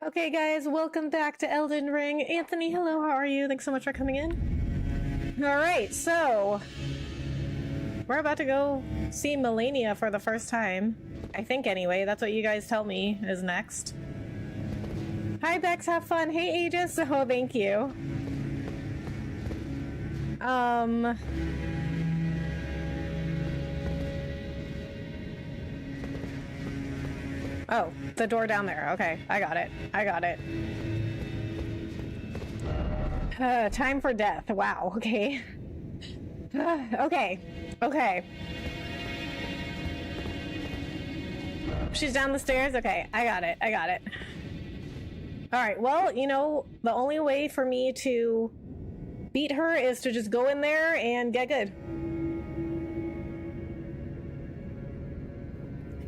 Okay, guys, welcome back to Elden Ring. Anthony, hello, how are you? Thanks so much for coming in. Alright, so we're about to go see Malenia for the first time. I think, anyway. That's what you guys tell me is next. Hi, Bex, have fun. Hey, Aegis. Oh, thank you. Oh, the door down there. Okay, I got it. I got it. Time for death. Wow, okay. Okay. Okay. She's down the stairs? Okay, I got it. I got it. Alright, well, you know, the only way for me to beat her is to just go in there and get good.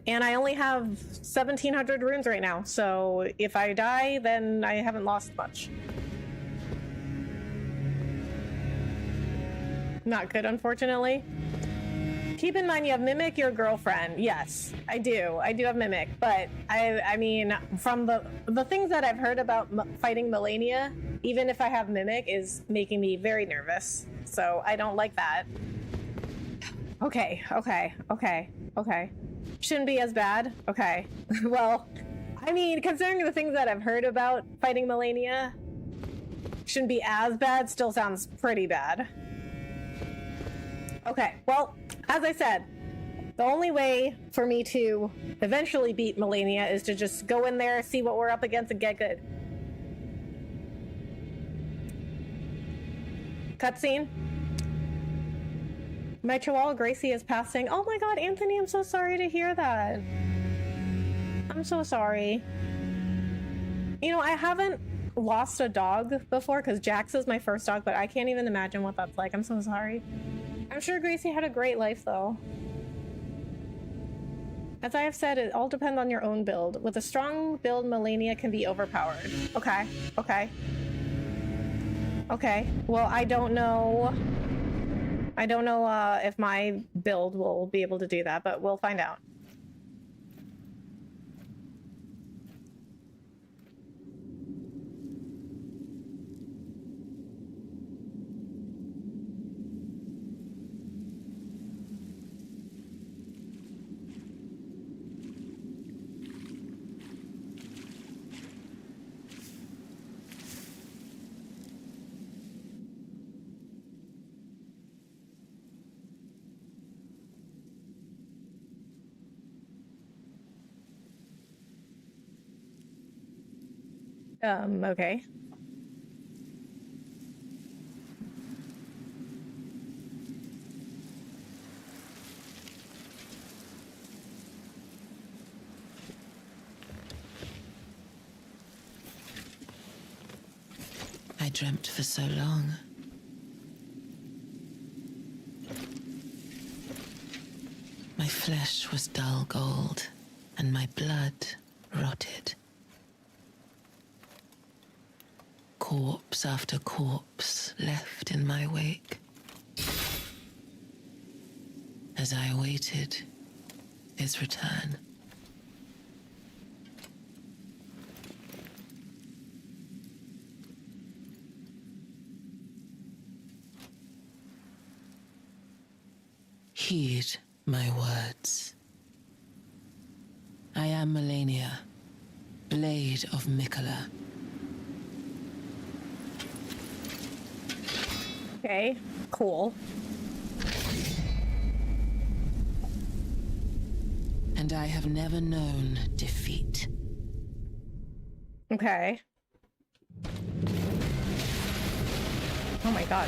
And I only have 1,700 runes right now, so if I die, then I haven't lost much. Not good, unfortunately. Keep in mind you have Mimic, your girlfriend. Yes, I do. I do have Mimic, but I mean, from the things that I've heard about fighting Malenia, even if I have Mimic, is making me very nervous. So I don't like that. Okay, okay, okay, okay. Shouldn't be as bad. Okay. Well, I mean, considering the things that I've heard about fighting Malenia, shouldn't be as bad. Still sounds pretty bad. Okay, well, as I said, the only way for me to eventually beat Malenia is to just go in there, see what we're up against, and get good. Cutscene. My Chihuahua Gracie is passing. Oh my god, Anthony, I'm so sorry to hear that. I'm so sorry. You know, I haven't lost a dog before because Jax is my first dog, but I can't even imagine what that's like. I'm so sorry. I'm sure Gracie had a great life, though. As I have said, it all depends on your own build. With a strong build, Malenia can be overpowered. Okay, okay. Okay, well, I don't know if my build will be able to do that, but we'll find out. Okay. I dreamt for so long. My flesh was dull gold, and my blood rotted. Corpse after corpse left in my wake. As I awaited his return. Heed my words. I am Malenia, Blade of Mikola. Okay, cool. And I have never known defeat. Okay. Oh my god.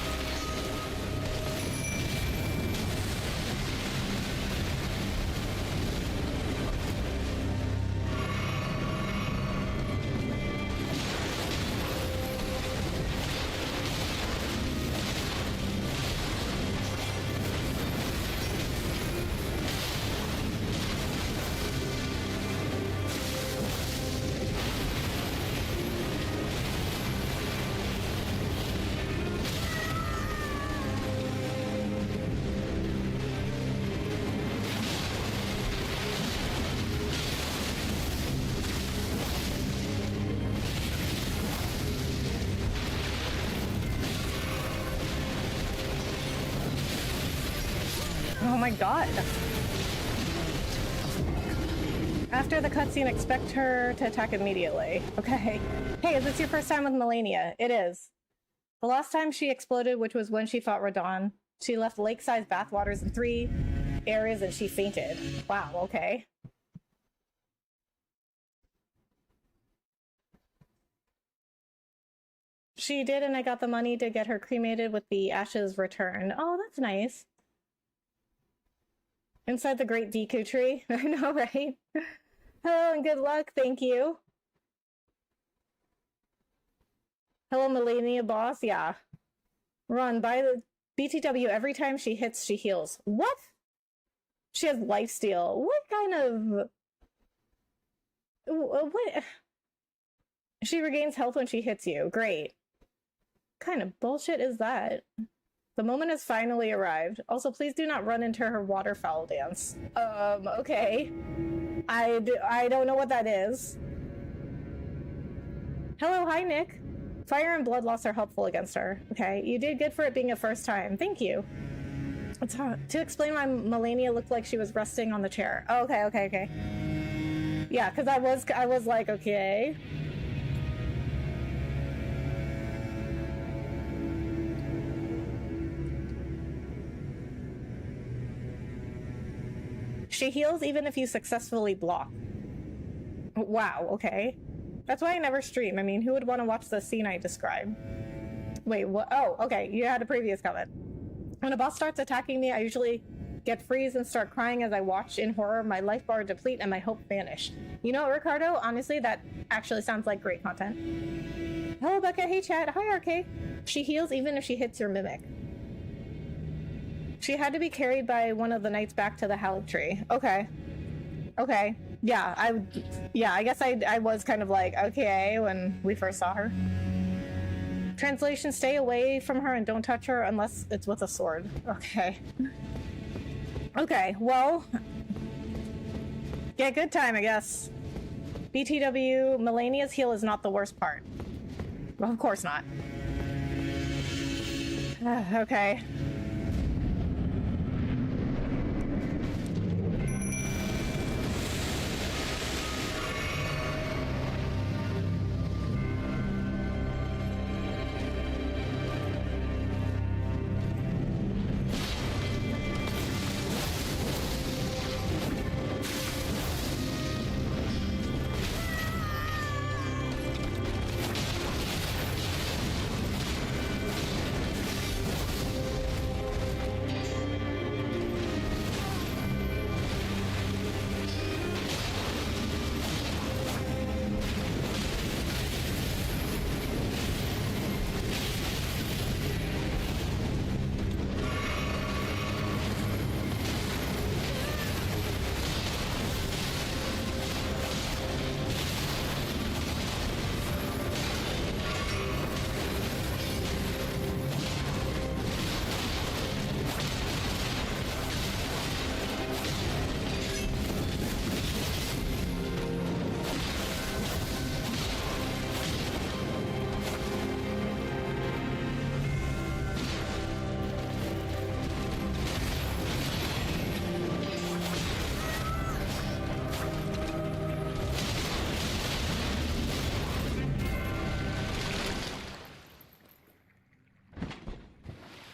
my god. After the cutscene, expect her to attack immediately. Okay. Hey, is this your first time with Malenia? It is. The last time she exploded, which was when she fought Radon, she left lake-sized bathwaters in 3 areas and she fainted. Wow, okay. She did, and I got the money to get her cremated with the ashes returned. Oh, that's nice. Inside the Great Deku Tree. I know, right? Hello and good luck. Thank you. Hello, Malenia boss. Yeah. Run by the BTW. Every time she hits, she heals. What? She has lifesteal. What kind of... What? She regains health when she hits you. Great. What kind of bullshit is that? The moment has finally arrived. Also, please do not run into her waterfowl dance. Okay. I don't know what that is. Hello, hi, Nick. Fire and blood loss are helpful against her. Okay, you did good for it being a first time. Thank you. To explain why Malenia looked like she was resting on the chair. Oh, okay. Yeah, because I was like, okay. She heals even if you successfully block. Wow, okay. That's why I never stream. I mean, who would want to watch the scene I described? Wait, what? Oh, okay, you had a previous comment. When a boss starts attacking me, I usually get freeze and start crying as I watch in horror, my life bar deplete and my hope vanish. You know what, Ricardo? Honestly, that actually sounds like great content. Hello, Becca. Hey, chat. Hi, RK. She heals even if she hits your mimic. She had to be carried by one of the knights back to the Halleck tree. Okay. Yeah, I guess I was kind of like, okay, when we first saw her. Translation, stay away from her and don't touch her unless it's with a sword. Okay. Okay, well, yeah, good time, I guess. BTW, Malenia's heal is not the worst part. Well, of course not. Okay.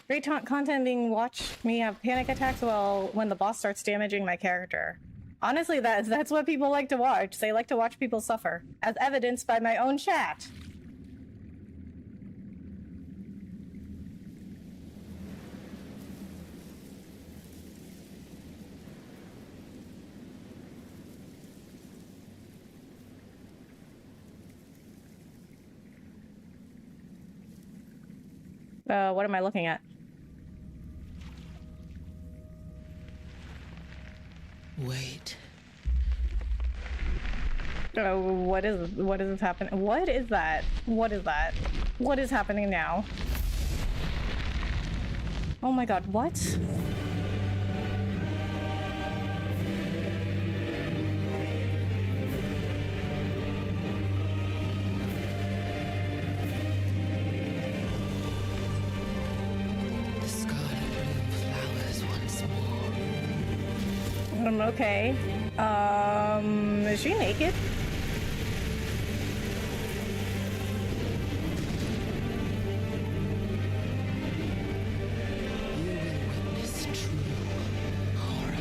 Great content being watched me have panic attacks when the boss starts damaging my character. Honestly, that's what people like to watch. They like to watch people suffer, as evidenced by my own chat. What am I looking at? Wait. What is happening? What is that? What is that? What is happening now? Oh my god, what? The scarlet bloom flowers once more. Okay. Is she naked? You will witness true horror.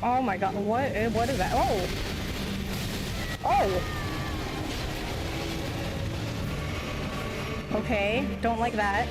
Oh my god, what is that? Oh! Oh! Okay, don't like that.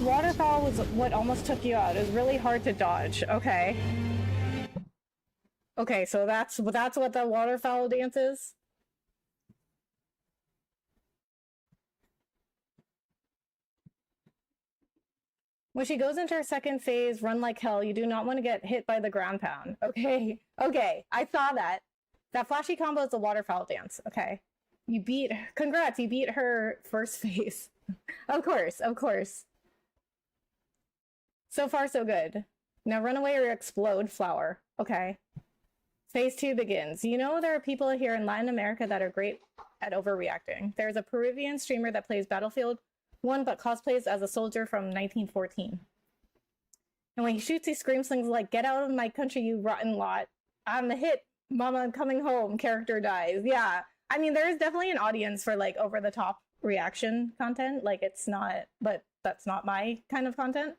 Waterfall was what almost took you out. It was really hard to dodge. Okay. Okay, so that's what the waterfowl dance is? When she goes into her second phase, run like hell, you do not want to get hit by the ground pound. Okay. Okay, I saw that. That flashy combo is the waterfowl dance. Okay. Congrats, you beat her first phase. Of course, of course. So far, so good. Now run away or explode, flower. Okay. Phase 2 begins. You know there are people here in Latin America that are great at overreacting. There's a Peruvian streamer that plays Battlefield 1 but cosplays as a soldier from 1914. And when he shoots, he screams things like, "Get out of my country, you rotten lot. I'm the hit. Mama, I'm coming home. Character dies." Yeah. I mean, there is definitely an audience for like over-the-top reaction content. Like it's not, but that's not my kind of content.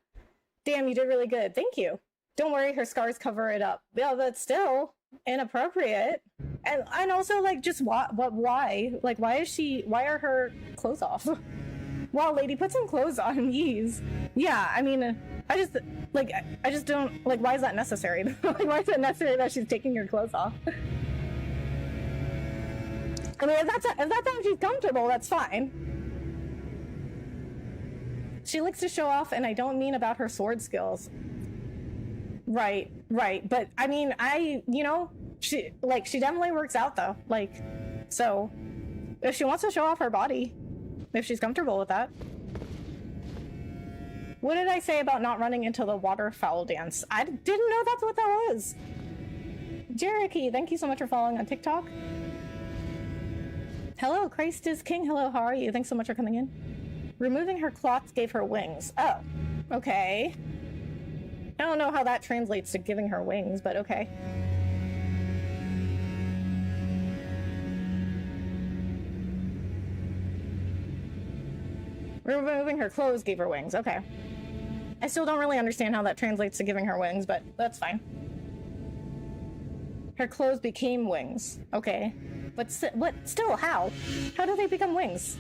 Damn, you did really good. Thank you. Don't worry, her scars cover it up. Yeah, but still inappropriate. And also like just why? Like why are her clothes off? Wow, lady, put some clothes on, yeez. Yeah, I mean, I just don't like why is that necessary? Like why is it necessary that she's taking her clothes off? I mean, if that's how she's comfortable, that's fine. She likes to show off, and I don't mean about her sword skills. Right. But I mean, she definitely works out though. Like, so if she wants to show off her body, if she's comfortable with that. What did I say about not running into the waterfowl dance? I didn't know that's what that was. Jericho, thank you so much for following on TikTok. Hello, Christ is King. Hello, how are you? Thanks so much for coming in. Removing her cloth gave her wings. Oh, okay. I don't know how that translates to giving her wings, but okay. Removing her clothes gave her wings. Okay. I still don't really understand how that translates to giving her wings, but that's fine. Her clothes became wings. Okay. But still, how? How do they become wings?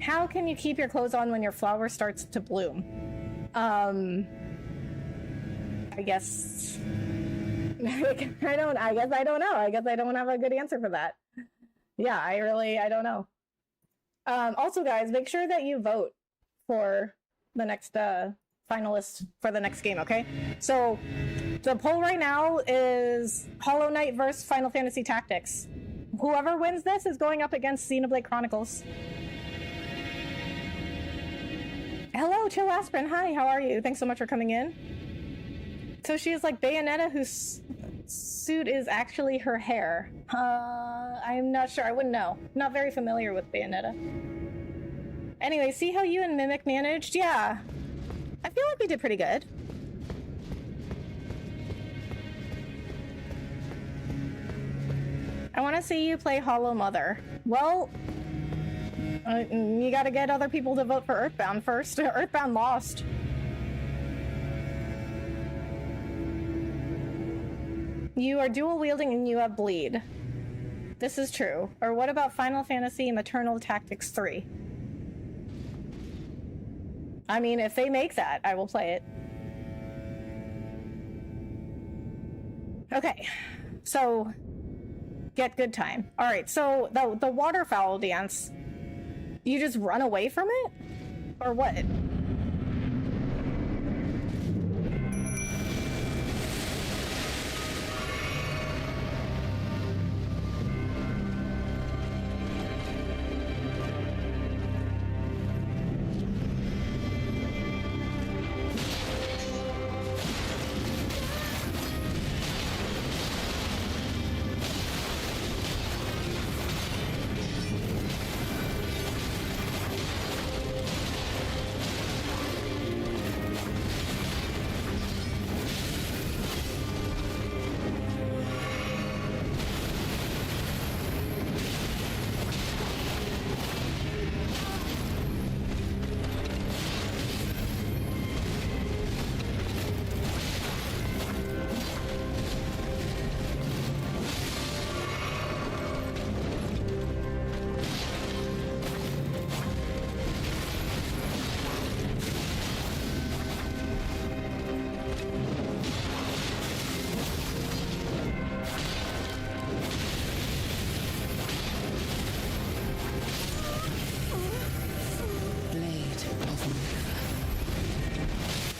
How can you keep your clothes on when your flower starts to bloom? I guess I don't know. I guess I don't have a good answer for that. Yeah, I don't know. Also, guys, make sure that you vote for the next finalist for the next game, okay? So the poll right now is Hollow Knight versus Final Fantasy Tactics. Whoever wins this is going up against Xenoblade Chronicles. Hello, Chill Aspirin. Hi, how are you? Thanks so much for coming in. So she is like Bayonetta, whose suit is actually her hair. I'm not sure. I wouldn't know. Not very familiar with Bayonetta. Anyway, see how you and Mimic managed? Yeah. I feel like we did pretty good. I want to see you play Hollow Mother. Well, you gotta get other people to vote for Earthbound first. Earthbound lost. You are dual wielding and you have bleed. This is true. Or what about Final Fantasy Maternal Tactics 3? I mean, if they make that, I will play it. Okay, so get good time. All right, so the waterfowl dance, you just run away from it? Or what?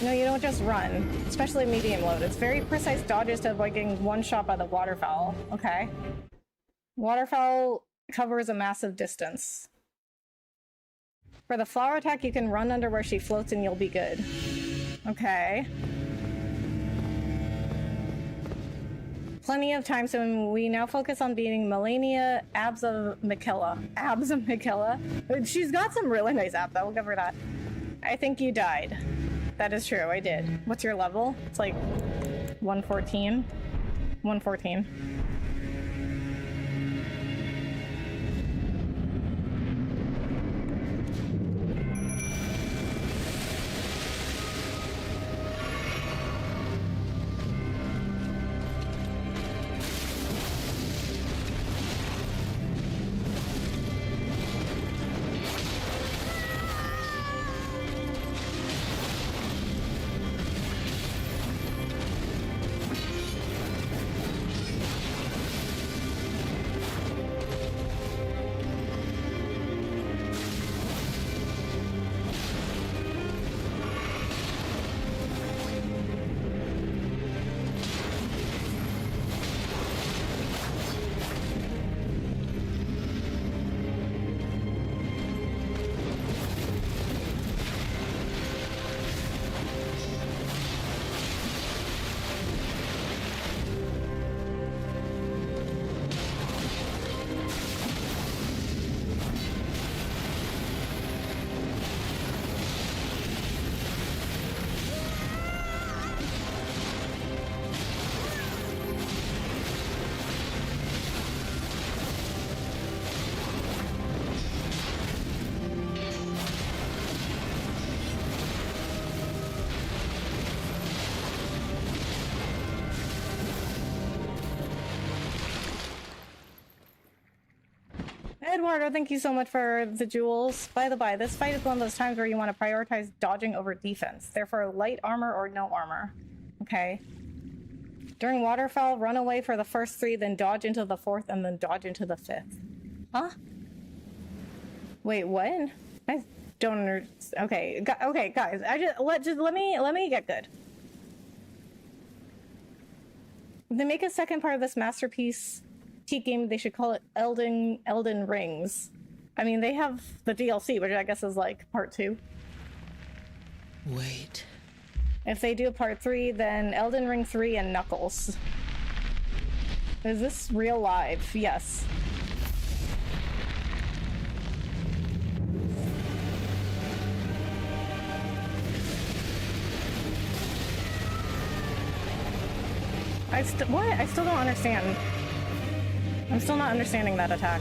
No, you don't just run, especially medium load. It's very precise dodges to avoid getting one shot by the waterfowl. Okay. Waterfowl covers a massive distance. For the flower attack, you can run under where she floats and you'll be good. Okay. Plenty of time, so we now focus on beating Malenia, Abs of Mikilla. Abs of Mikilla. She's got some really nice abs, I will give her that. I think you died. That is true, I did. What's your level? It's like 114. 114. Eduardo, thank you so much for the jewels. By the by, this fight is one of those times where you want to prioritize dodging over defense. Therefore, light armor or no armor. Okay. During waterfowl, run away for the first 3, then dodge into the 4th, and then dodge into the 5th. Huh? Wait, what? I don't understand. Okay, okay, guys. Let me get good. If they make a second part of this masterpiece game, they should call it Elden Rings. I mean, they have the DLC, which I guess is like part 2. Wait. If they do part 3, then Elden Ring 3 and Knuckles. Is this real live? Yes. What? I still don't understand. I'm still not understanding that attack.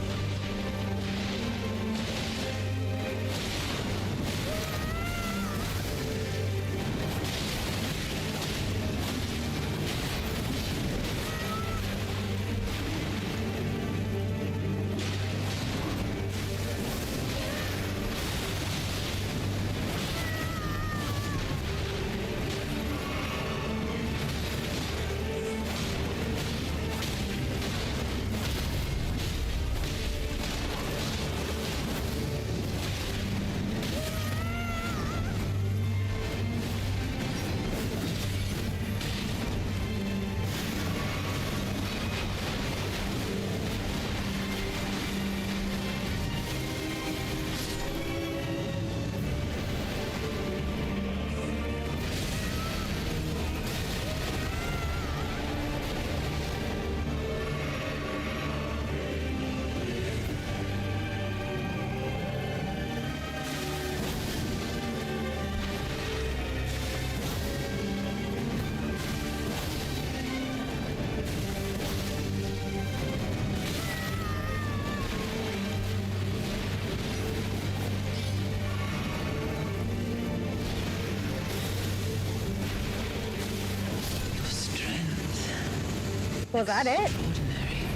Was that it? Ordinary.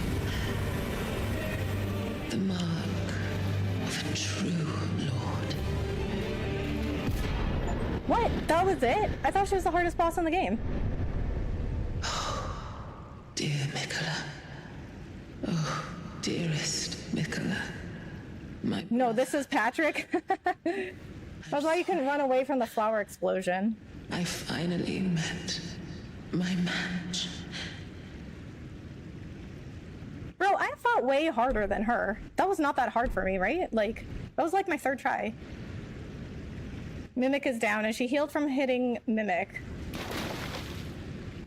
The mark of a true lord. What? That was it? I thought she was the hardest boss in the game. Dear Mikola. Oh, dearest Mikola. No, this is Patrick. That's why you couldn't run away from the flower explosion. I finally met my match. Bro, I fought way harder than her. That was not that hard for me, right? Like, that was like my third try. Mimic is down, and she healed from hitting Mimic.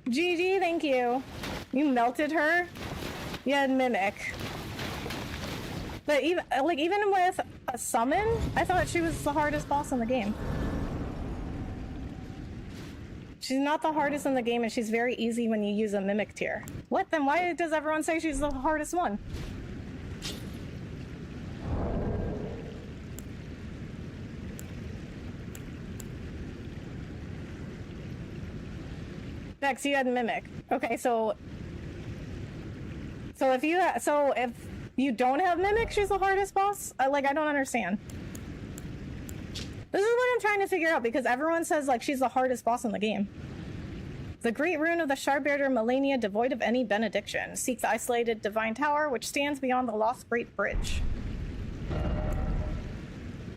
GG, thank you. You melted her? You had Mimic. But even with a summon, I thought she was the hardest boss in the game. She's not the hardest in the game, and she's very easy when you use a Mimic tier. What? Then why does everyone say she's the hardest one? Next, you had Mimic. Okay, so if you don't have Mimic, she's the hardest boss? I don't understand. This is what I'm trying to figure out, because everyone says, like, she's the hardest boss in the game. The great rune of the Shardbearer Malenia, devoid of any benediction. Seek the isolated divine tower, which stands beyond the Lost Great Bridge.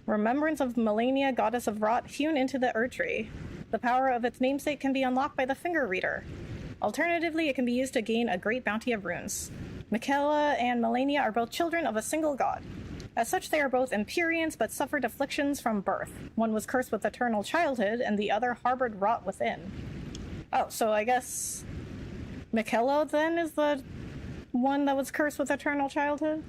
Remembrance of Malenia, goddess of rot, hewn into the Erdtree. The power of its namesake can be unlocked by the Finger Reader. Alternatively, it can be used to gain a great bounty of runes. Mikola and Malenia are both children of a single god. As such, they are both Empyreans, but suffered afflictions from birth. One was cursed with eternal childhood, and the other harbored rot within. Oh, so I guess Mikola then is the one that was cursed with eternal childhood?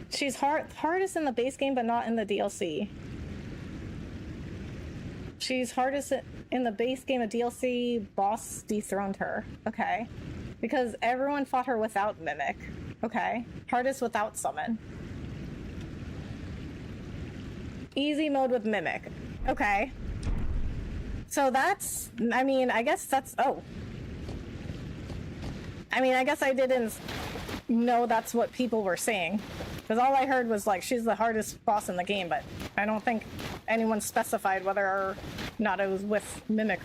She's hardest in the base game, but not in the DLC. She's hardest in the base game. A DLC boss dethroned her. Okay. Because everyone fought her without Mimic. Okay. Hardest without Summon. Easy mode with Mimic. Okay. So that's... I guess that's... Oh. I guess I didn't know that's what people were saying. Because all I heard was, like, she's the hardest boss in the game, but I don't think anyone specified whether or not it was with Mimic.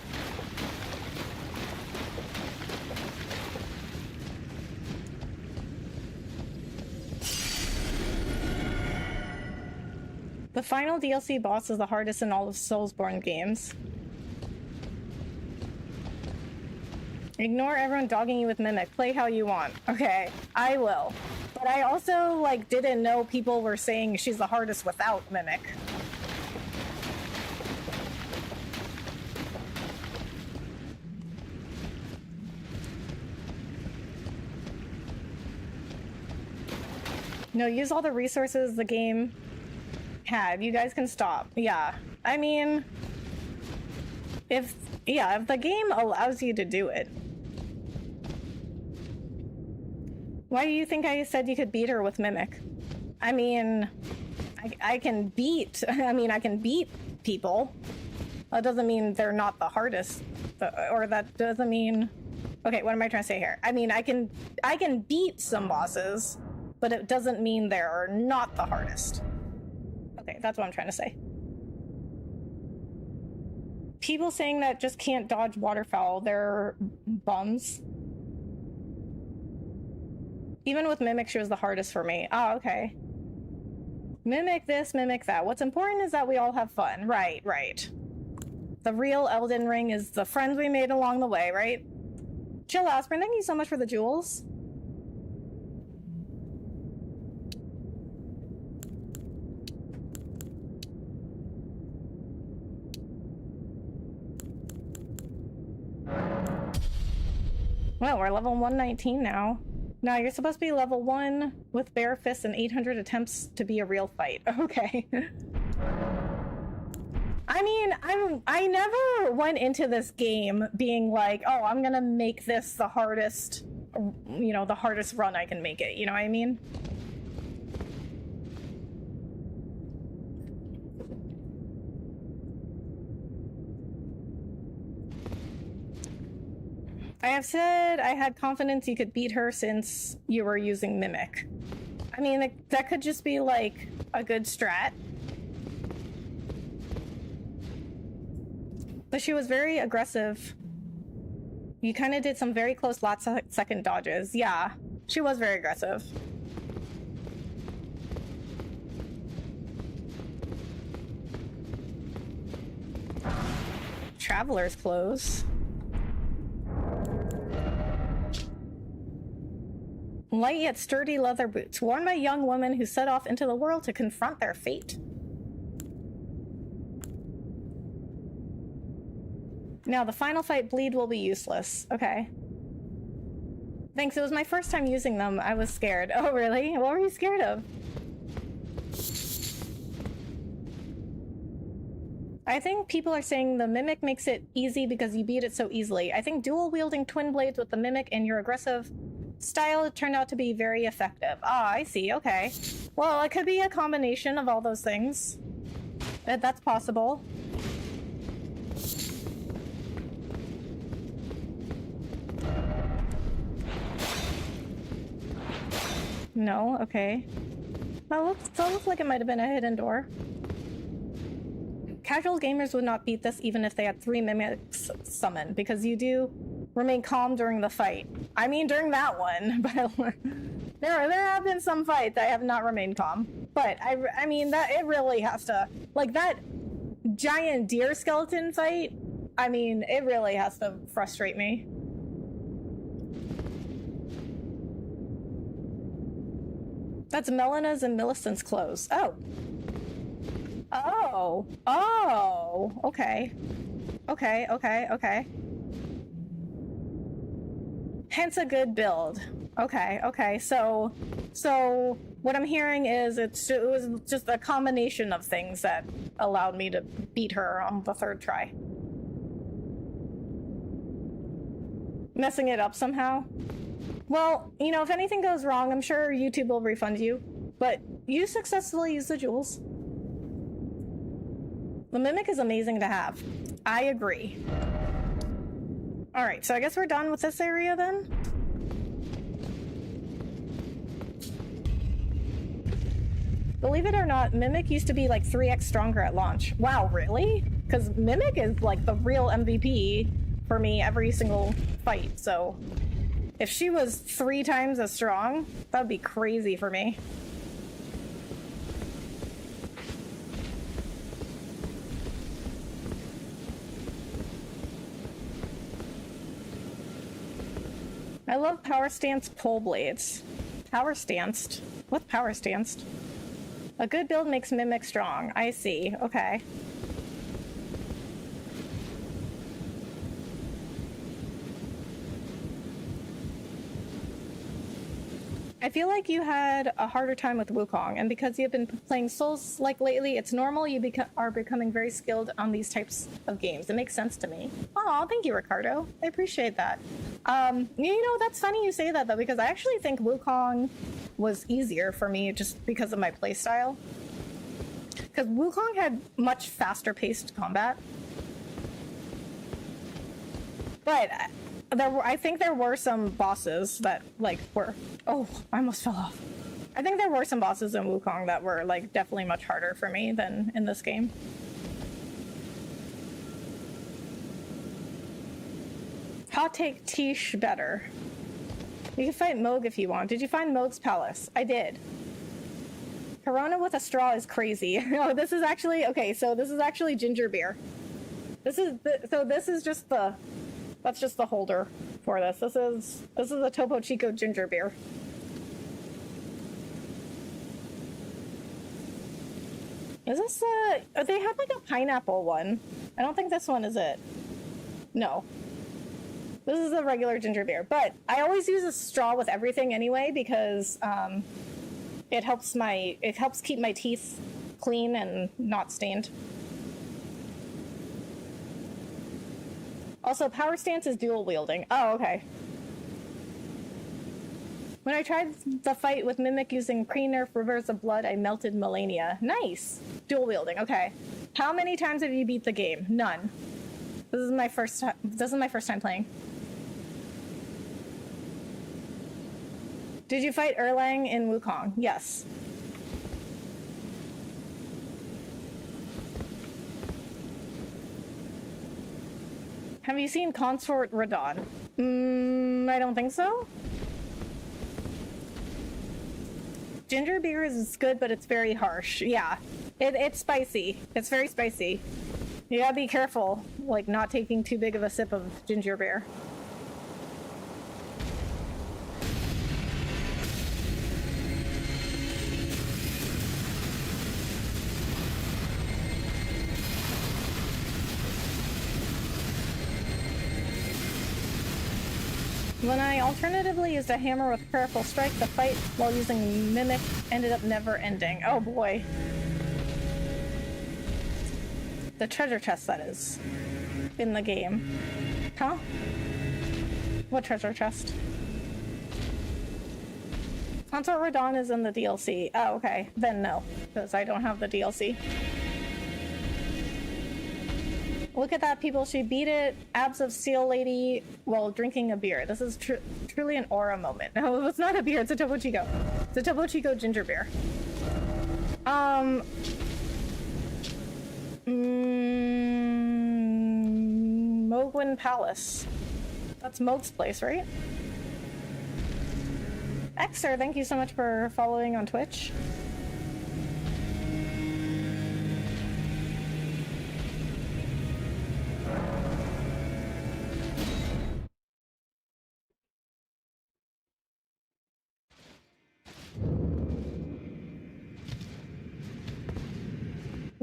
The final DLC boss is the hardest in all of Soulsborne games. Ignore everyone dogging you with Mimic. Play how you want. Okay, I will. But I also, didn't know people were saying she's the hardest without Mimic. No, use all the resources the game had. You guys can stop. Yeah. If the game allows you to do it. Why do you think I said you could beat her with Mimic? I mean, I can beat people. That doesn't mean they're not the hardest, or that doesn't mean... Okay, what am I trying to say here? I mean, I can beat some bosses, but it doesn't mean they're not the hardest. Okay, that's what I'm trying to say. People saying that just can't dodge waterfowl, they're bums. Even with Mimic, she was the hardest for me. Oh, okay. Mimic this, mimic that. What's important is that we all have fun. Right. The real Elden Ring is the friends we made along the way, right? Chill Aspirin, thank you so much for the jewels. Well, we're level 119 now. No, you're supposed to be level 1 with bare fists and 800 attempts to be a real fight. Okay. I mean, I never went into this game being like, oh, I'm gonna make this the hardest, you know, the hardest run I can make it. You know what I mean? I have said I had confidence you could beat her since you were using Mimic. I mean, that could just be like a good strat. But she was very aggressive. You kind of did some very close last second dodges. Yeah, she was very aggressive. Traveler's clothes. Light yet sturdy leather boots, worn by young women who set off into the world to confront their fate. Now, the final fight, bleed, will be useless. Okay. Thanks, it was my first time using them. I was scared. Oh, really? What were you scared of? I think people are saying the Mimic makes it easy because you beat it so easily. I think dual-wielding twin blades with the Mimic and your aggressive style turned out to be very effective. Ah, I see. Okay. Well, it could be a combination of all those things. That's possible. No? Okay. That looks like it might have been a hidden door. Casual gamers would not beat this even if they had 3 mimics summoned, because you do remain calm during the fight. I mean, during that one, but there have been some fights I have not remained calm. But I mean, that it really has to, like that giant deer skeleton fight, I mean, it really has to frustrate me. That's Melena's and Millicent's clothes. Oh. Oh. Oh. Okay. Okay. Hence a good build. Okay. So what I'm hearing is it was just a combination of things that allowed me to beat her on the 3rd try. Messing it up somehow? Well, you know, if anything goes wrong, I'm sure YouTube will refund you. But you successfully used the jewels. The Mimic is amazing to have. I agree. Alright, so I guess we're done with this area then? Believe it or not, Mimic used to be like 3x stronger at launch. Wow, really? Because Mimic is like the real MVP for me every single fight, so... If she was 3 times as strong, that would be crazy for me. I love power stance pole blades. Power stanced? What's power stanced? A good build makes Mimic strong. I see. Okay. I feel like you had a harder time with Wukong, and because you've been playing Souls like lately, it's normal you are becoming very skilled on these types of games. It makes sense to me. Oh, thank you, Ricardo. I appreciate that. You know, that's funny you say that though, because I actually think Wukong was easier for me just because of my playstyle. Because Wukong had much faster paced combat. But I think there were some bosses that like were, oh, I almost fell off. I think there were some bosses in Wukong that were like definitely much harder for me than in this game. Hot take, Tish better. You can fight Moog if you want. Did you find Moog's palace? I did. Corona with a straw is crazy. No, this is actually, okay, so this is actually ginger beer. This is just the, that's just the holder for this. This is a Topo Chico ginger beer. Is this they have like a pineapple one. I don't think this one is it. No. This is a regular ginger beer, but I always use a straw with everything anyway because it helps keep my teeth clean and not stained. Also, power stance is dual wielding. Oh, okay. When I tried the fight with Mimic using pre-nerf Rivers of Blood, I melted Malenia. Nice. Dual wielding. Okay. How many times have you beat the game? None. This is my first time playing. Did you fight Erlang in Wukong? Yes. Have you seen Consort Radon? I don't think so. Ginger beer is good, but it's very harsh. Yeah, it's spicy. It's very spicy. You gotta be careful, like not taking too big of a sip of ginger beer. When I alternatively used a hammer with Prayerful Strike, the fight while using Mimic ended up never ending. Oh boy. The treasure chest, that is. In the game. Huh? What treasure chest? Consort Radon is in the DLC. Oh, okay. Then no, because I don't have the DLC. Look at that, people. She beat it. Abs of Steel Lady while drinking a beer. This is truly an aura moment. No, it's not a beer. It's a Topo Chico. It's a Topo Chico ginger beer. Mogwin Palace. That's Moog's place, right? Xer, thank you so much for following on Twitch.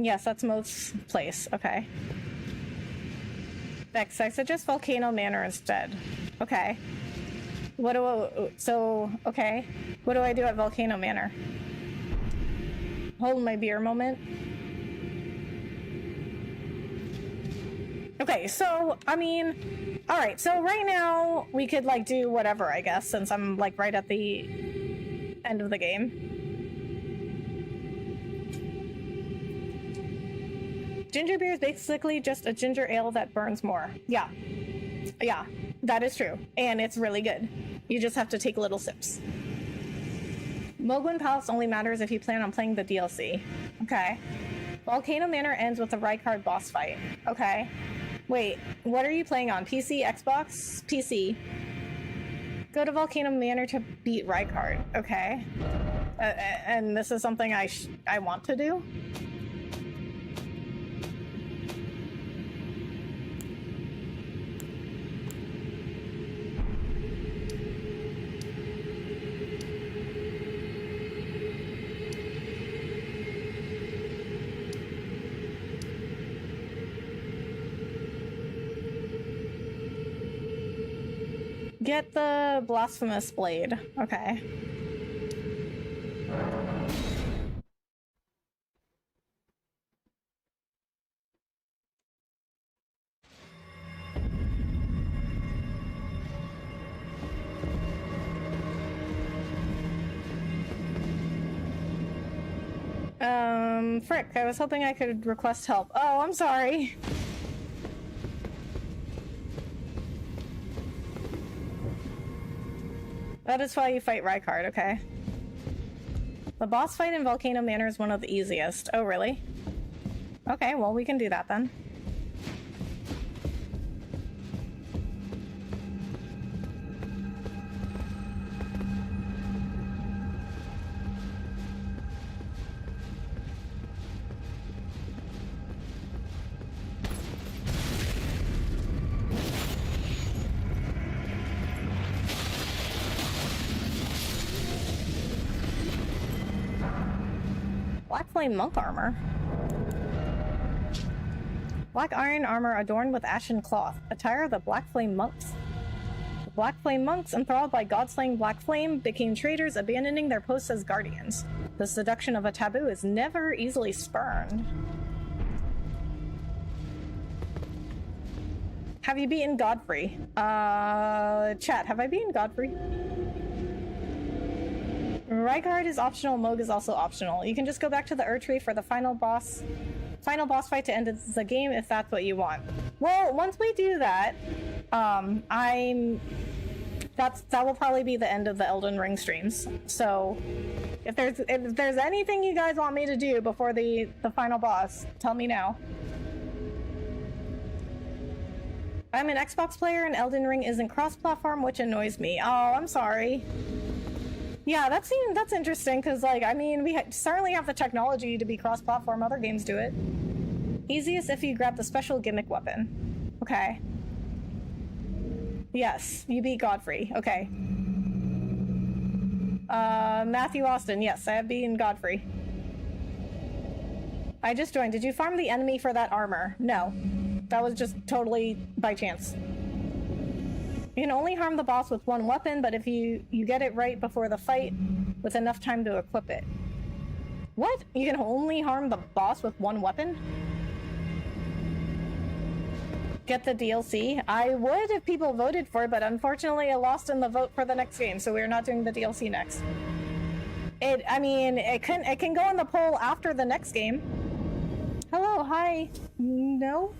Yes, that's Moog's place. Okay. Vex, I suggest Volcano Manor instead. Okay. Okay. What do I do at Volcano Manor? Hold my beer moment. Okay, so, I mean, alright, so right now we could, like, do whatever, I guess, since I'm, like, right at the end of the game. Ginger beer is basically just a ginger ale that burns more. Yeah. Yeah, that is true. And it's really good. You just have to take little sips. Mogwin Palace only matters if you plan on playing the DLC. Okay. Volcano Manor ends with a Rykard boss fight. Okay. Wait, what are you playing on? PC, Xbox? PC. Go to Volcano Manor to beat Rykard. Okay. And this is something I want to do? Get the Blasphemous Blade. Okay. Frick, I was hoping I could request help. Oh, I'm sorry. That is why you fight Rykard, okay? The boss fight in Volcano Manor is one of the easiest. Oh, really? Okay, well, we can do that then. Black Flame Monk armor. Black iron armor adorned with ashen cloth. Attire of the Black Flame Monks. The Black Flame Monks, enthralled by god-slaying Black Flame, became traitors, abandoning their posts as guardians. The seduction of a taboo is never easily spurned. Have you beaten Godfrey? Chat, have I beaten Godfrey? Rykard is optional, Moog is also optional. You can just go back to the Erdtree for the final boss fight to end the game if that's what you want. Well, once we do that, that will probably be the end of the Elden Ring streams. So if there's anything you guys want me to do before the final boss, tell me now. I'm an Xbox player and Elden Ring isn't cross-platform, which annoys me. Oh, I'm sorry. Yeah, that's interesting, because, like, I mean, we certainly have the technology to be cross-platform. Other games do it. Easiest if you grab the special gimmick weapon. Okay. Yes, you beat Godfrey. Okay. Matthew Austin. Yes, I have beaten Godfrey. I just joined. Did you farm the enemy for that armor? No. That was just totally by chance. You can only harm the boss with one weapon, but if you get it right before the fight, with enough time to equip it. What? You can only harm the boss with one weapon? Get the DLC? I would if people voted for it, but unfortunately I lost in the vote for the next game, so we're not doing the DLC next. It can go in the poll after the next game. Hello, hi. No?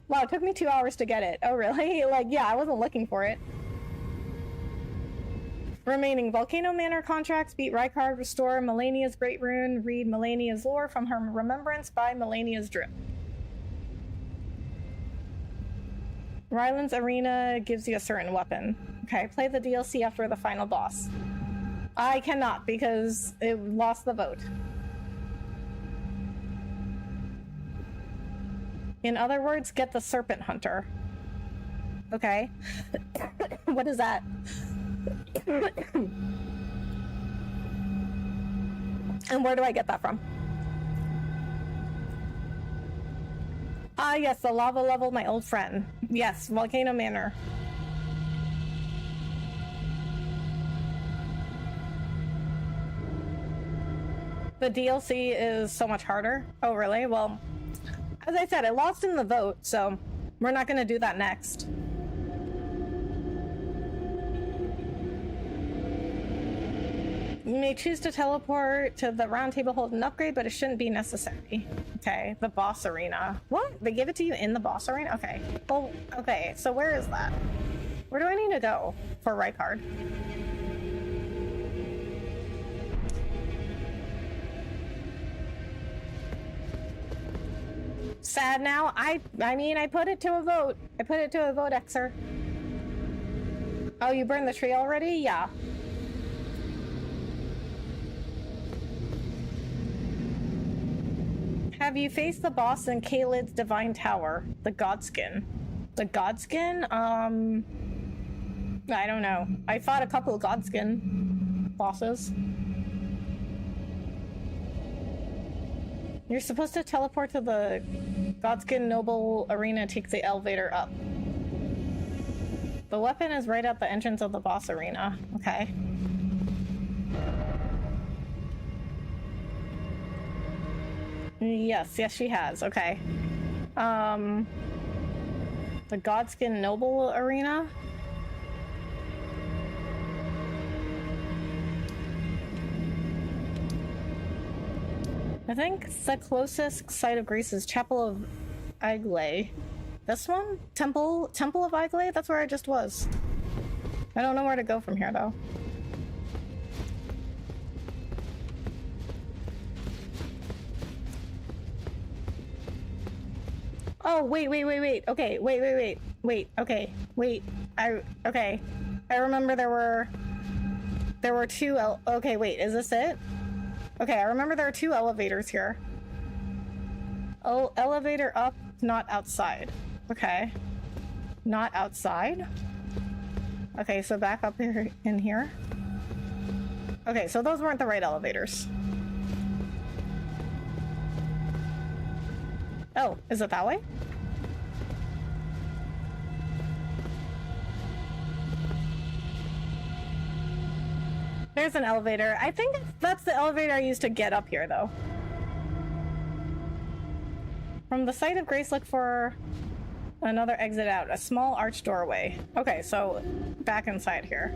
Wow, it took me 2 hours to get it. Oh, really? Like, yeah, I wasn't looking for it. Remaining Volcano Manor contracts: beat Rykard, restore Malenia's Great Rune, read Malenia's lore from her remembrance by Malenia's Drip. Ryland's Arena gives you a certain weapon. Okay, play the DLC after the final boss. I cannot because it lost the vote. In other words, get the Serpent Hunter. Okay. What is that? And where do I get that from? Ah, yes, the lava level, my old friend. Yes, Volcano Manor. The DLC is so much harder. Oh, really? Well, as I said, I lost in the vote, so we're not going to do that next. You may choose to teleport to the round table, hold an upgrade, but it shouldn't be necessary. Okay, the boss arena. What? They give it to you in the boss arena? Okay. Well, okay, so where is that? Where do I need to go for Rykard? Sad now. I mean, I put it to a vote. I put it to a vote, Xer. Oh, you burned the tree already? Yeah. Have you faced the boss in Kalid's Divine Tower? The Godskin. The Godskin? I don't know. I fought a couple of Godskin bosses. You're supposed to teleport to the Godskin Noble Arena, take the elevator up. The weapon is right at the entrance of the boss arena. Okay. Yes, she has. Okay. The Godskin Noble Arena? I think the closest site of Greece is Chapel of Igle. This one? Temple of Igle? That's where I just was. I don't know where to go from here, though. Oh, wait. Okay, wait. Okay, wait. Okay. I remember there were two okay, wait, is this it? Okay, I remember there are two elevators here. Oh, elevator up, not outside. Okay. Not outside? Okay, so back up here in here. Okay, so those weren't the right elevators. Oh, is it that way? There's an elevator. I think that's the elevator I used to get up here, though. From the site of Grace, look for another exit out. A small arched doorway. Okay, so back inside here.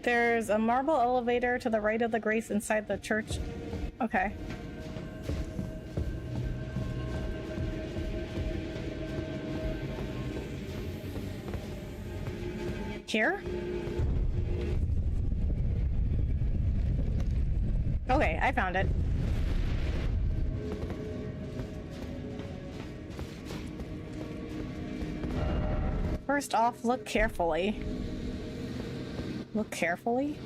There's a marble elevator to the right of the Grace inside the church. Okay. Here? Okay, I found it. First off, look carefully. Look carefully?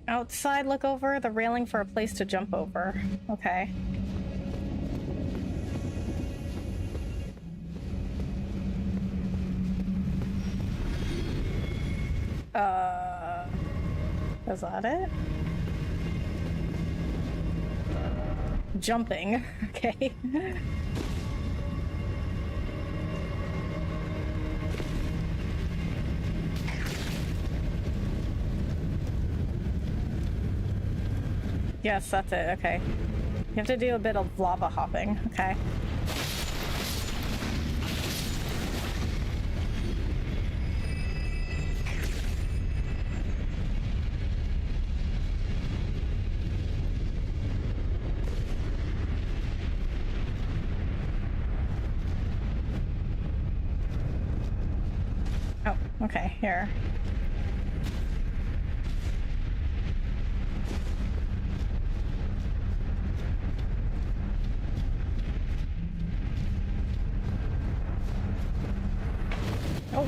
Outside, look over the railing for a place to jump over. Okay. Is that it? Jumping. Okay. Yes, that's it. Okay. You have to do a bit of lava hopping. Okay. Oh, okay. Here. Oh.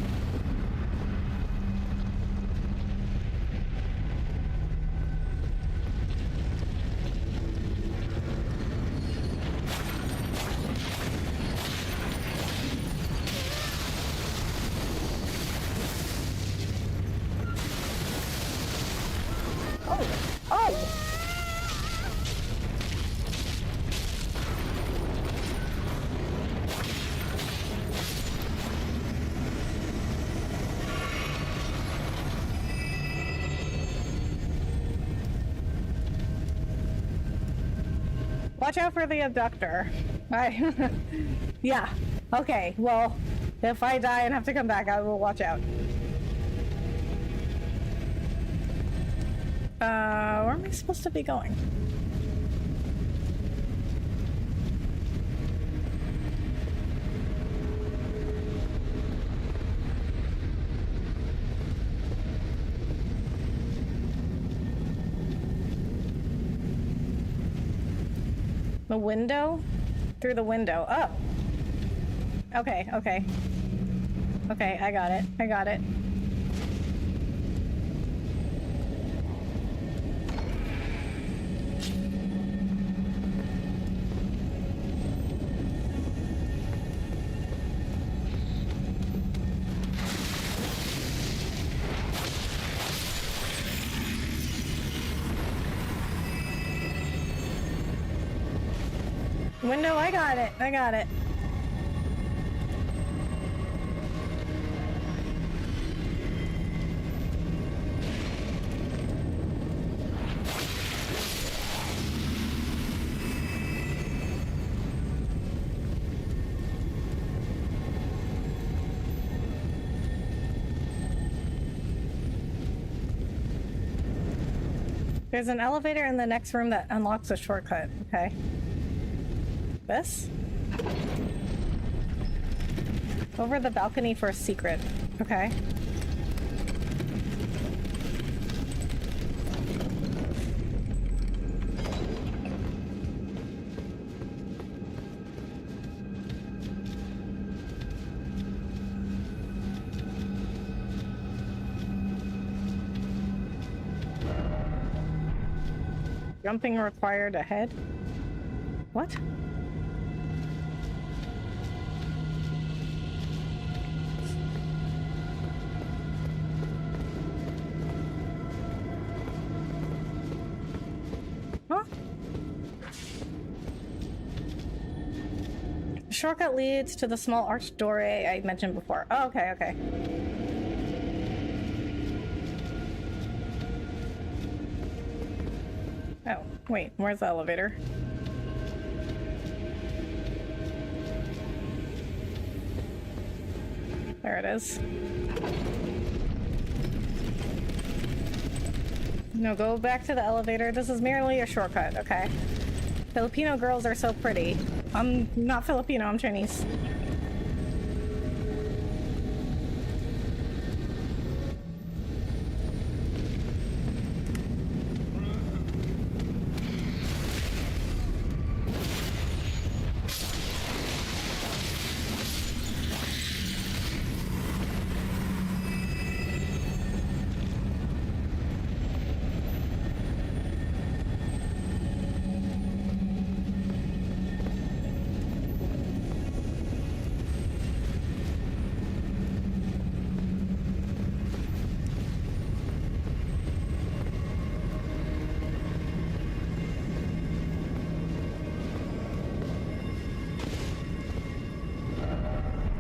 Watch out for the abductor. Yeah. Okay, well, if I die and have to come back, I will watch out. Where am I supposed to be going? The window? Through the window. Oh. Okay, okay. Okay, I got it. I got it. Window, I got it. I got it. There's an elevator in the next room that unlocks a shortcut. Okay. This? Over the balcony for a secret. Okay. Jumping required ahead? What? Huh? The shortcut leads to the small arched doorway I mentioned before. Oh, okay, okay. Oh, wait, where's the elevator? There it is. No, go back to the elevator. This is merely a shortcut, okay? Filipino girls are so pretty. I'm not Filipino, I'm Chinese.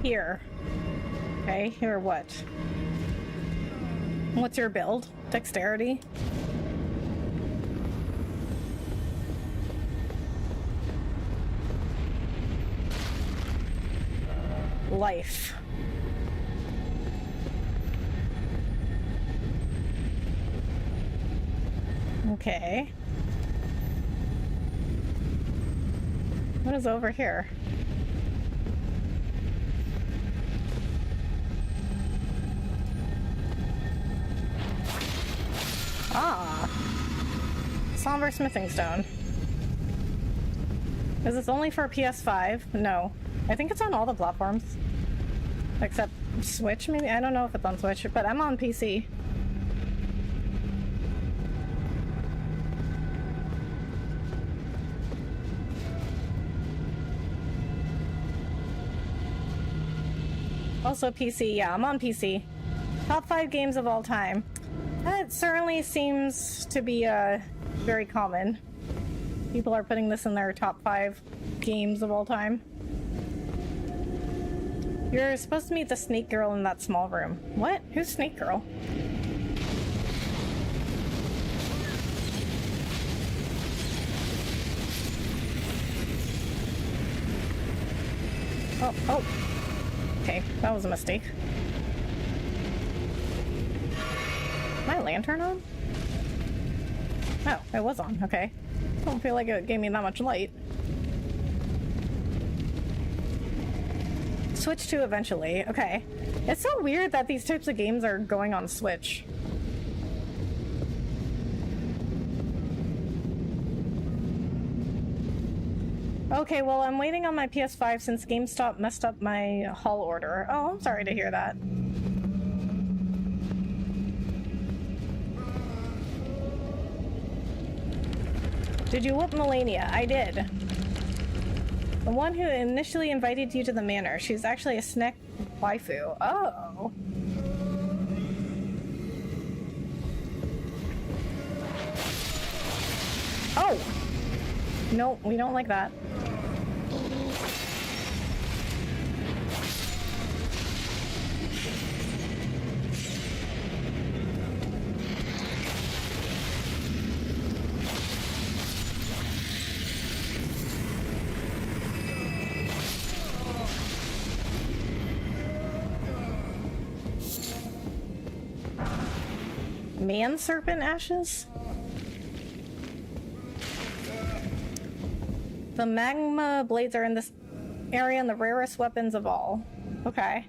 Here. Okay, here what? What's your build? Dexterity? Life. Okay. What is over here? Ah. Somber smithing stone. Is this only for PS5? No. I think it's on all the platforms. Except Switch, maybe? I don't know if it's on Switch, but I'm on PC. Also PC, yeah, I'm on PC. Top 5 games of all time. That certainly seems to be very common. People are putting this in their top 5 games of all time. You're supposed to meet the snake girl in that small room. What? Who's Snake Girl? Oh, oh. Okay, that was a mistake. My lantern on? Oh, it was on. Okay. Don't feel like it gave me that much light. Switch to eventually. Okay. It's so weird that these types of games are going on Switch. Okay, well, I'm waiting on my PS5 since GameStop messed up my haul order. Oh, I'm sorry to hear that. Did you whoop Malenia? I did. The one who initially invited you to the manor. She's actually a snack waifu. Oh. Oh! No, we don't like that. Man serpent ashes? The magma blades are in this area and the rarest weapons of all. Okay.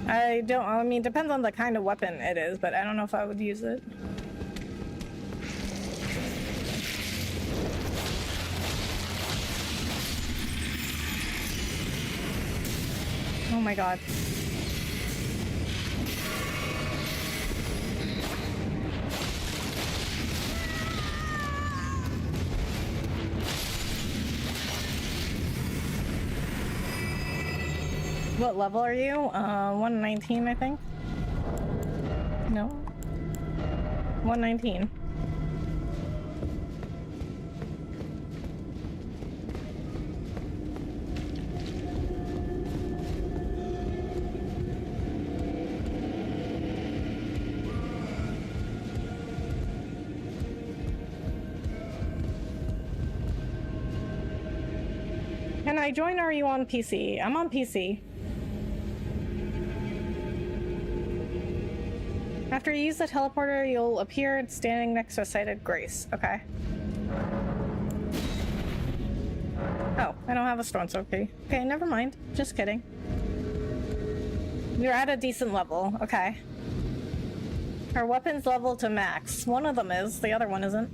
I mean, depends on the kind of weapon it is, but I don't know if I would use it. Oh my god. What level are you? 119, I think. No? 119. Can I join or are you on PC? I'm on PC. After you use the teleporter, you'll appear standing next to a sighted grace. Okay. Oh, I don't have a stone sword key. Okay, never mind. Just kidding. You're at a decent level. Okay. Our weapons level to max. One of them is, the other one isn't.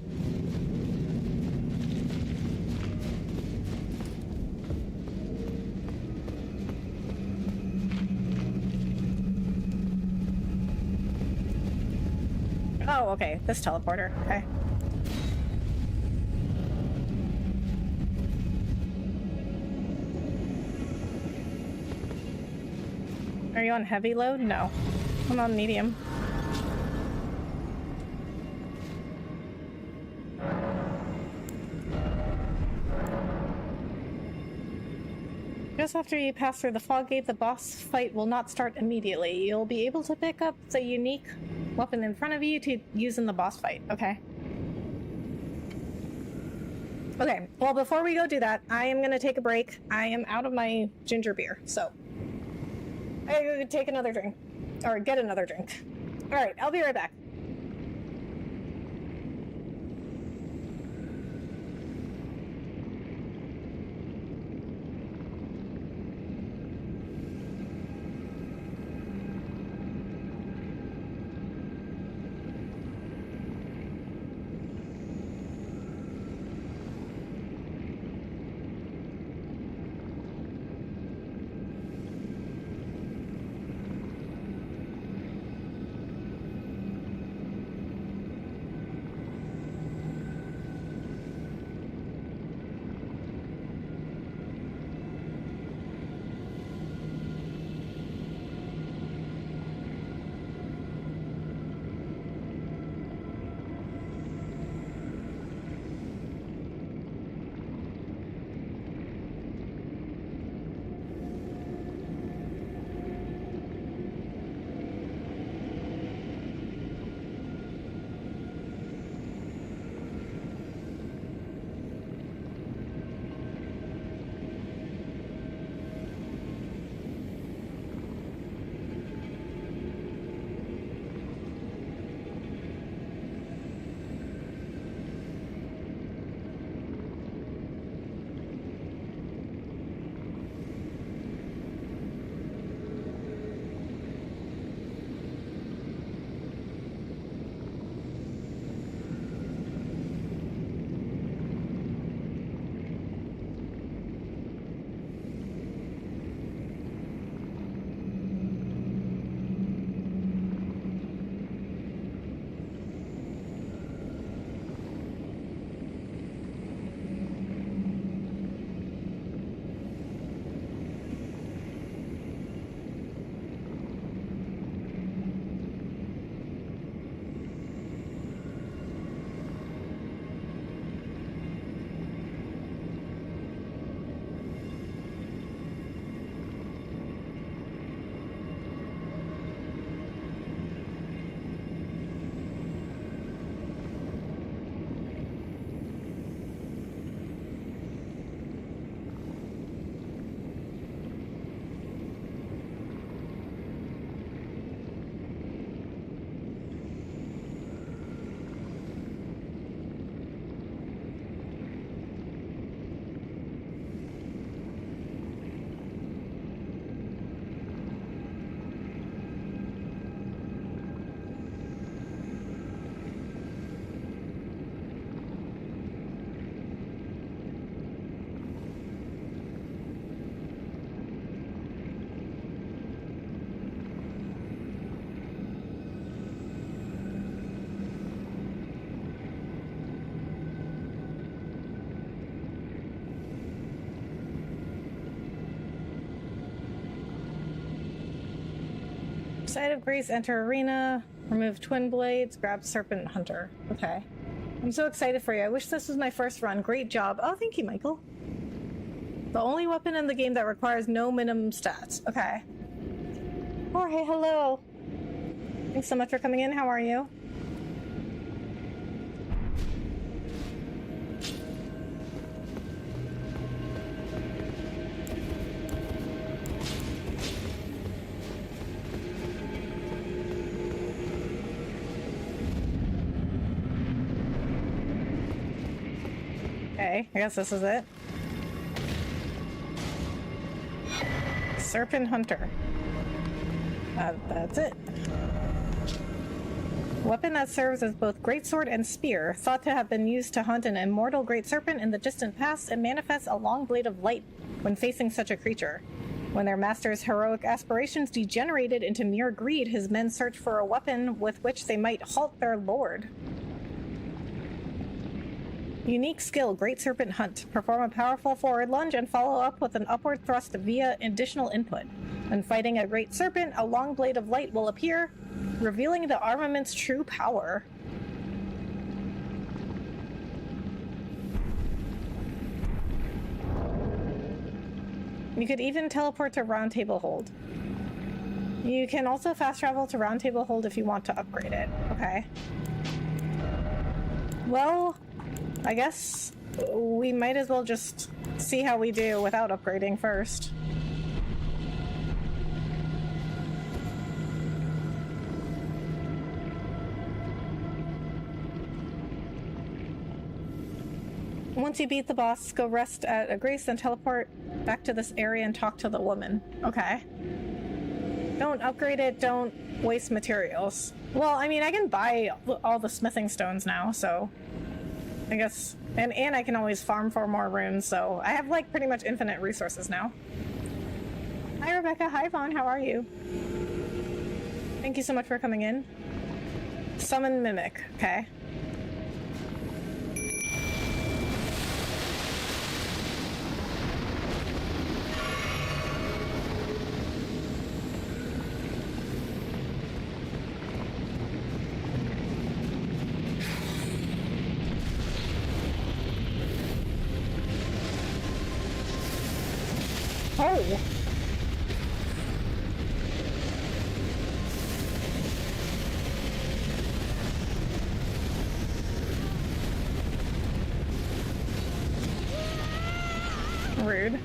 Oh, okay. This teleporter. Okay. Are you on heavy load? No. I'm on medium. Just after you pass through the fog gate, the boss fight will not start immediately. You'll be able to pick up the unique weapon in front of you to use in the boss fight. Okay. Okay, well, before we go do that, I am going to take a break. I am out of my ginger beer, so I gotta take another drink. Or get another drink. Alright, I'll be right back. Side of Grace, enter arena, remove twin blades, grab Serpent Hunter. Okay. I'm so excited for you. I wish this was my first run. Great job. Oh, thank you, Michael. The only weapon in the game that requires no minimum stats. Okay. Jorge, hello. Thanks so much for coming in. How are you? Okay, I guess this is it. Serpent Hunter. That's it. Weapon that serves as both greatsword and spear, thought to have been used to hunt an immortal great serpent in the distant past, and manifests a long blade of light when facing such a creature. When their master's heroic aspirations degenerated into mere greed, his men searched for a weapon with which they might halt their lord. Unique skill, Great Serpent Hunt. Perform a powerful forward lunge and follow up with an upward thrust via additional input. When fighting a Great Serpent, a long blade of light will appear, revealing the armament's true power. You could even teleport to Round Table Hold. You can also fast travel to Round Table Hold if you want to upgrade it. Okay. Well, I guess we might as well just see how we do without upgrading first. Once you beat the boss, go rest at a Grace, then teleport back to this area and talk to the woman. Okay. Don't upgrade it, don't waste materials. Well, I mean, I can buy all the smithing stones now, so I guess, and I can always farm for more runes, so I have like pretty much infinite resources now. Hi Rebecca, hi Vaughn, how are you? Thank you so much for coming in. Summon Mimic, okay. Oh! Rude.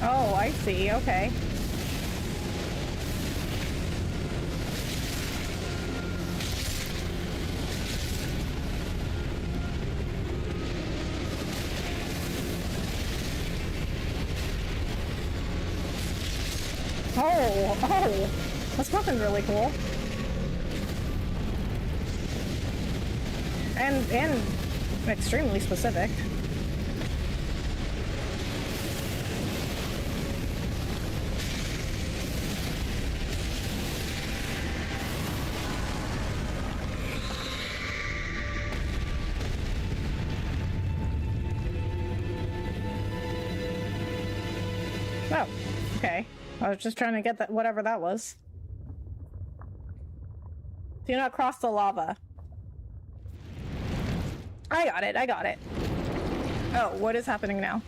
Oh, I see. Okay. Oh, this weapon's really cool. And extremely specific. Oh, okay. I was just trying to get that, whatever that was. Do not cross the lava. I got it, I got it. Oh, what is happening now?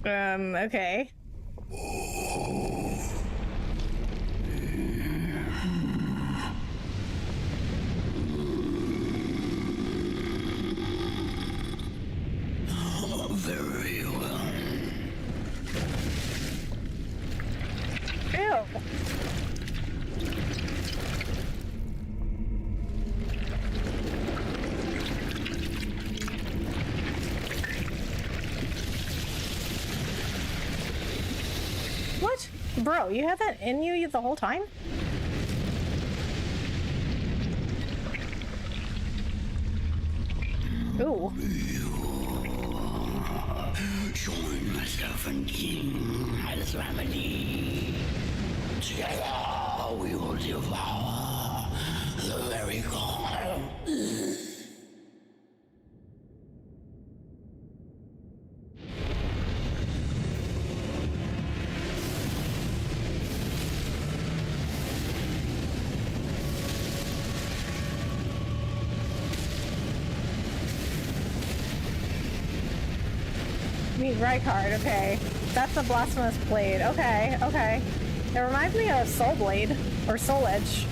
Okay. Very well. Ew. What? Bro, you had that in you the whole time? Ooh. Join myself and King as remedy. Together we will devour the very core. Meet Rykard, okay. That's the Blasphemous Blade. Okay, okay. It reminds me of Soul Blade, or Soul Edge.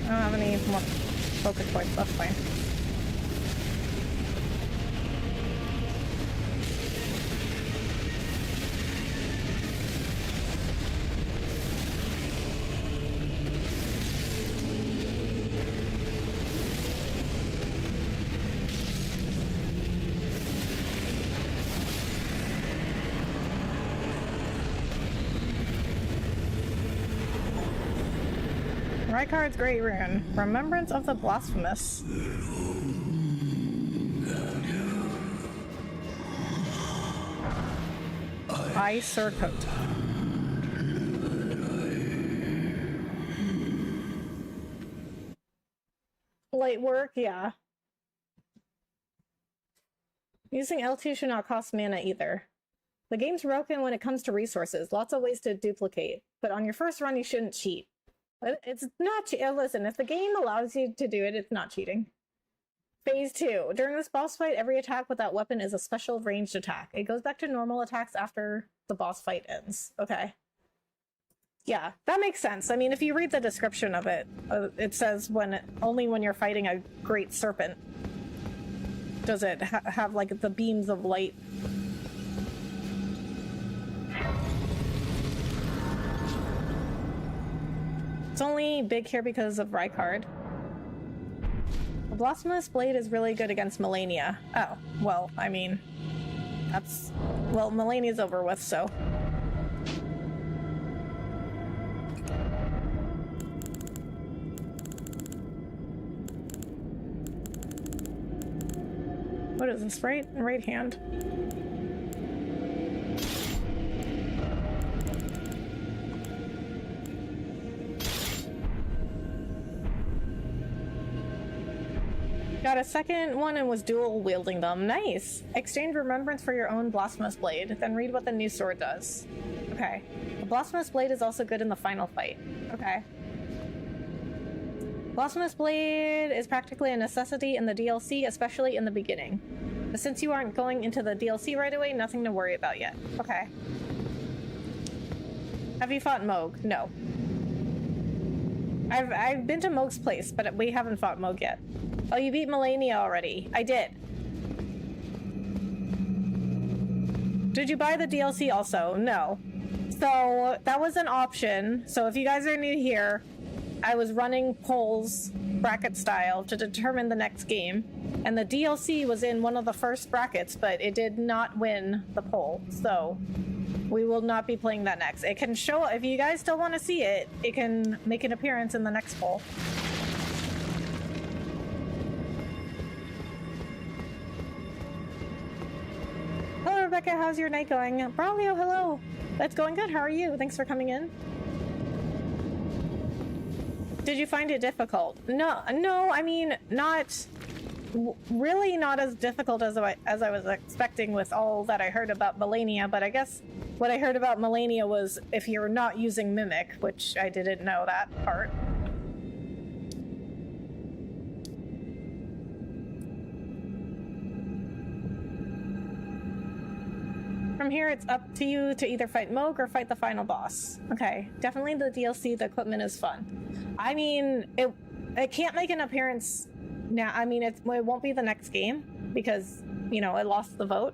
I don't have any more focus points, that's fine. Rykard's Great Rune. Remembrance of the Blasphemous. I Surcoat. Light work, yeah. Using L2 should not cost mana either. The game's broken when it comes to resources. Lots of ways to duplicate. But on your first run, you shouldn't cheat. It's not listen, if the game allows you to do it, it's not cheating. Phase 2. During this boss fight, every attack with that weapon is a special ranged attack. It goes back to normal attacks after the boss fight ends. Okay. Yeah, that makes sense. I mean, if you read the description of it, it says only when you're fighting a great serpent does it have like the beams of light. It's only big here because of Rykard. The Blasphemous Blade is really good against Malenia. Oh, well, I mean, that's... Well, Malenia's over with, so... What is this, right hand? Got a second one and was dual wielding them. Nice! Exchange remembrance for your own Blasphemous Blade, then read what the new sword does. Okay. The Blasphemous Blade is also good in the final fight. Okay. Blasphemous Blade is practically a necessity in the DLC, especially in the beginning. But since you aren't going into the DLC right away, nothing to worry about yet. Okay. Have you fought Moog? No. I've been to Moog's place, but we haven't fought Moog yet. Oh, you beat Malenia already. I did. Did you buy the DLC also? No. So, that was an option. So if you guys are new here, I was running polls, bracket style, to determine the next game. And the DLC was in one of the first brackets, but it did not win the poll. So, we will not be playing that next. It can show, if you guys still want to see it, it can make an appearance in the next poll. Hello, Rebecca. How's your night going? Braulio, hello. It's going good. How are you? Thanks for coming in. Did you find it difficult? No, I mean, really not as difficult as I was expecting with all that I heard about Malenia, but I guess what I heard about Malenia was if you're not using Mimic, which I didn't know that part. From here, it's up to you to either fight Moog or fight the final boss. Okay, definitely the DLC, the equipment is fun. I mean, it can't make an appearance now. I mean, it won't be the next game because, you know, it lost the vote.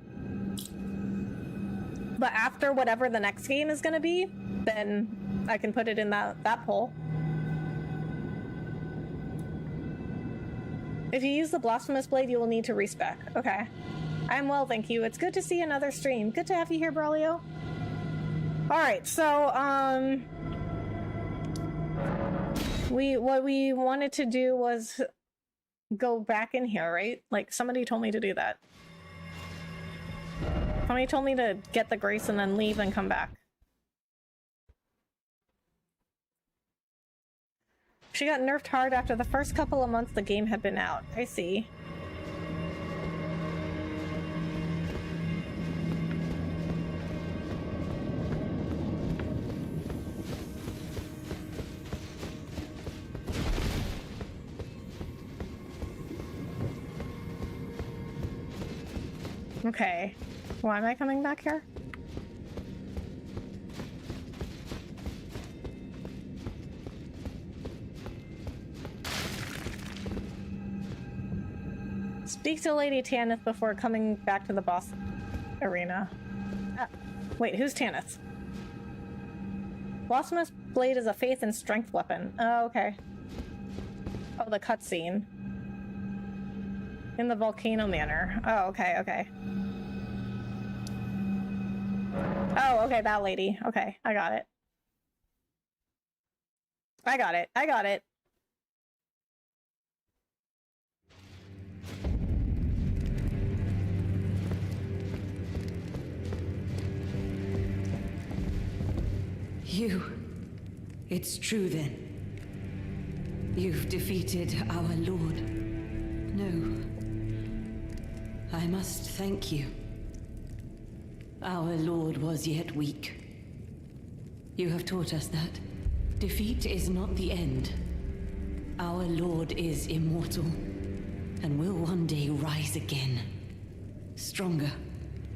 But after whatever the next game is going to be, then I can put it in that poll. If you use the Blasphemous Blade, you will need to respec. Okay. I'm well, thank you. It's good to see another stream. Good to have you here, Braulio. Alright, so, what we wanted to do was go back in here, right? Like, somebody told me to do that. Somebody told me to get the grace and then leave and come back. She got nerfed hard after the first couple of months the game had been out. I see. Okay. Why am I coming back here? Speak to Lady Tanith before coming back to the boss arena. Wait, who's Tanith? Blasphemous Blade is a faith and strength weapon. Oh, okay. Oh, the cutscene. In the Volcano Manor. Oh, okay, okay. Oh, okay, that lady. Okay, I got it. I got it. I got it. You. It's true then. You've defeated our lord. No. I must thank you. Our lord was yet weak. You have taught us that defeat is not the end. Our lord is immortal and will one day rise again. Stronger.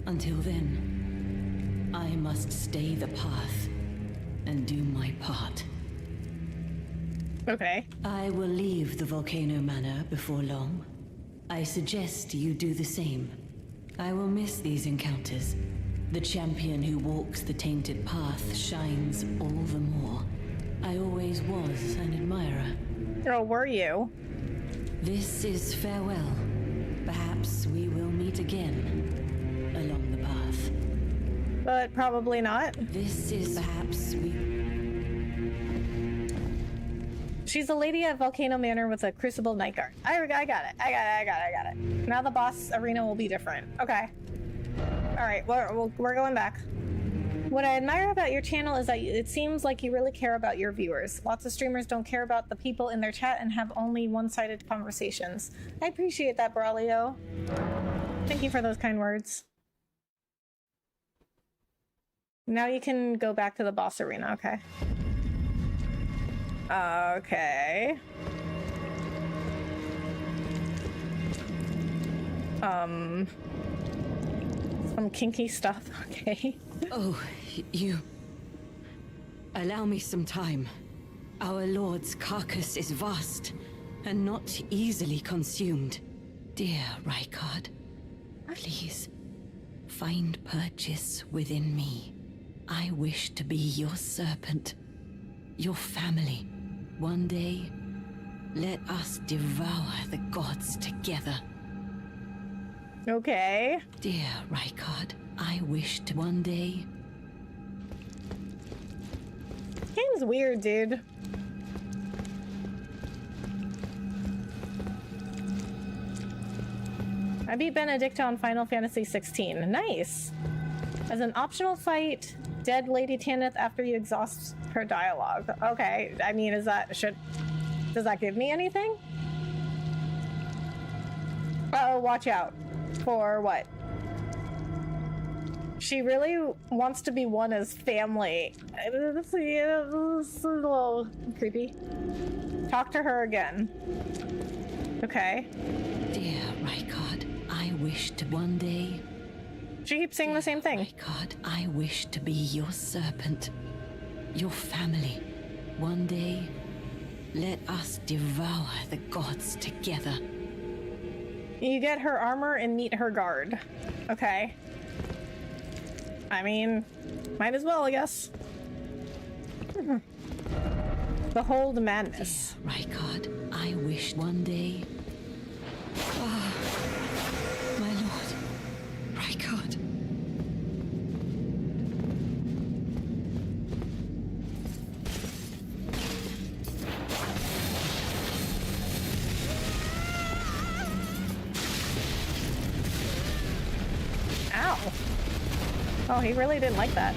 Until then, I must stay the path and do my part. Okay. I will leave the Volcano Manor before long. I suggest you do the same. I will miss these encounters. The champion who walks the tainted path shines all the more. I always was an admirer. Oh, were you? This is farewell. Perhaps we will meet again along the path. But probably not. This is perhaps we... She's a lady at Volcano Manor with a Crucible Night Guard. I got it. I got it. Now the boss arena will be different. Okay. Alright, we're going back. What I admire about your channel is that it seems like you really care about your viewers. Lots of streamers don't care about the people in their chat and have only one-sided conversations. I appreciate that, Braulio. Thank you for those kind words. Now you can go back to the boss arena, okay. Okay. Some kinky stuff, okay. Oh, you... Allow me some time. Our lord's carcass is vast and not easily consumed. Dear Rykard, please, find purchase within me. I wish to be your serpent, your family. One day, let us devour the gods together. Okay. Dear Rykard, I wish to one day... Game's weird, dude. I beat Benedicta on Final Fantasy 16. Nice. As an optional fight, dead Lady Tanith after you exhaust her dialogue. Okay, I mean, does that give me anything? Uh-oh, watch out. For what? She really wants to be one as family. This is a little creepy. Talk to her again. Okay. Dear Rykard, I wish to one day... She keeps saying the same thing. Rykard, I wish to be your serpent, your family. One day, let us devour the gods together. You get her armor and meet her guard. Okay. I mean, might as well, I guess. Behold madness. Dear Rykard, I wish one day... Ah, my lord, Rykard. Ow. Oh, he really didn't like that.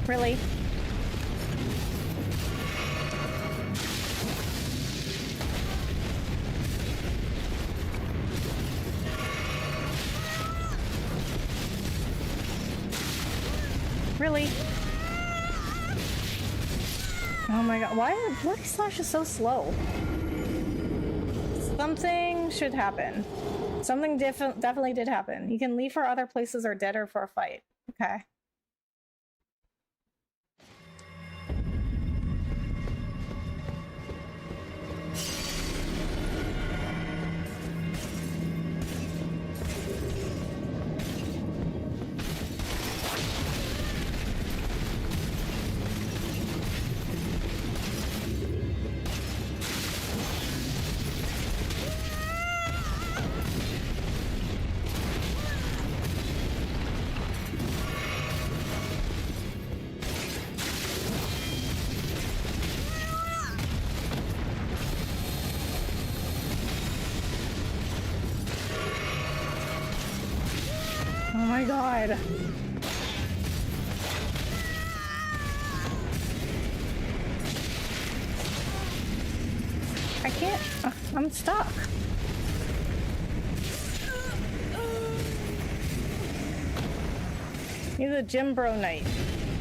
Really? Really? Oh my god, why are Bloody Slash is so slow? Something should happen. Something definitely did happen. You can leave for other places or dead or for a fight. Okay. Oh my god. I can't. I'm stuck. He's a gym bro knight.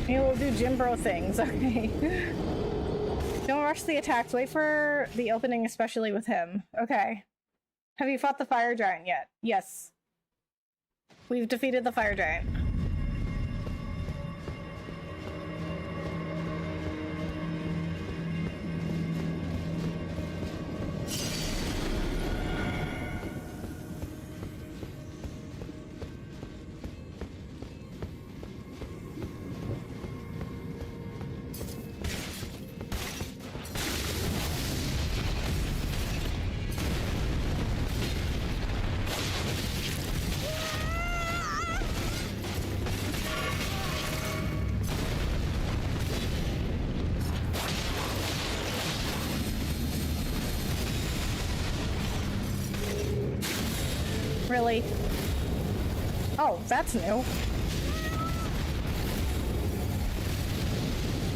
He will do gym bro things. Okay. Don't rush the attacks. Wait for the opening, especially with him. Okay. Have you fought the fire giant yet? Yes. We've defeated the fire giant. Really? Oh, that's new.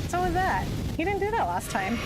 So was that. He didn't do that last time.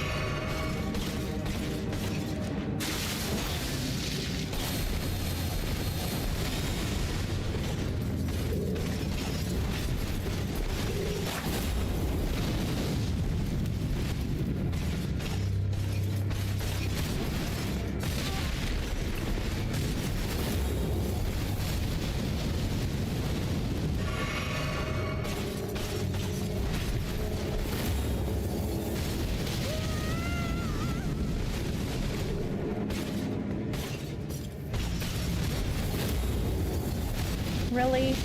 Really?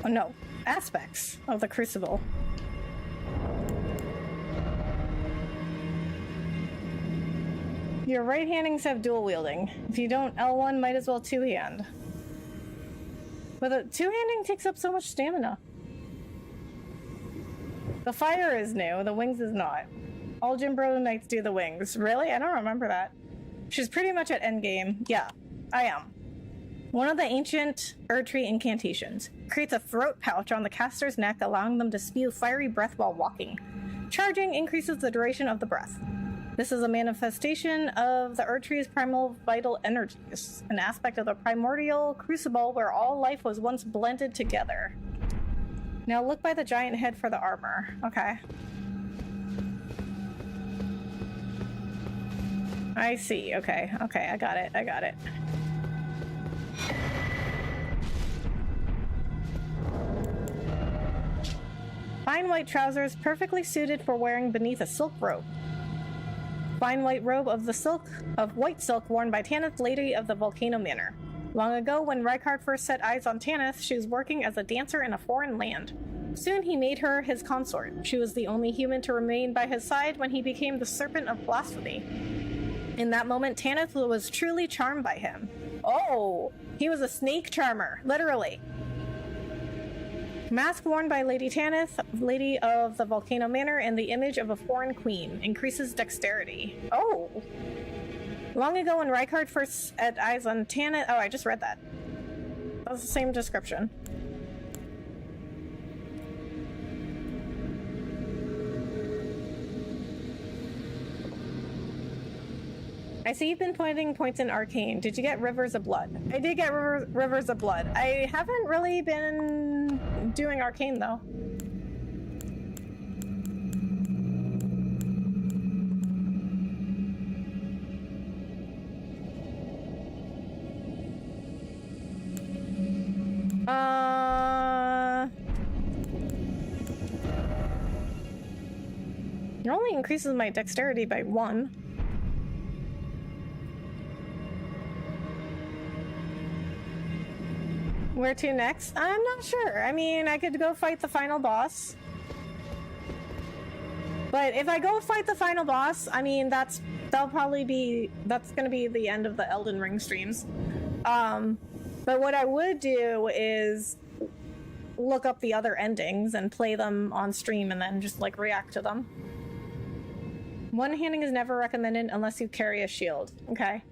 Oh, no, aspects of the Crucible. Your right handings have dual wielding. If you don't L1, might as well two-hand. But the two-handing takes up so much stamina. The fire is new, the wings is not. All Jimbro Knights do the wings. Really? I don't remember that. She's pretty much at endgame. Yeah, I am. One of the ancient Erdtree incantations creates a throat pouch on the caster's neck, allowing them to spew fiery breath while walking. Charging increases the duration of the breath. This is a manifestation of the Erdtree's primal vital energies, an aspect of the primordial crucible where all life was once blended together. Now look by the giant head for the armor. Okay. I see. Okay. Okay, I got it. I got it. Fine white trousers perfectly suited for wearing beneath a silk robe. Fine white robe of white silk worn by Tanith, Lady of the Volcano Manor. Long ago, when Rykard first set eyes on Tanith, she was working as a dancer in a foreign land. Soon he made her his consort. She was the only human to remain by his side when he became the Serpent of Blasphemy. In that moment, Tanith was truly charmed by him. Oh, he was a snake charmer, literally. Mask worn by Lady Tanith, Lady of the Volcano Manor, and the image of a foreign queen. Increases dexterity. Oh! Long ago when Rykard first set eyes on Tanith... Oh, I just read that. That was the same description. I see you've been pointing points in Arcane. Did you get Rivers of Blood? I did get Rivers of Blood. I haven't really been doing Arcane, though. It only increases my dexterity by 1. Where to next? I'm not sure. I mean, I could go fight the final boss. But if I go fight the final boss, I mean, that's gonna be the end of the Elden Ring streams. But what I would do is look up the other endings and play them on stream and then just like react to them. One-handing is never recommended unless you carry a shield. Okay.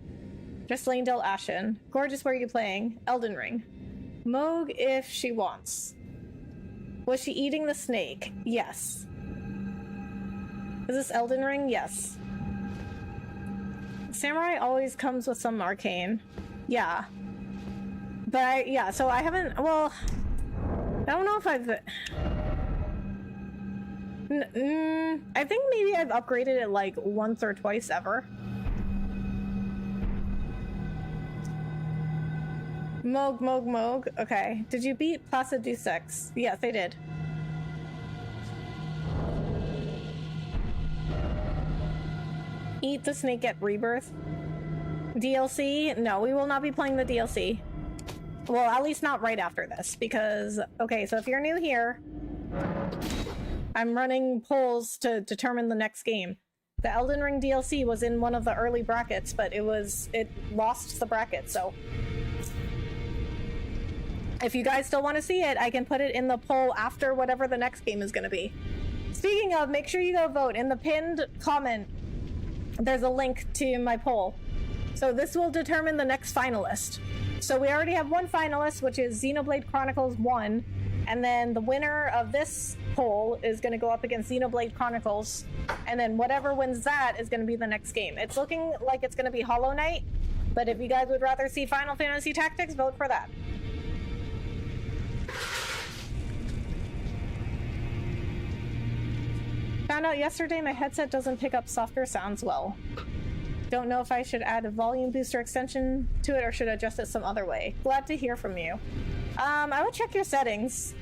Just Lanedale Ashen. Gorgeous, where are you playing? Elden Ring. Moog if she wants. Was she eating the snake? Yes. Is this Elden Ring? Yes. Samurai always comes with some arcane. Yeah. But yeah, so I haven't, well, I don't know if I've... I think maybe I've upgraded it like once or twice ever. Moog. Okay. Did you beat Placid D6? Yes, I did. Eat the snake at Rebirth. DLC? No, we will not be playing the DLC. Well, at least not right after this, because... Okay, so if you're new here, I'm running polls to determine the next game. The Elden Ring DLC was in one of the early brackets, but it lost the bracket, so... If you guys still want to see it, I can put it in the poll after whatever the next game is going to be. Speaking of, make sure you go vote. In the pinned comment, there's a link to my poll. So this will determine the next finalist. So we already have one finalist, which is Xenoblade Chronicles 1. And then the winner of this poll is going to go up against Xenoblade Chronicles. And then whatever wins that is going to be the next game. It's looking like it's going to be Hollow Knight. But if you guys would rather see Final Fantasy Tactics, vote for that. Found out yesterday my headset doesn't pick up softer sounds well. Don't know if I should add a volume booster extension to it or should adjust it some other way. Glad to hear from you. I would check your settings.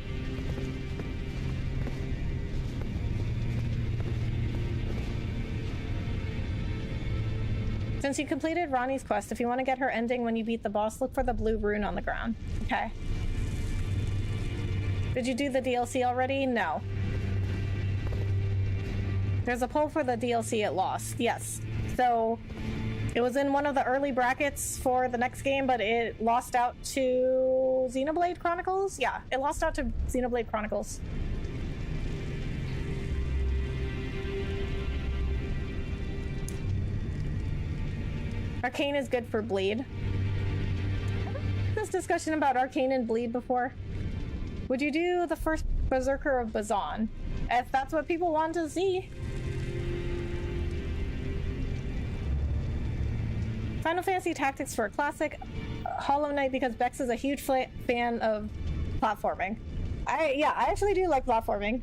Since you completed Ronnie's quest, if you want to get her ending when you beat the boss, look for the blue rune on the ground. Okay. Did you do the DLC already? No. There's a poll for the DLC it lost. Yes. So it was in one of the early brackets for the next game, but it lost out to Oh, Xenoblade Chronicles? Yeah, it lost out to Xenoblade Chronicles. Arcane is good for bleed. This discussion about Arcane and bleed before. Would you do the first Berserker of Bazan? If that's what people want to see. Final Fantasy Tactics for a classic. Hollow Knight because Bex is a huge fan of platforming. I actually do like platforming.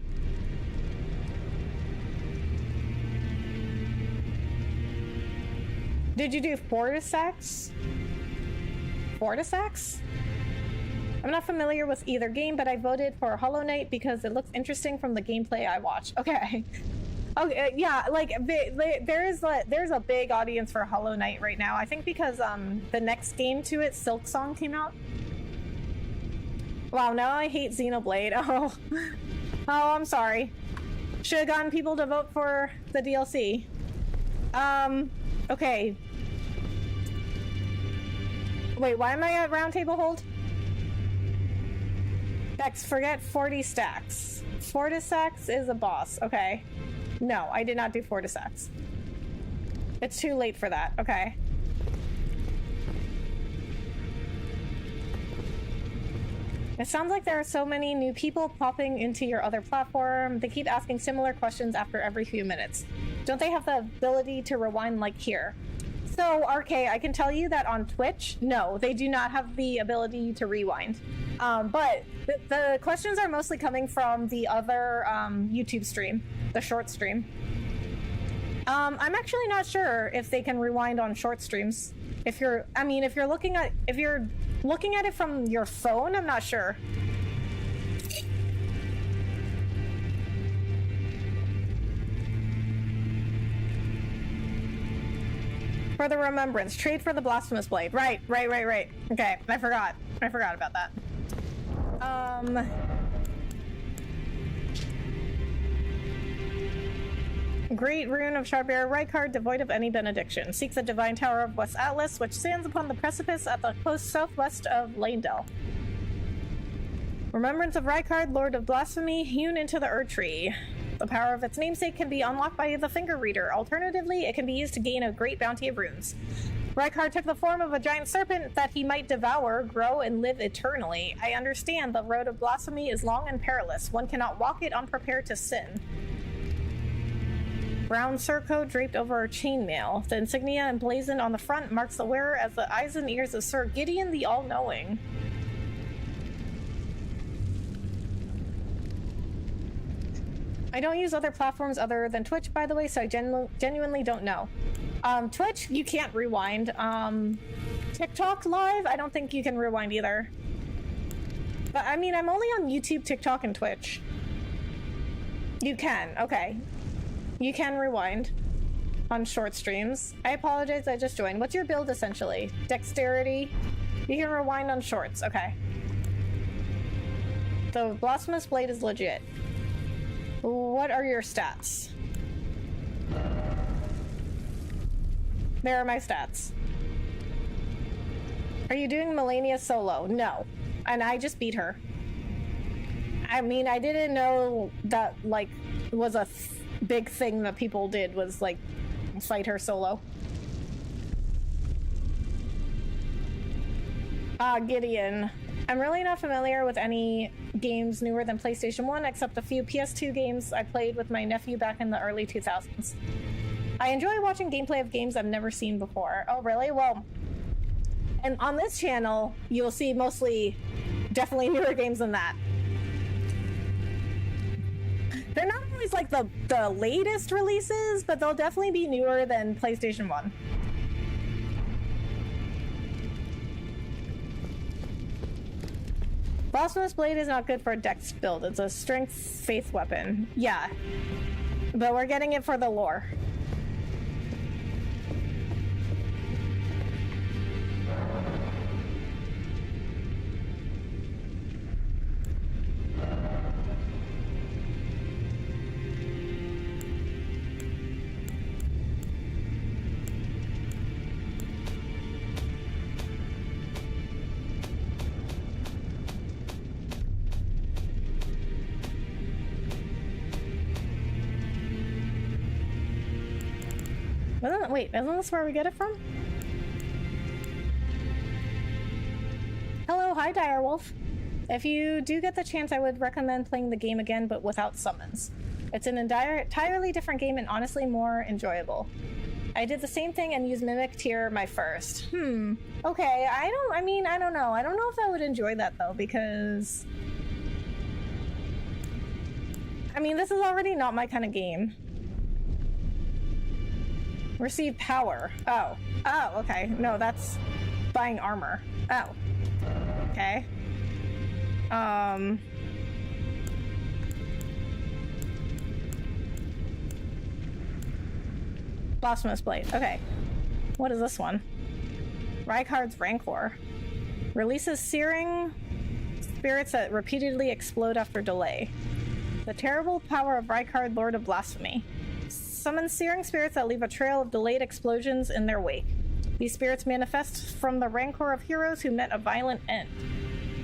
Did you do Fortisax? Fortisax? I'm not familiar with either game, but I voted for Hollow Knight because it looks interesting from the gameplay I watched. Okay. Okay, yeah, like there's a big audience for Hollow Knight right now. I think because the next game to it, Silk Song, came out. Wow, now I hate Xenoblade. Oh, I'm sorry. Should have gotten people to vote for the DLC. Okay. Wait, why am I at roundtable hold? Bex, forget 40 stacks. Fortisax is a boss. Okay. No, I did not do Fortisax. It's too late for that. Okay. It sounds like there are so many new people popping into your other platform. They keep asking similar questions after every few minutes. Don't they have the ability to rewind like here? So, RK, I can tell you that on Twitch, no, they do not have the ability to rewind. But the questions are mostly coming from the other YouTube stream, the short stream. I'm actually not sure if they can rewind on short streams. If you're looking at it from your phone, I'm not sure. For the remembrance, trade for the blasphemous blade. Right. Okay, I forgot about that. Great Rune of Sharbear Rykard, devoid of any benediction. Seek the Divine Tower of West Atlas, which stands upon the precipice at the coast southwest of Lanedell. Remembrance of Rykard, Lord of Blasphemy, hewn into the Erdtree. The power of its namesake can be unlocked by the Finger Reader. Alternatively, it can be used to gain a great bounty of runes. Rykard took the form of a giant serpent that he might devour, grow, and live eternally. I understand the road of blasphemy is long and perilous. One cannot walk it unprepared to sin. Brown surcoat draped over chainmail. The insignia emblazoned on the front marks the wearer as the eyes and ears of Sir Gideon the All-Knowing. I don't use other platforms other than Twitch, by the way, so I genuinely don't know. Twitch, you can't rewind. TikTok Live, I don't think you can rewind either. But I mean, I'm only on YouTube, TikTok, and Twitch. You can, okay. You can rewind on short streams. I apologize, I just joined. What's your build, essentially? Dexterity? You can rewind on shorts, okay. The Blasphemous Blade is legit. What are your stats? There are my stats. Are you doing Malenia solo? No. And I just beat her. I mean, I didn't know that, like, was a big thing that people did, was, like, fight her solo. Gideon. I'm really not familiar with any games newer than PlayStation 1, except a few PS2 games I played with my nephew back in the early 2000s. I enjoy watching gameplay of games I've never seen before. Oh, really? Well, and on this channel, you'll see definitely newer games than that. They're not always like the latest releases, but they'll definitely be newer than PlayStation 1. Blasphemous Blade is not good for a dex build. It's a strength faith weapon. Yeah. But we're getting it for the lore. Wait, isn't this where we get it from? Hello, hi Direwolf. If you do get the chance, I would recommend playing the game again, but without summons. It's an entirely different game and honestly more enjoyable. I did the same thing and used Mimic Tier my first. Okay, I don't know. I don't know if I would enjoy that though, because... I mean, this is already not my kind of game. Receive power. Oh, okay. No, that's buying armor. Oh. Okay. Blasphemous Blade. Okay. What is this one? Rykard's Rancor. Releases searing spirits that repeatedly explode after delay. The terrible power of Rykard, Lord of Blasphemy. Summons searing spirits that leave a trail of delayed explosions in their wake. These spirits manifest from the rancor of heroes who met a violent end.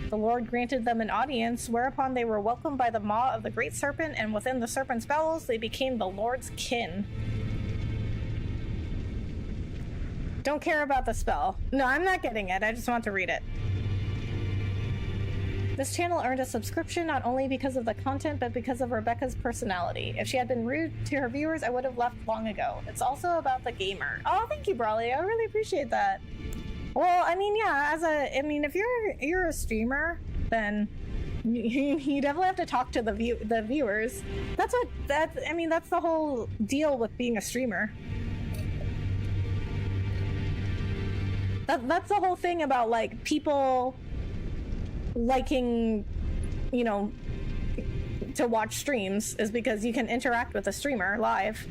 The Lord granted them an audience, whereupon they were welcomed by the maw of the Great Serpent, and within the Serpent's bowels they became the Lord's kin. Don't care about the spell. No, I'm not getting it. I just want to read it. This channel earned a subscription not only because of the content, but because of Rebecca's personality. If she had been rude to her viewers, I would have left long ago. It's also about the gamer. Oh, thank you, Brawley. I really appreciate that. Well, I mean, yeah, if you're a streamer, then you definitely have to talk to the viewers. That's the whole deal with being a streamer. That's the whole thing about, like, people liking, you know, to watch streams, is because you can interact with a streamer live.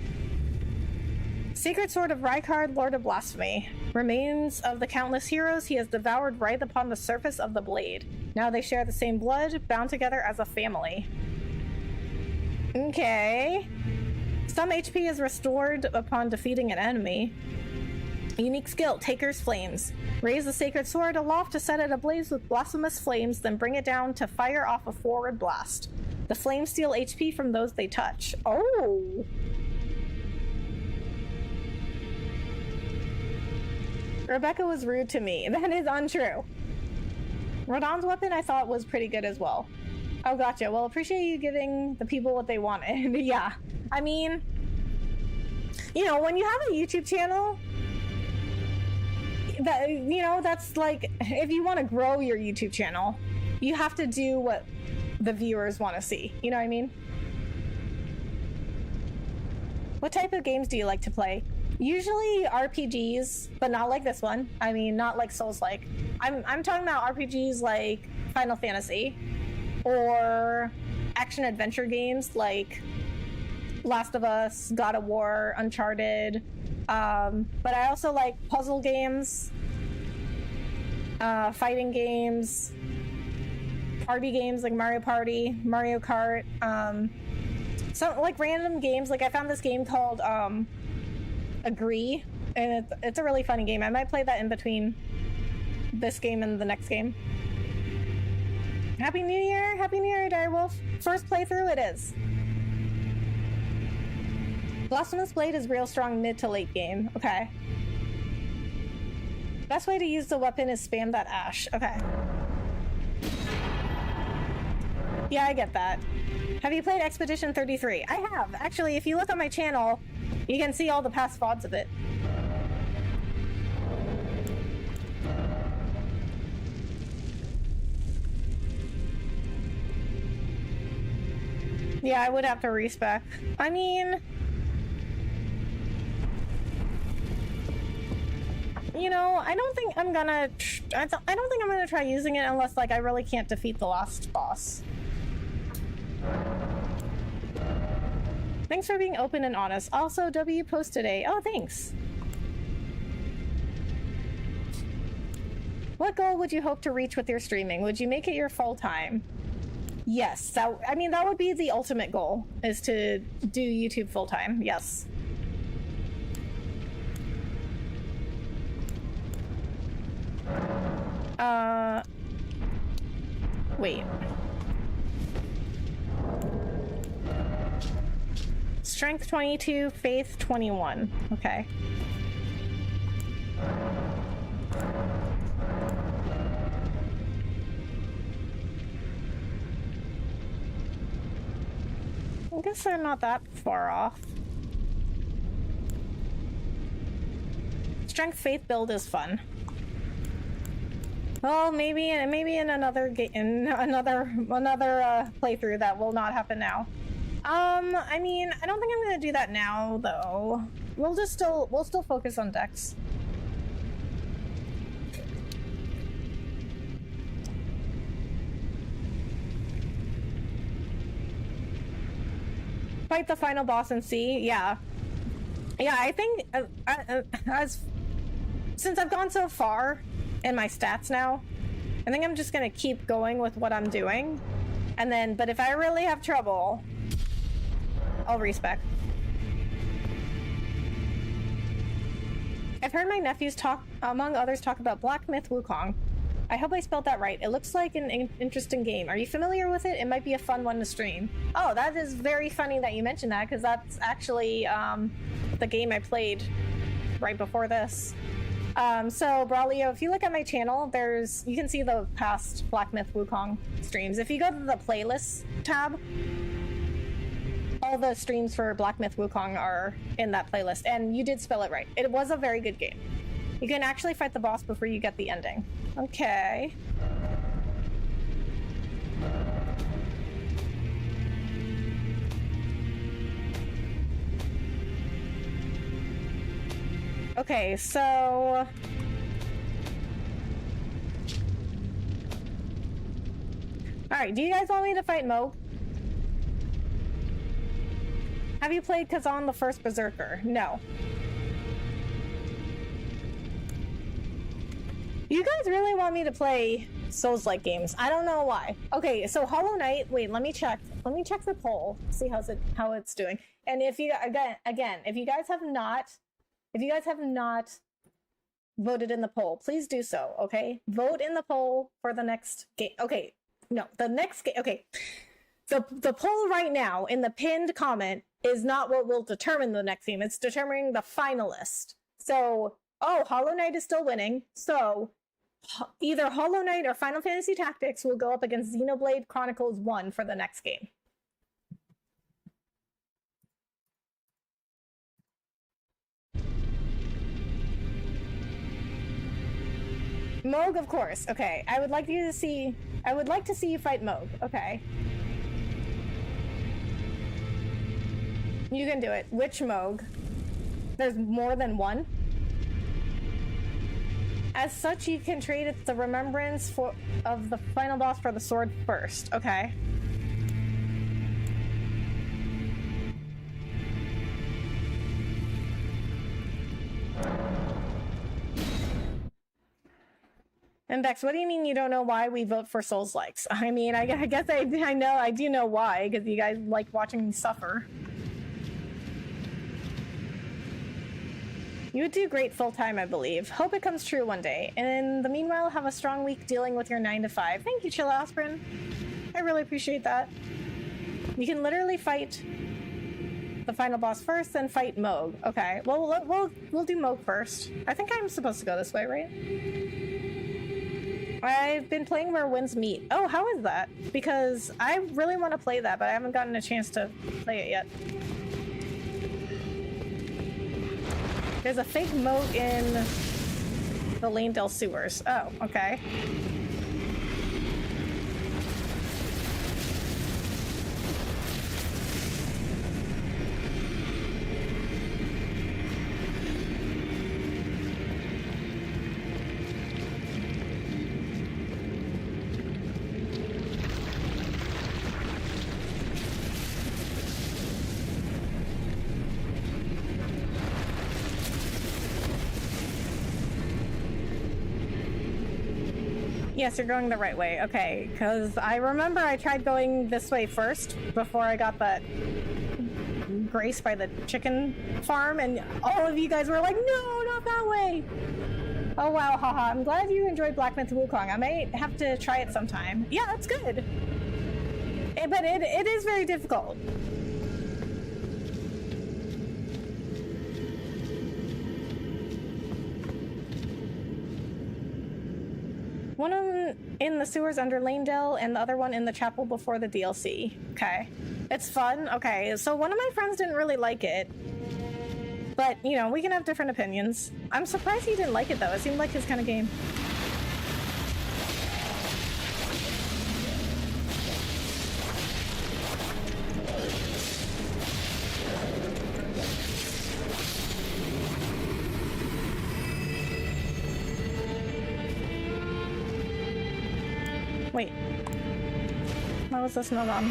Sacred Sword of Rykard, Lord of Blasphemy. Remains of the countless heroes he has devoured writhe upon the surface of the blade. Now they share the same blood, bound together as a family. Okay. Some HP is restored upon defeating an enemy. Unique skill, Taker's Flames. Raise the sacred sword aloft to set it ablaze with blasphemous flames, then bring it down to fire off a forward blast. The flames steal HP from those they touch. Oh! Rebecca was rude to me. That is untrue. Rodon's weapon I thought was pretty good as well. Oh, gotcha. Well, appreciate you giving the people what they wanted. Yeah. I mean, you know, when you have a YouTube channel, that, you know, that's like, if you want to grow your YouTube channel, you have to do what the viewers want to see. You know what I mean? What type of games do you like to play? Usually RPGs, but not like this one. I mean, not like Souls-like. I'm talking about RPGs like Final Fantasy, or action-adventure games like Last of Us, God of War, Uncharted. But I also like puzzle games, fighting games, party games like Mario Party, Mario Kart, some like random games. Like I found this game called Agree, and it's a really funny game. I might play that in between this game and the next game. Happy New Year! Happy New Year, Direwolf! First playthrough it is. Blasphemous Blade is real strong mid to late game. Okay. Best way to use the weapon is spam that ash. Okay. Yeah, I get that. Have you played Expedition 33? I have. Actually, if you look on my channel, you can see all the past VODs of it. Yeah, I would have to respec. I mean, you know, I don't think I'm gonna try using it unless, like, I really can't defeat the last boss. Thanks for being open and honest. Also, W post today. Oh, thanks. What goal would you hope to reach with your streaming? Would you make it your full time? Yes, that would be the ultimate goal, is to do YouTube full time. Yes. Wait. Strength 22, Faith 21. Okay. I guess they're not that far off. Strength Faith build is fun. Well, maybe in another playthrough that will not happen now. I mean, I don't think I'm gonna do that now though. We'll still focus on Dex. Fight the final boss and see. Yeah, I think since I've gone so far in my stats now, I think I'm just gonna keep going with what I'm doing, and then. But if I really have trouble, I'll respec. I've heard my nephews talk, among others, talk about Black Myth Wukong. I hope I spelled that right. It looks like an interesting game. Are you familiar with it? It might be a fun one to stream. Oh, that is very funny that you mentioned that, because that's actually the game I played right before this. So, Braulio, if you look at my channel, you can see the past Black Myth Wukong streams. If you go to the playlist tab, all the streams for Black Myth Wukong are in that playlist, and you did spell it right. It was a very good game. You can actually fight the boss before you get the ending. Okay. Okay, so... Alright, do you guys want me to fight Moog? Have you played Kazan the First Berserker? No. You guys really want me to play Souls-like games. I don't know why. Okay, so Hollow Knight, wait, let me check. Let me check the poll, see how it's doing. And if you, again, if you guys have not voted in the poll, please do so, okay? Vote in the poll for the next game. Okay, no, the next game, okay. The poll right now in the pinned comment is not what will determine the next game. It's determining the finalist. So, oh, Hollow Knight is still winning. So, either Hollow Knight or Final Fantasy Tactics will go up against Xenoblade Chronicles 1 for the next game. Moog, of course. Okay, I would like to see you fight Moog. Okay. You can do it. Which Moog? There's more than one. As such, you can trade the remembrance of the final boss for the sword first. Okay. And Bex, what do you mean you don't know why we vote for Souls likes? I mean, I guess I do know why, because you guys like watching me suffer. You would do great full-time, I believe. Hope it comes true one day. And in the meanwhile, have a strong week dealing with your 9 to 5. Thank you, Chill Aspirin. I really appreciate that. You can literally fight the final boss first, then fight Moog. Okay, well, we'll do Moog first. I think I'm supposed to go this way, right? I've been playing Where Winds Meet. Oh, how is that? Because I really want to play that, but I haven't gotten a chance to play it yet. There's a fake moat in the Lanedale sewers. Oh, okay. Yes, you're going the right way. Okay, because I remember I tried going this way first before I got that grace by the chicken farm, and all of you guys were like, no, not that way. Oh, wow, haha. I'm glad you enjoyed Black Myth Wukong. I might have to try it sometime. Yeah, that's good. But it is very difficult. One of them in the sewers under Lanedale, and the other one in the chapel before the DLC. Okay. It's fun. Okay, so one of my friends didn't really like it. But, you know, we can have different opinions. I'm surprised he didn't like it, though. It seemed like his kind of game. Wait. Why was this not on?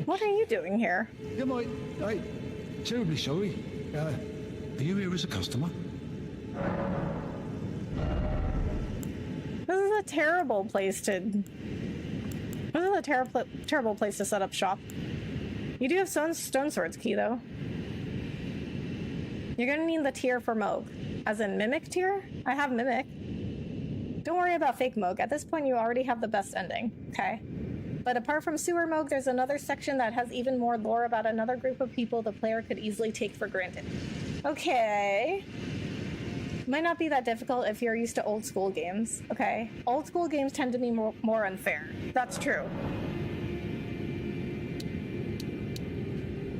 What are you doing here? Yeah, mate. Hey, terribly sorry. Are you here as a customer? This is a terrible place to... This is a terrible place to set up shop. You do have stone swords key, though. You're gonna need the tier for Moog. As in Mimic tier? I have Mimic. Don't worry about fake Moog. At this point, you already have the best ending. Okay. But apart from Sewer Moog, there's another section that has even more lore about another group of people the player could easily take for granted. Okay. Might not be that difficult if you're used to old school games. Okay. Old school games tend to be more unfair. That's true.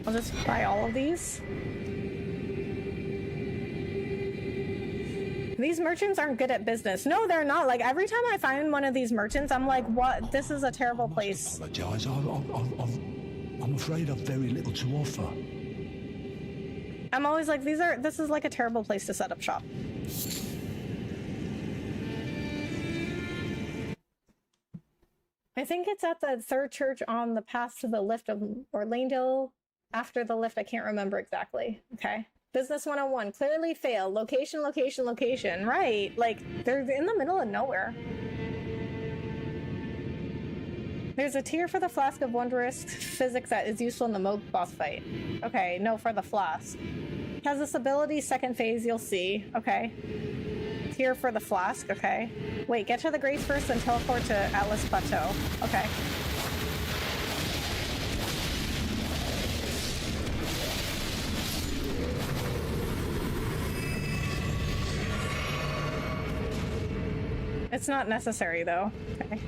I'll just buy all of these. These merchants aren't good at business. No, they're not. Like, every time I find one of these merchants, I'm like, what? This is a terrible place. I apologise. I'm afraid I've very little to offer. I'm always like, this is like a terrible place to set up shop. I think it's at the third church on the path to the lift of Orlando. After the lift, I can't remember exactly. Okay. Business 101, clearly fail. Location, location, location. Right, like, they're in the middle of nowhere. There's a tier for the Flask of Wondrous Physics that is useful in the Moog boss fight. Okay, no, for the Flask. Has this ability, second phase, you'll see. Okay. Tier for the Flask, okay. Wait, get to the Grace first and teleport to Atlas Plateau. Okay. It's not necessary, though. Okay.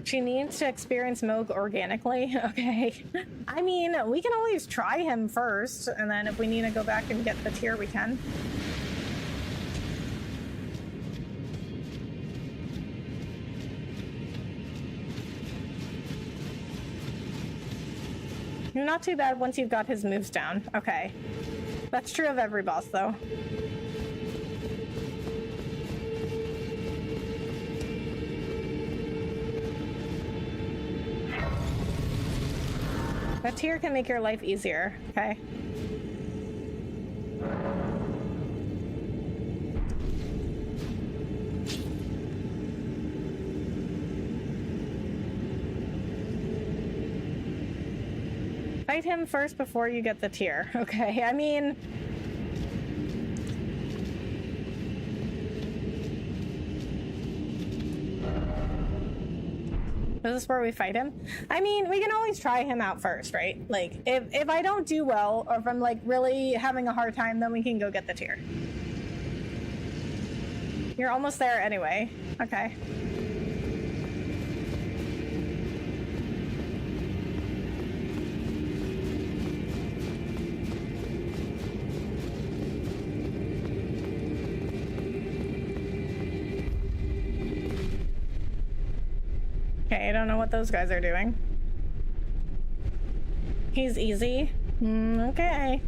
She needs to experience Moog organically. Okay. I mean, we can always try him first, and then if we need to go back and get the tier, we can. You're not too bad once you've got his moves down. Okay. That's true of every boss, though. That tier can make your life easier, okay? Fight him first before you get the tier. Okay, I mean... Is this where we fight him? I mean, we can always try him out first, right? Like, if I don't do well, or if I'm, like, really having a hard time, then we can go get the tier. You're almost there anyway. Okay. Okay, I don't know what those guys are doing. He's easy. Okay.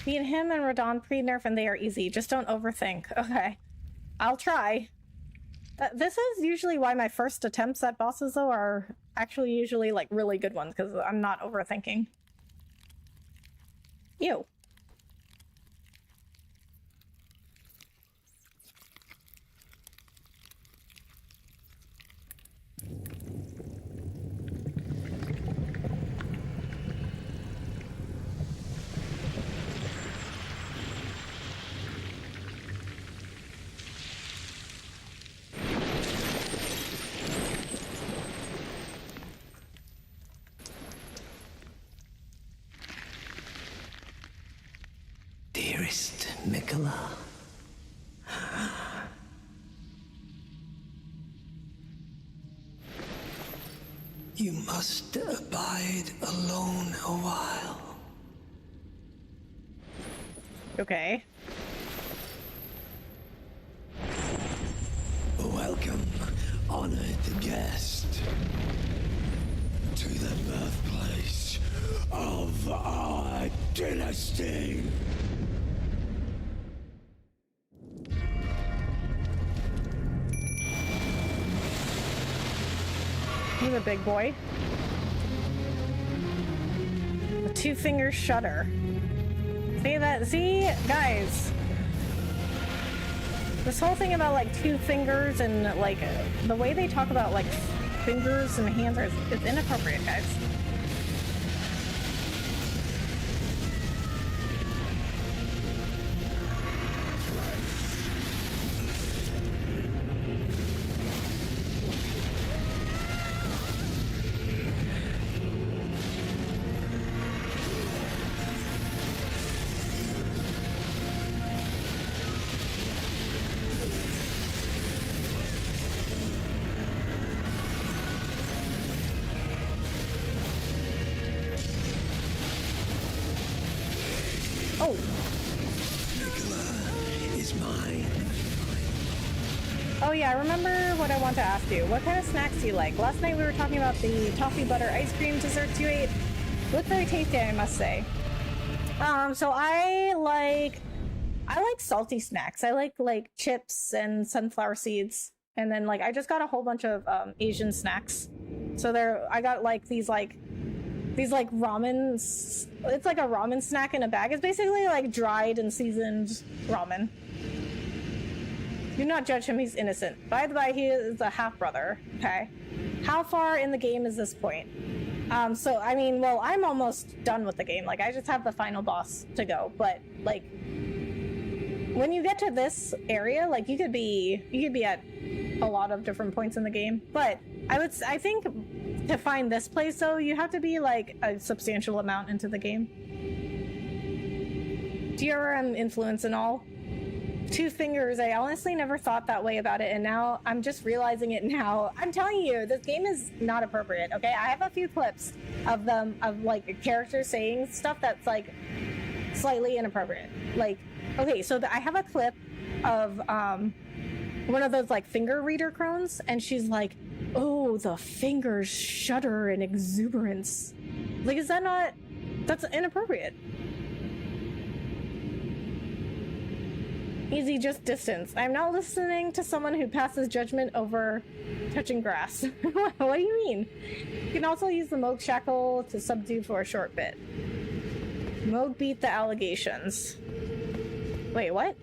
Beat him and Radon pre-nerf and they are easy. Just don't overthink. Okay. I'll try. This is usually why my first attempts at bosses, though, are actually usually, like, really good ones, because I'm not overthinking. Ew. Dearest Nicola. You must abide alone a while. Okay. Welcome, honored guest, to the birthplace of our dynasty. He's a big boy. A two-finger shutter. See that? See, guys. This whole thing about like two fingers and like the way they talk about like fingers and hands is inappropriate, guys. Oh. Nicola is mine. Oh yeah, I remember what I want to ask you. What kind of snacks do you like? Last night we were talking about the toffee butter ice cream desserts you ate. Looked very tasty, I must say. So I like salty snacks. I like chips and sunflower seeds. And then like I just got a whole bunch of Asian snacks. So I got like these ramen. It's like a ramen snack in a bag. It's basically like dried and seasoned ramen. Do not judge him, he's innocent. By the way, he is a half-brother, okay? How far in the game is this point? So, I mean, well, I'm almost done with the game. Like, I just have the final boss to go. But, like, when you get to this area, like, you could be at a lot of different points in the game. But I think to find this place, though, you have to be, like, a substantial amount into the game. DRM influence and all. Two fingers, I honestly never thought that way about it, and now I'm just realizing it now. I'm telling you, this game is not appropriate, okay? I have a few clips of like, characters saying stuff that's, like, slightly inappropriate. Like, okay, so I have a clip of, one of those, like, finger reader crones, and she's like, oh, the fingers shudder in exuberance. Like, is that not... That's inappropriate. Easy, just distance. I'm not listening to someone who passes judgment over touching grass. What do you mean? You can also use the Moog shackle to subdue for a short bit. Moog beat the allegations. Wait, what?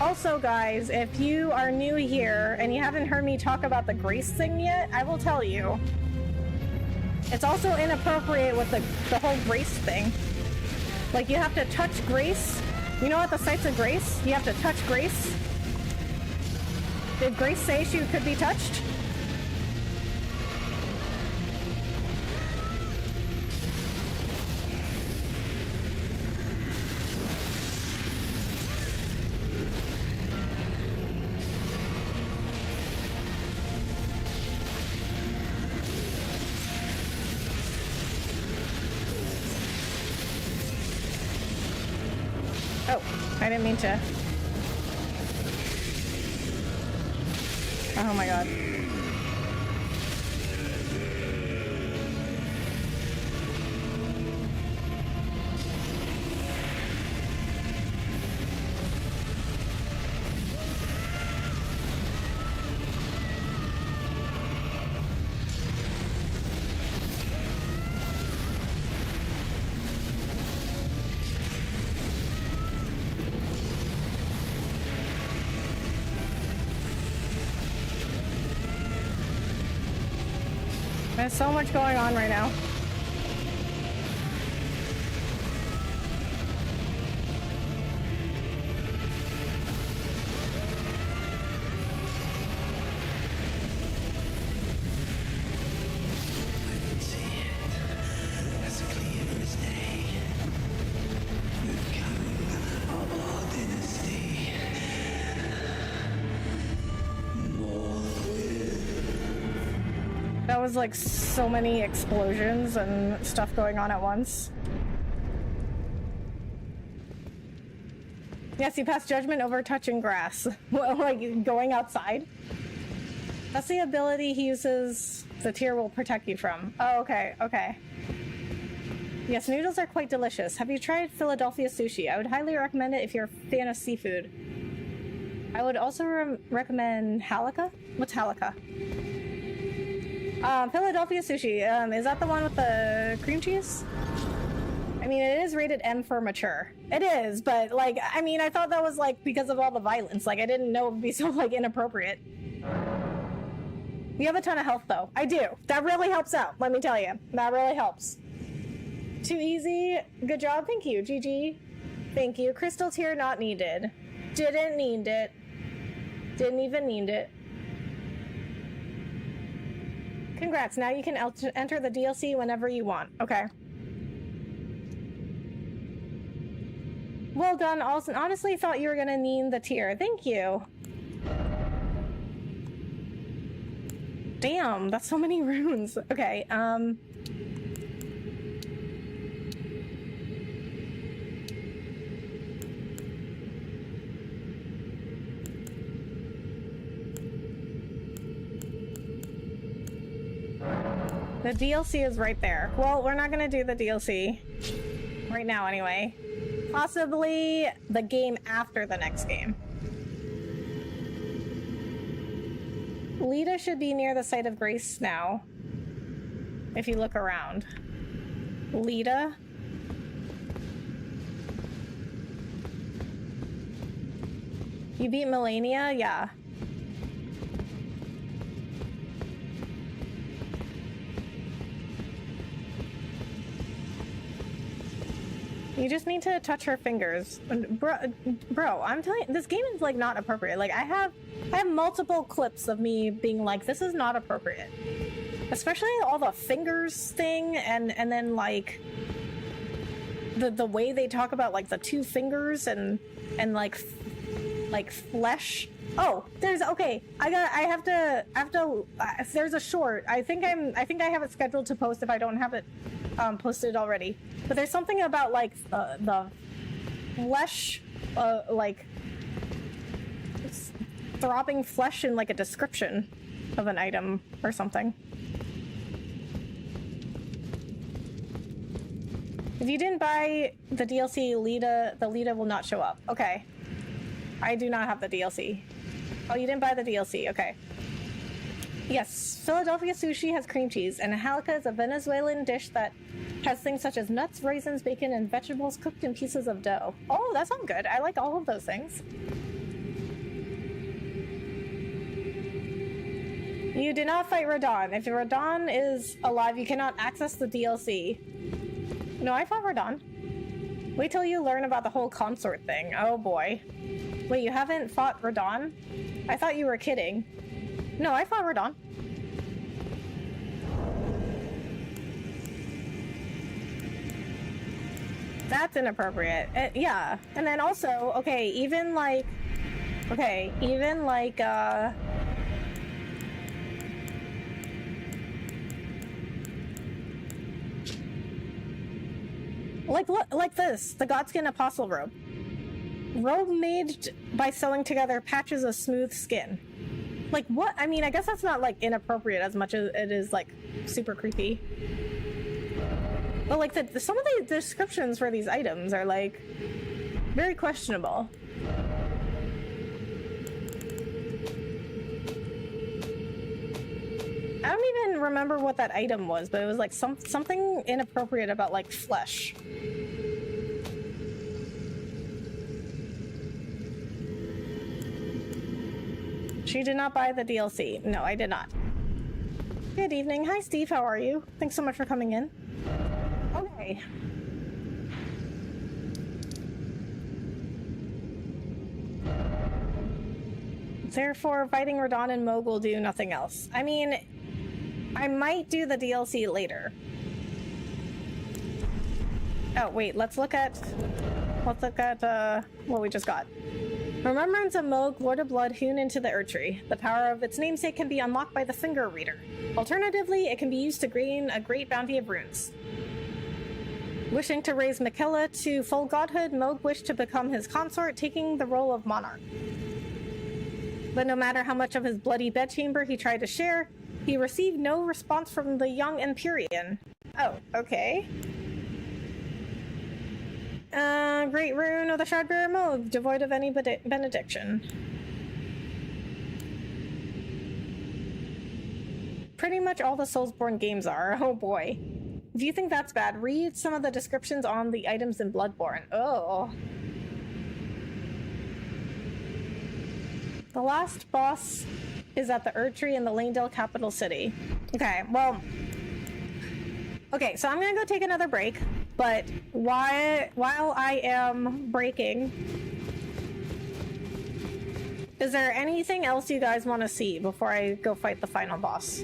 Also, guys, if you are new here and you haven't heard me talk about the grace thing yet, I will tell you. It's also inappropriate with the whole grace thing. Like, you have to touch grace. You know what the sites of grace? You have to touch grace. Did Grace say she could be touched? Oh, I didn't mean to. Oh my god. There's so much going on right now. That was like so many explosions and stuff going on at once. Yes, you pass judgment over touching grass. Well, like going outside. That's the ability he uses the tier will protect you from. Oh, okay, okay. Yes, noodles are quite delicious. Have you tried Philadelphia sushi? I would highly recommend it if you're a fan of seafood. I would also recommend halakha. What's halakha? Philadelphia sushi. Is that the one with the cream cheese? I mean, it is rated M for mature. It is, but like, I mean, I thought that was like because of all the violence. Like, I didn't know it would be so like inappropriate. You have a ton of health though. I do. That really helps out. Let me tell you, that really helps. Too easy. Good job. Thank you. GG. Thank you. Crystal tier not needed. Didn't need it. Didn't even need it. Congrats, now you can enter the DLC whenever you want. Okay. Well done, Alston. Honestly thought you were gonna need the tier. Thank you. Damn, that's so many runes. Okay, the DLC is right there. Well, we're not gonna do the DLC right now anyway. Possibly the game after the next game. Lita should be near the site of grace now. If you look around. Lita? You beat Malenia? Yeah. You just need to touch her fingers. Bro, I'm telling you, this game is like not appropriate. Like I have multiple clips of me being like, this is not appropriate. Especially all the fingers thing and then like the way they talk about like the two fingers and like flesh. Oh, there's okay. I have to there's a short. I think I have it scheduled to post if I don't have it posted already. But there's something about like the flesh, like throbbing flesh in like a description of an item or something. If you didn't buy the DLC, the Lita will not show up. Okay. I do not have the DLC. Oh, you didn't buy the DLC. Okay. Yes, Philadelphia sushi has cream cheese, and a halakha is a Venezuelan dish that has things such as nuts, raisins, bacon, and vegetables cooked in pieces of dough. Oh, that sounds good. I like all of those things. You did not fight Radon. If Radon is alive, you cannot access the DLC. No, I fought Radon. Wait till you learn about the whole consort thing. Oh boy. Wait, you haven't fought Radon? I thought you were kidding. No, I fought Radon. That's inappropriate. Yeah. And then also, okay, even like like this, the Godskin Apostle robe. Robe made by sewing together patches of smooth skin. Like what? I mean, I guess that's not like inappropriate as much as it is like super creepy. But like some of the descriptions for these items are like very questionable. I don't even remember what that item was, but it was like something inappropriate about like flesh. She did not buy the DLC. No, I did not. Good evening. Hi, Steve. How are you? Thanks so much for coming in. Okay. Therefore, fighting Radon and Moog will do nothing else. I mean, I might do the DLC later. Oh, wait, let's look at what we just got. Remembrance of Moog, Lord of Blood, hewn into the Erdtree. The power of its namesake can be unlocked by the Finger Reader. Alternatively, it can be used to gain a great bounty of runes. Wishing to raise Miquella to full godhood, Moog wished to become his consort, taking the role of monarch. But no matter how much of his bloody bedchamber he tried to share, he received no response from the young Empyrean. Oh, okay. Great rune of the Shardbearer Moog, devoid of any benediction. Pretty much all the Soulsborne games are. Oh boy. If you think that's bad, read some of the descriptions on the items in Bloodborne. Oh. The last boss is at the Erdtree in the Lanedale capital city. Okay, well... Okay, so I'm gonna go take another break, but while I am breaking, is there anything else you guys want to see before I go fight the final boss?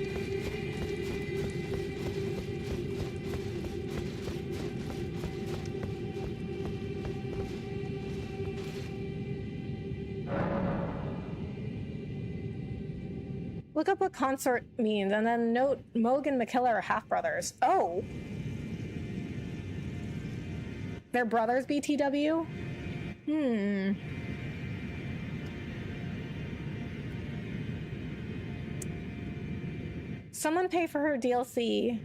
Look up what consort means, and then note Moog and Miquella are half-brothers. Oh! They're brothers, BTW? Someone pay for her DLC.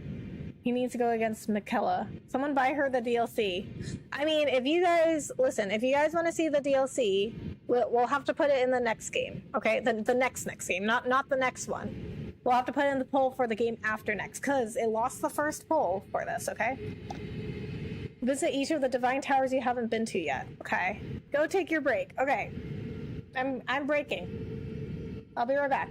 He needs to go against Miquella. Someone buy her the DLC. I mean, if you guys... Listen, if you guys want to see the DLC... We'll have to put it in the next game, okay? The next game, not the next one. We'll have to put in the poll for the game after next, because it lost the first poll for this, okay? Visit each of the Divine Towers you haven't been to yet, okay? Go take your break, okay? I'm breaking. I'll be right back.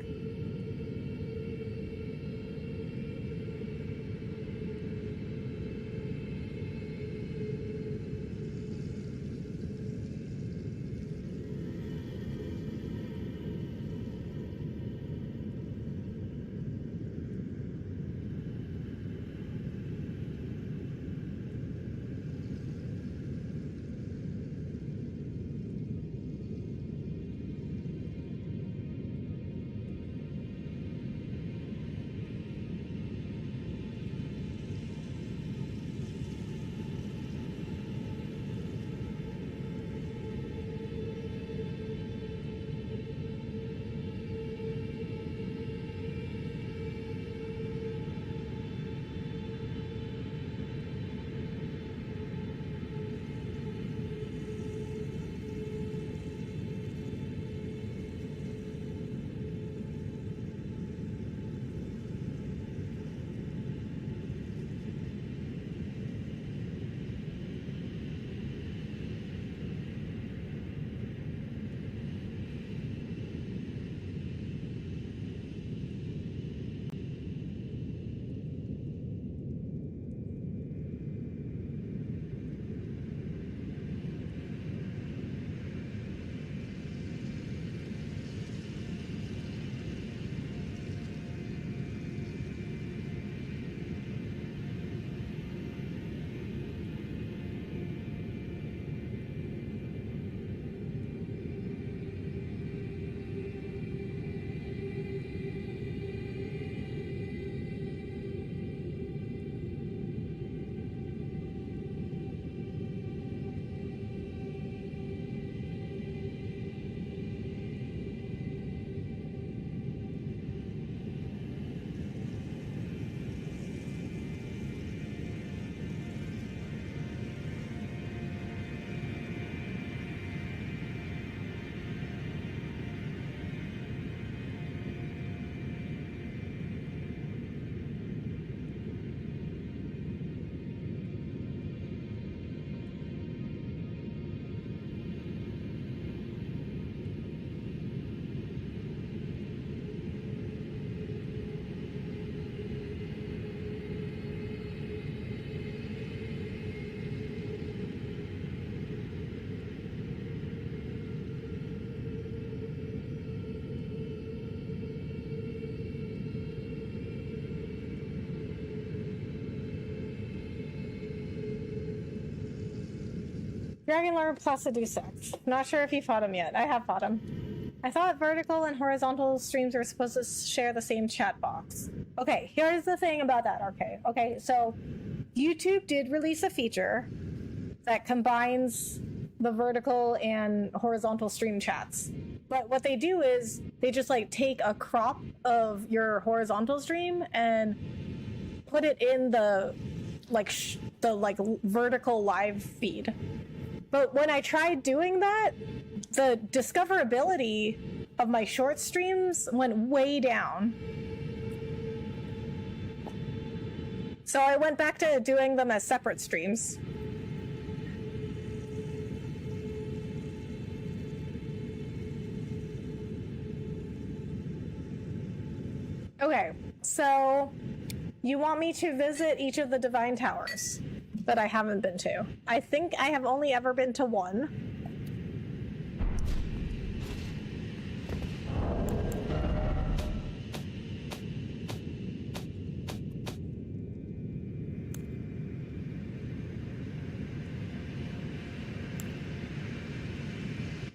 Dragon Lord Placiducex. Not sure if you fought him yet. I have fought him. I thought vertical and horizontal streams were supposed to share the same chat box. Okay, here's the thing about that, Okay, so YouTube did release a feature that combines the vertical and horizontal stream chats. But what they do is they just like take a crop of your horizontal stream and put it in the vertical live feed. But when I tried doing that, the discoverability of my short streams went way down. So I went back to doing them as separate streams. Okay, so you want me to visit each of the Divine Towers that I haven't been to. I think I have only ever been to one.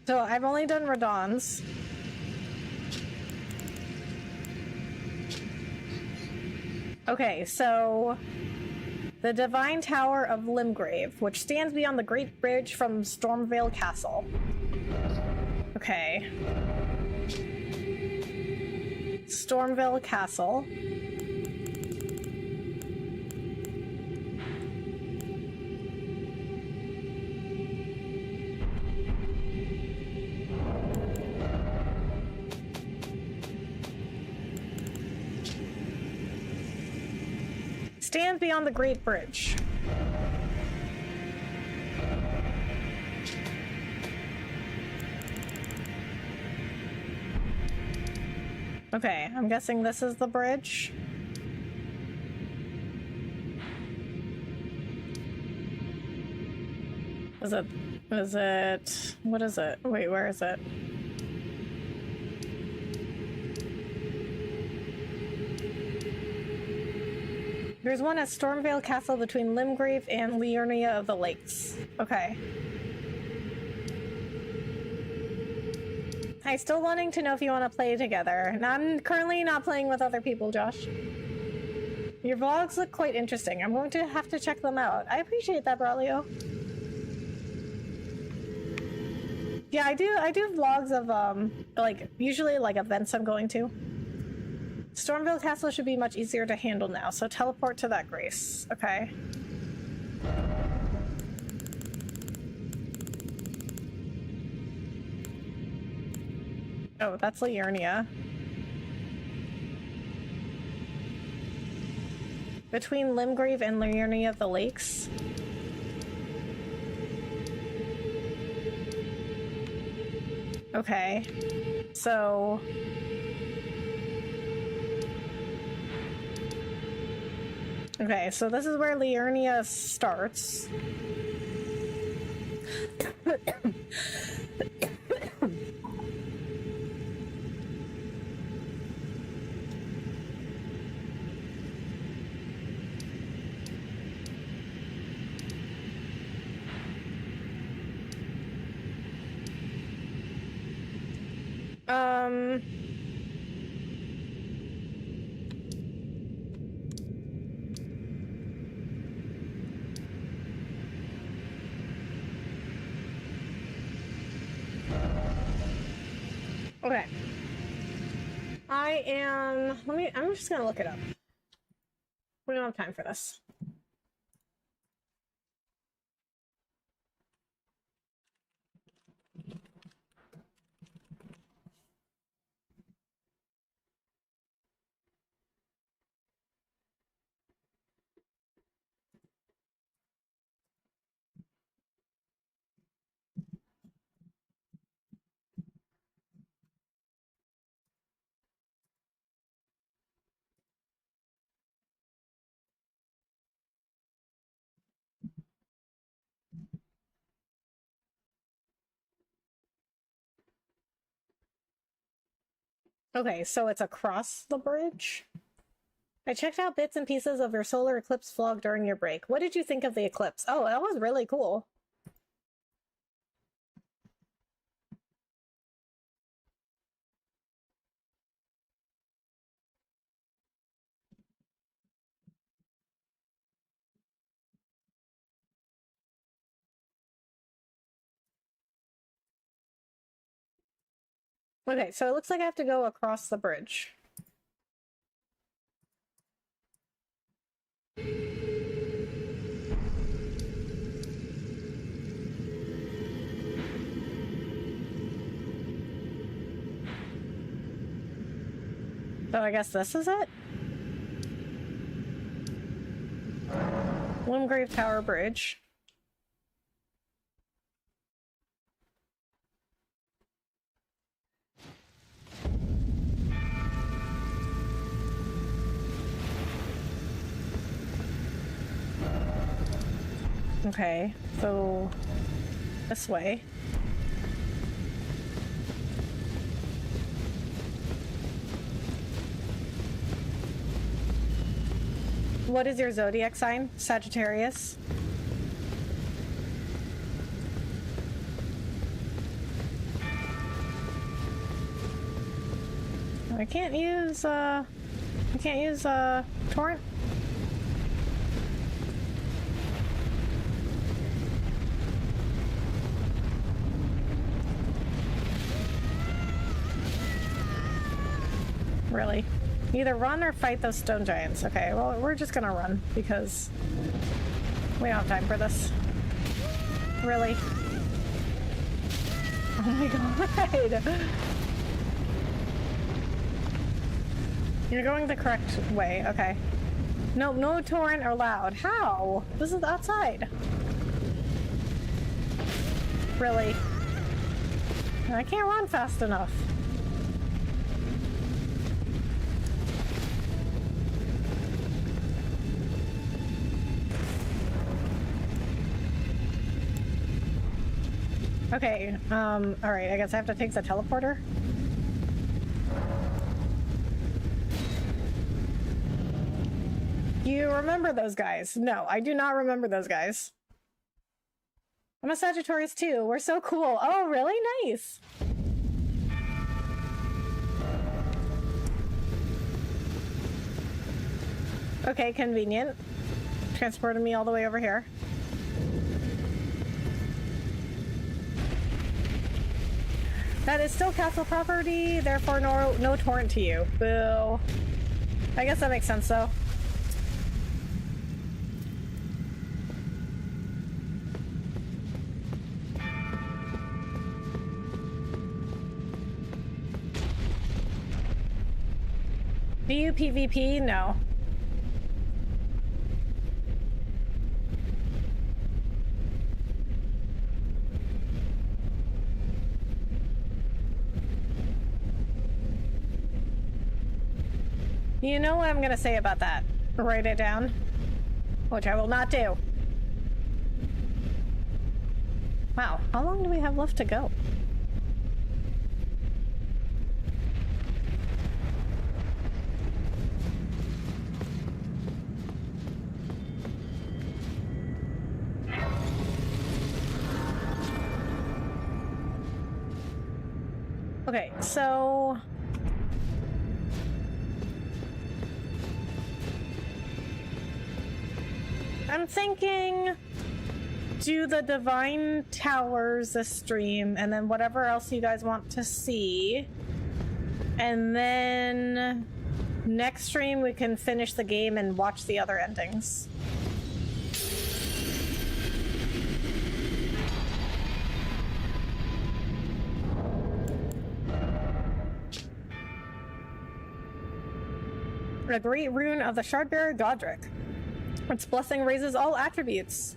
So I've only done Radahn's. Okay, so the Divine Tower of Limgrave, which stands beyond the Great Bridge from Stormvale Castle. Okay. Stormvale Castle. Stands beyond the Great Bridge. Okay, I'm guessing this is the bridge. Is it, what is it? Wait, where is it? There's one at Stormvale Castle between Limgrave and Liurnia of the Lakes. Okay. Hi, still wanting to know if you want to play together. And I'm currently not playing with other people, Josh. Your vlogs look quite interesting. I'm going to have to check them out. I appreciate that, Braulio. Yeah, I do vlogs of, like, usually, like, events I'm going to. Stormvale Castle should be much easier to handle now, so teleport to that Grace. Okay. Oh, that's Liurnia. Between Limgrave and Liurnia of the Lakes. Okay. So... Okay, so this is where Liurnia starts. Okay. I'm just gonna look it up. We don't have time for this. Okay, so it's across the bridge. I checked out bits and pieces of your solar eclipse vlog during your break. What did you think of the eclipse? Oh, that was really cool. Okay, so it looks like I have to go across the bridge. So I guess this is it? Bloomgrave Tower Bridge. Okay, so this way. What is your zodiac sign? Sagittarius. I can't use torrent. Really? Either run or fight those stone giants. Okay, well, we're just gonna run because we don't have time for this. Really? Oh my god. You're going the correct way. Okay. No, no torrent allowed. How? This is outside. Really? I can't run fast enough. Okay, alright, I guess I have to take the teleporter. You remember those guys? No, I do not remember those guys. I'm a Sagittarius too. We're so cool. Oh, really? Nice. Okay, convenient. Transported me all the way over here. That is still castle property, therefore no torrent to you. Boo. I guess that makes sense though. Do you PvP? No. You know what I'm gonna say about that? Write it down. Which I will not do. Wow, how long do we have left to go? Okay, so I'm thinking do the Divine Towers this stream and then whatever else you guys want to see. And then next stream we can finish the game and watch the other endings. A great rune of the Shardbearer Godric. Its blessing raises all attributes.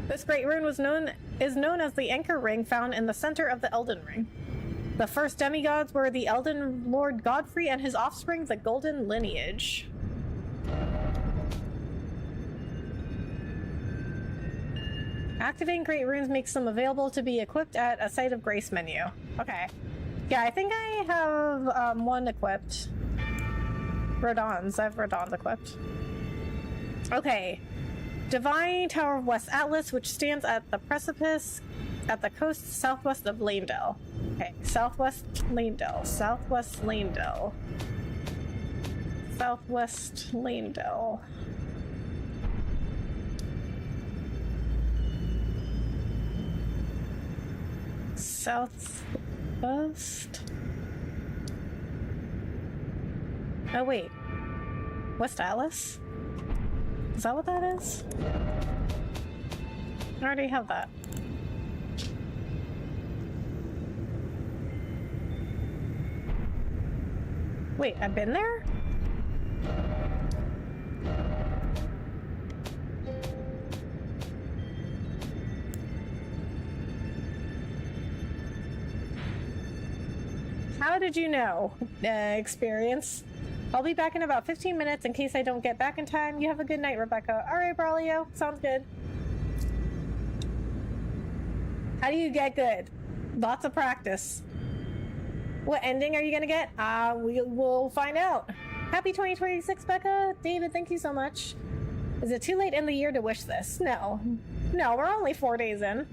This great rune is known as the Anchor Ring found in the center of the Elden Ring. The first demigods were the Elden Lord Godfrey and his offspring, the Golden Lineage. Activating great runes makes them available to be equipped at a Site of Grace menu. Okay. Yeah, I think I have one equipped. Rodon's. I have Rodon's equipped. Okay. Divine Tower of West Atlas, which stands at the precipice at the coast southwest of Lanedale. Okay, southwest Lanedale. Southwest Lanedale. Southwest Lanedale. West. Oh, wait. West Atlas? Is that what that is? I already have that. Wait, I've been there? How did you know? Experience. I'll be back in about 15 minutes in case I don't get back in time. You have a good night, Rebecca. Alright, Braulio. Sounds good. How do you get good? Lots of practice. What ending are you gonna get? We will find out. Happy 2026, Becca. David, thank you so much. Is it too late in the year to wish this? No. No, we're only 4 days in.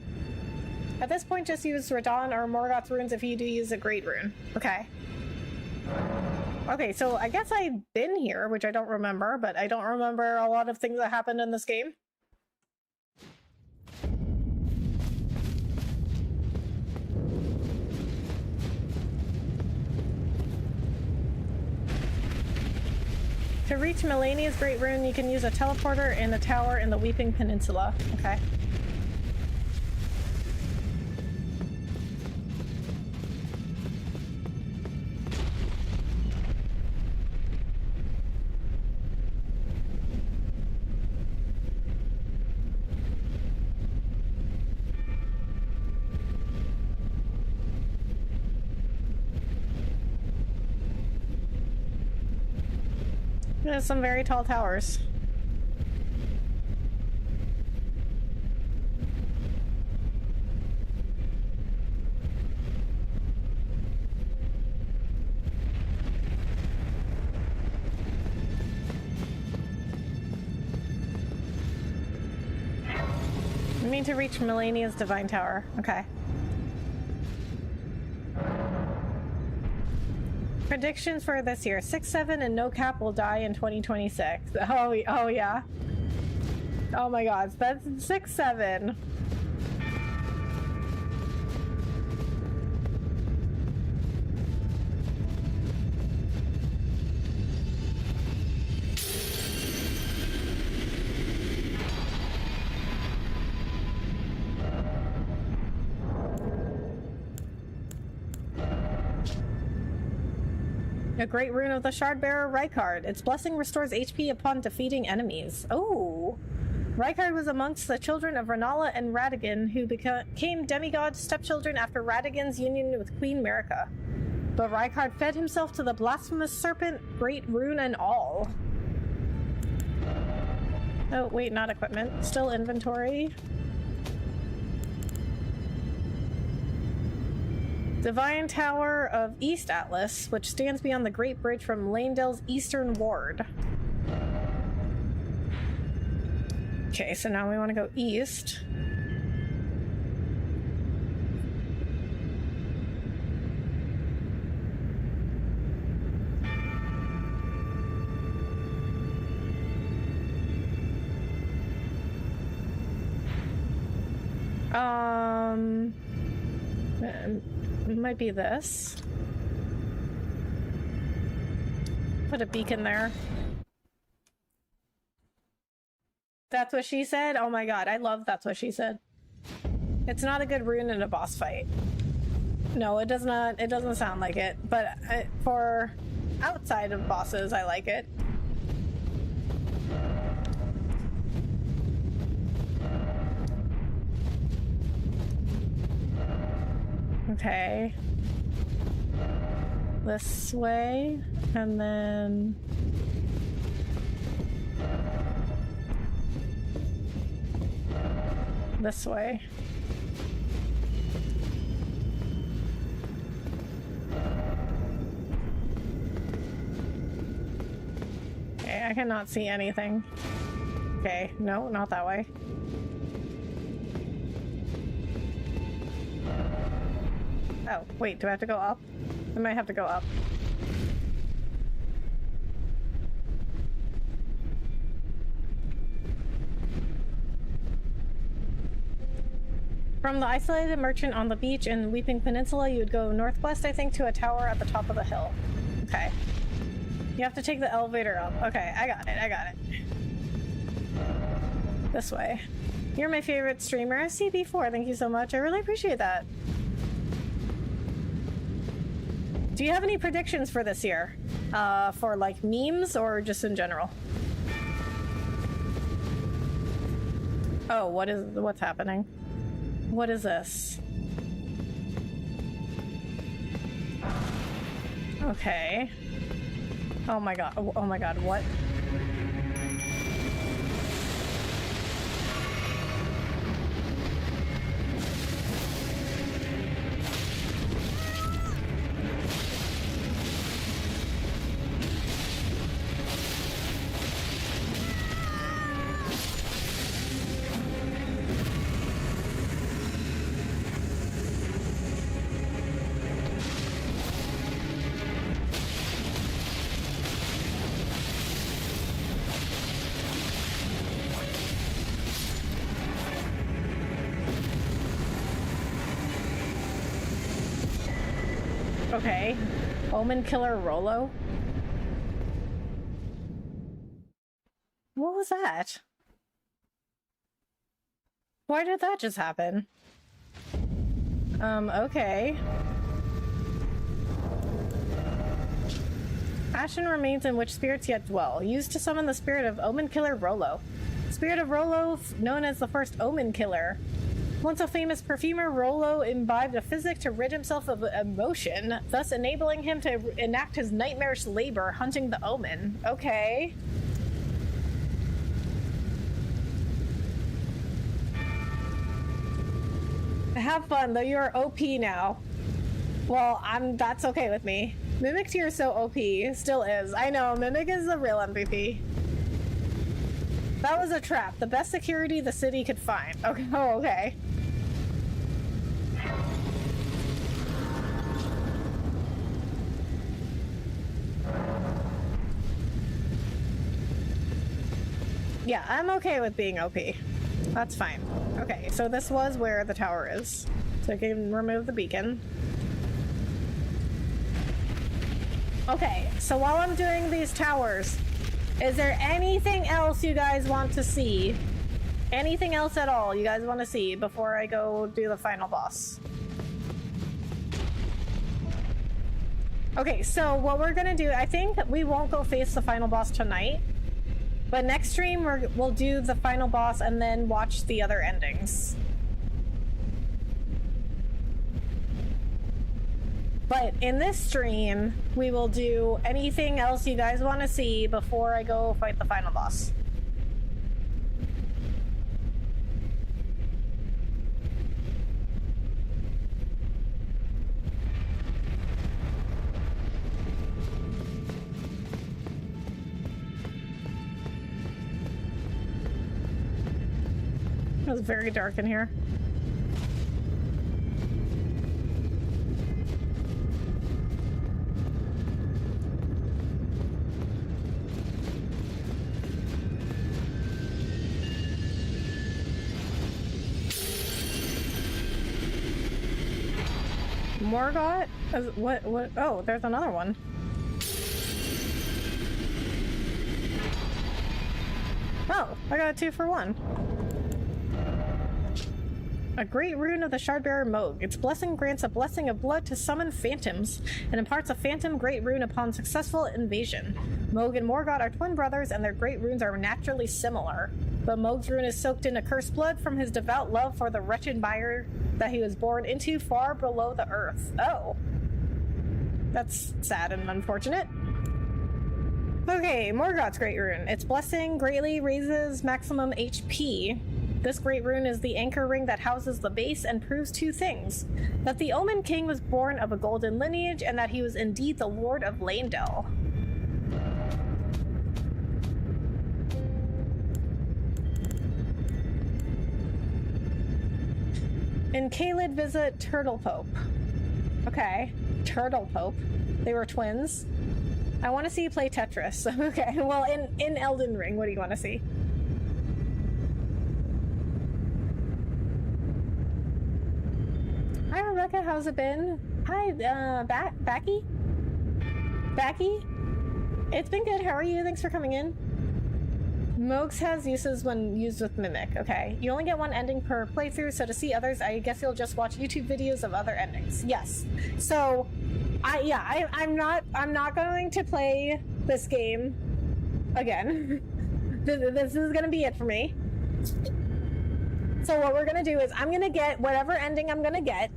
At this point, just use Radon or Morgoth's runes if you do use a great rune. Okay. Okay, so I guess I've been here, which I don't remember, but I don't remember a lot of things that happened in this game. To reach Malenia's Great Rune, you can use a teleporter in the tower in the Weeping Peninsula. Okay. There's some very tall towers. We need to reach Malenia's Divine Tower. Okay. Predictions for this year. 6-7 and no cap will die in 2026. Oh yeah. Oh my god. That's 6-7. A great rune of the Shardbearer, Rykard. Its blessing restores HP upon defeating enemies. Oh! Rykard was amongst the children of Renala and Radagon, who became demigod stepchildren after Radagon's union with Queen Marika. But Rykard fed himself to the blasphemous serpent, great rune and all. Oh, wait, not equipment. Still inventory. Divine Tower of East Atlas, which stands beyond the Great Bridge from Lanedale's eastern ward. Okay, so now we want to go east. It might be this. Put a beacon there. That's what she said? Oh my god, I love That's What She Said. It's not a good rune in a boss fight. No, it does not. It doesn't sound like it. But for outside of bosses, I like it. Okay. This way, and then... this way. Okay, I cannot see anything. Okay, no, not that way. Oh, wait, do I have to go up? I might have to go up. From the isolated merchant on the beach in Weeping Peninsula, you would go northwest, I think, to a tower at the top of the hill. Okay. You have to take the elevator up. Okay, I got it. This way. You're my favorite streamer. I've seen before. Thank you so much. I really appreciate that. Do you have any predictions for this year? For like memes or just in general? Oh, what's happening? What is this? Okay. Oh my god, what? Okay. Omen Killer Rolo? What was that? Why did that just happen? Okay. Ashen remains in which spirits yet dwell. Used to summon the spirit of Omen Killer Rolo. Spirit of Rolo, known as the first Omen Killer. Once a famous perfumer, Rolo imbibed a physic to rid himself of emotion, thus enabling him to enact his nightmarish labor hunting the Omen. Okay. Have fun, though you are OP now. Well, that's okay with me. Mimic tier is so OP. Still is. I know, Mimic is the real MVP. That was a trap. The best security the city could find. Okay. Oh, okay. Yeah, I'm okay with being OP. That's fine. Okay, so this was where the tower is. So I can remove the beacon. Okay, so while I'm doing these towers, is there anything else you guys want to see? Anything else at all you guys want to see before I go do the final boss? Okay, so what we're gonna do, I think we won't go face the final boss tonight. But next stream, we'll do the final boss and then watch the other endings. But in this stream, we will do anything else you guys want to see before I go fight the final boss. It was very dark in here. Morgott? What? Oh, there's another one. Oh, I got a 2 for 1. A great rune of the Shardbearer Moog. Its blessing grants a blessing of blood to summon phantoms, and imparts a phantom great rune upon successful invasion. Moog and Morgott are twin brothers, and their great runes are naturally similar. But Moog's rune is soaked in accursed blood from his devout love for the wretched mire that he was born into far below the earth. Oh. That's sad and unfortunate. Okay, Morgott's great rune. Its blessing greatly raises maximum HP. This great rune is the anchor ring that houses the base and proves 2 things. That the Omen King was born of a golden lineage, and that he was indeed the Lord of Landel. In Caelid, visit Turtle Pope. Okay, Turtle Pope. They were twins. I want to see you play Tetris. Okay, well, in Elden Ring, what do you want to see? how's it been? Hi, Backy? Backy? It's been good, how are you? Thanks for coming in. Mogs has uses when used with Mimic. Okay. You only get one ending per playthrough, so to see others, I guess you'll just watch YouTube videos of other endings. Yes. So, I'm not going to play this game again. This is gonna be it for me. So what we're gonna do is I'm gonna get whatever ending I'm gonna get,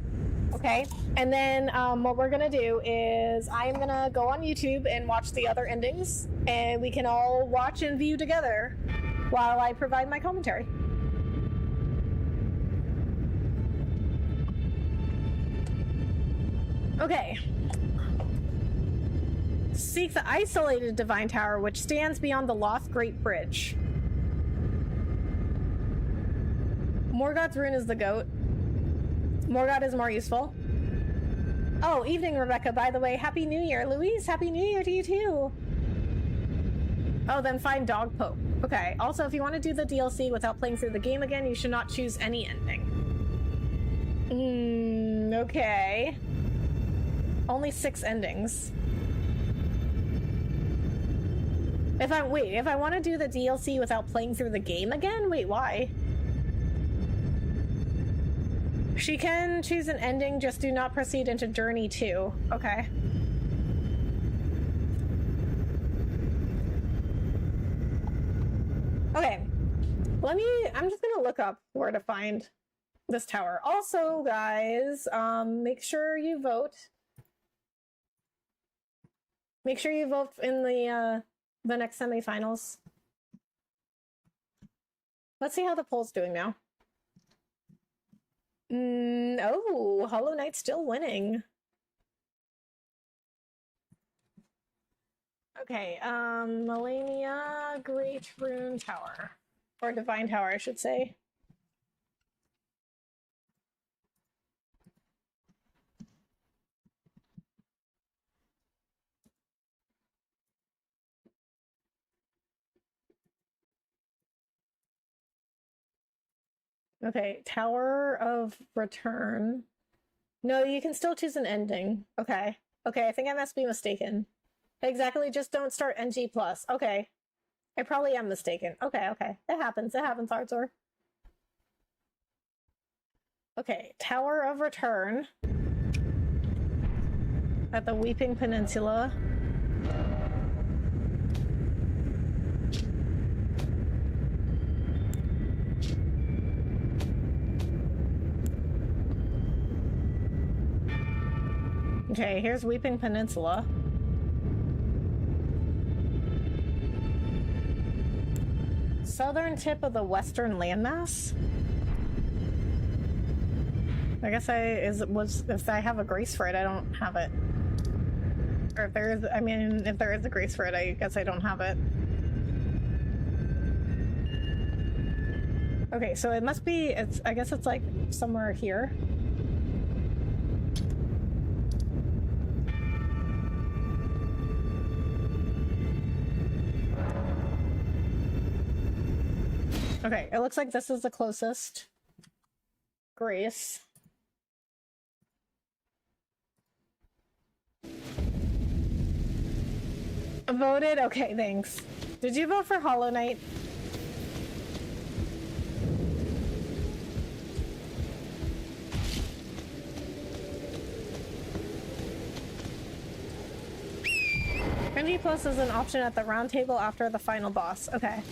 okay? And then what we're gonna do is I'm gonna go on YouTube and watch the other endings, and we can all watch and view together while I provide my commentary. Okay. Seek the isolated Divine Tower, which stands beyond the Loth Great Bridge. Morgoth's rune is the goat. Morgoth is more useful. Oh, evening, Rebecca. By the way, Happy New Year. Louise, Happy New Year to you too. Oh, then find Dog Pope. Okay. Also, if you want to do the DLC without playing through the game again, you should not choose any ending. Okay. Only 6 endings. If I want to do the DLC without playing through the game again? Wait, why? She can choose an ending, just do not proceed into Journey 2. Okay. Okay. I'm just gonna look up where to find this tower. Also, guys, make sure you vote. Make sure you vote in the next semifinals. Let's see how the poll's doing now. Oh, Hollow Knight's still winning. Okay, Malenia Great Rune Tower. Or Divine Tower, I should say. Okay, Tower of Return. No, you can still choose an ending. Okay. Okay, I think I must be mistaken. Exactly, just don't start NG+. Okay. I probably am mistaken. Okay, okay. It happens, Arthur. Okay, Tower of Return. At the Weeping Peninsula. Okay, here's Weeping Peninsula. Southern tip of the western landmass? I guess if I have a grace for it, I don't have it. Or if there is, I mean, if there is a grace for it, I guess I don't have it. Okay, so it must be, I guess it's like somewhere here. Okay, it looks like this is the closest. Grace. Voted? Okay, thanks. Did you vote for Hollow Knight? NG Plus is an option at the round table after the final boss. Okay.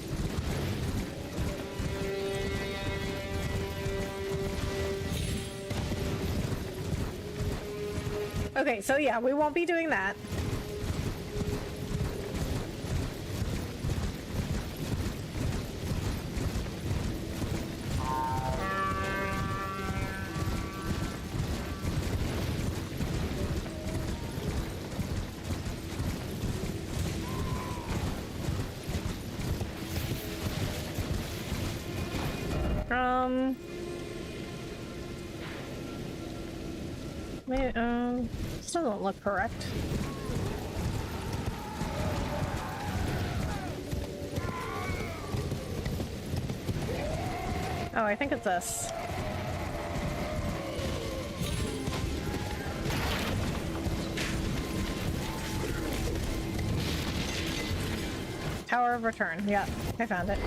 Okay, so yeah, we won't be doing that. Wait, this doesn't look correct. Oh, I think it's this. Tower of Return. Yeah, I found it.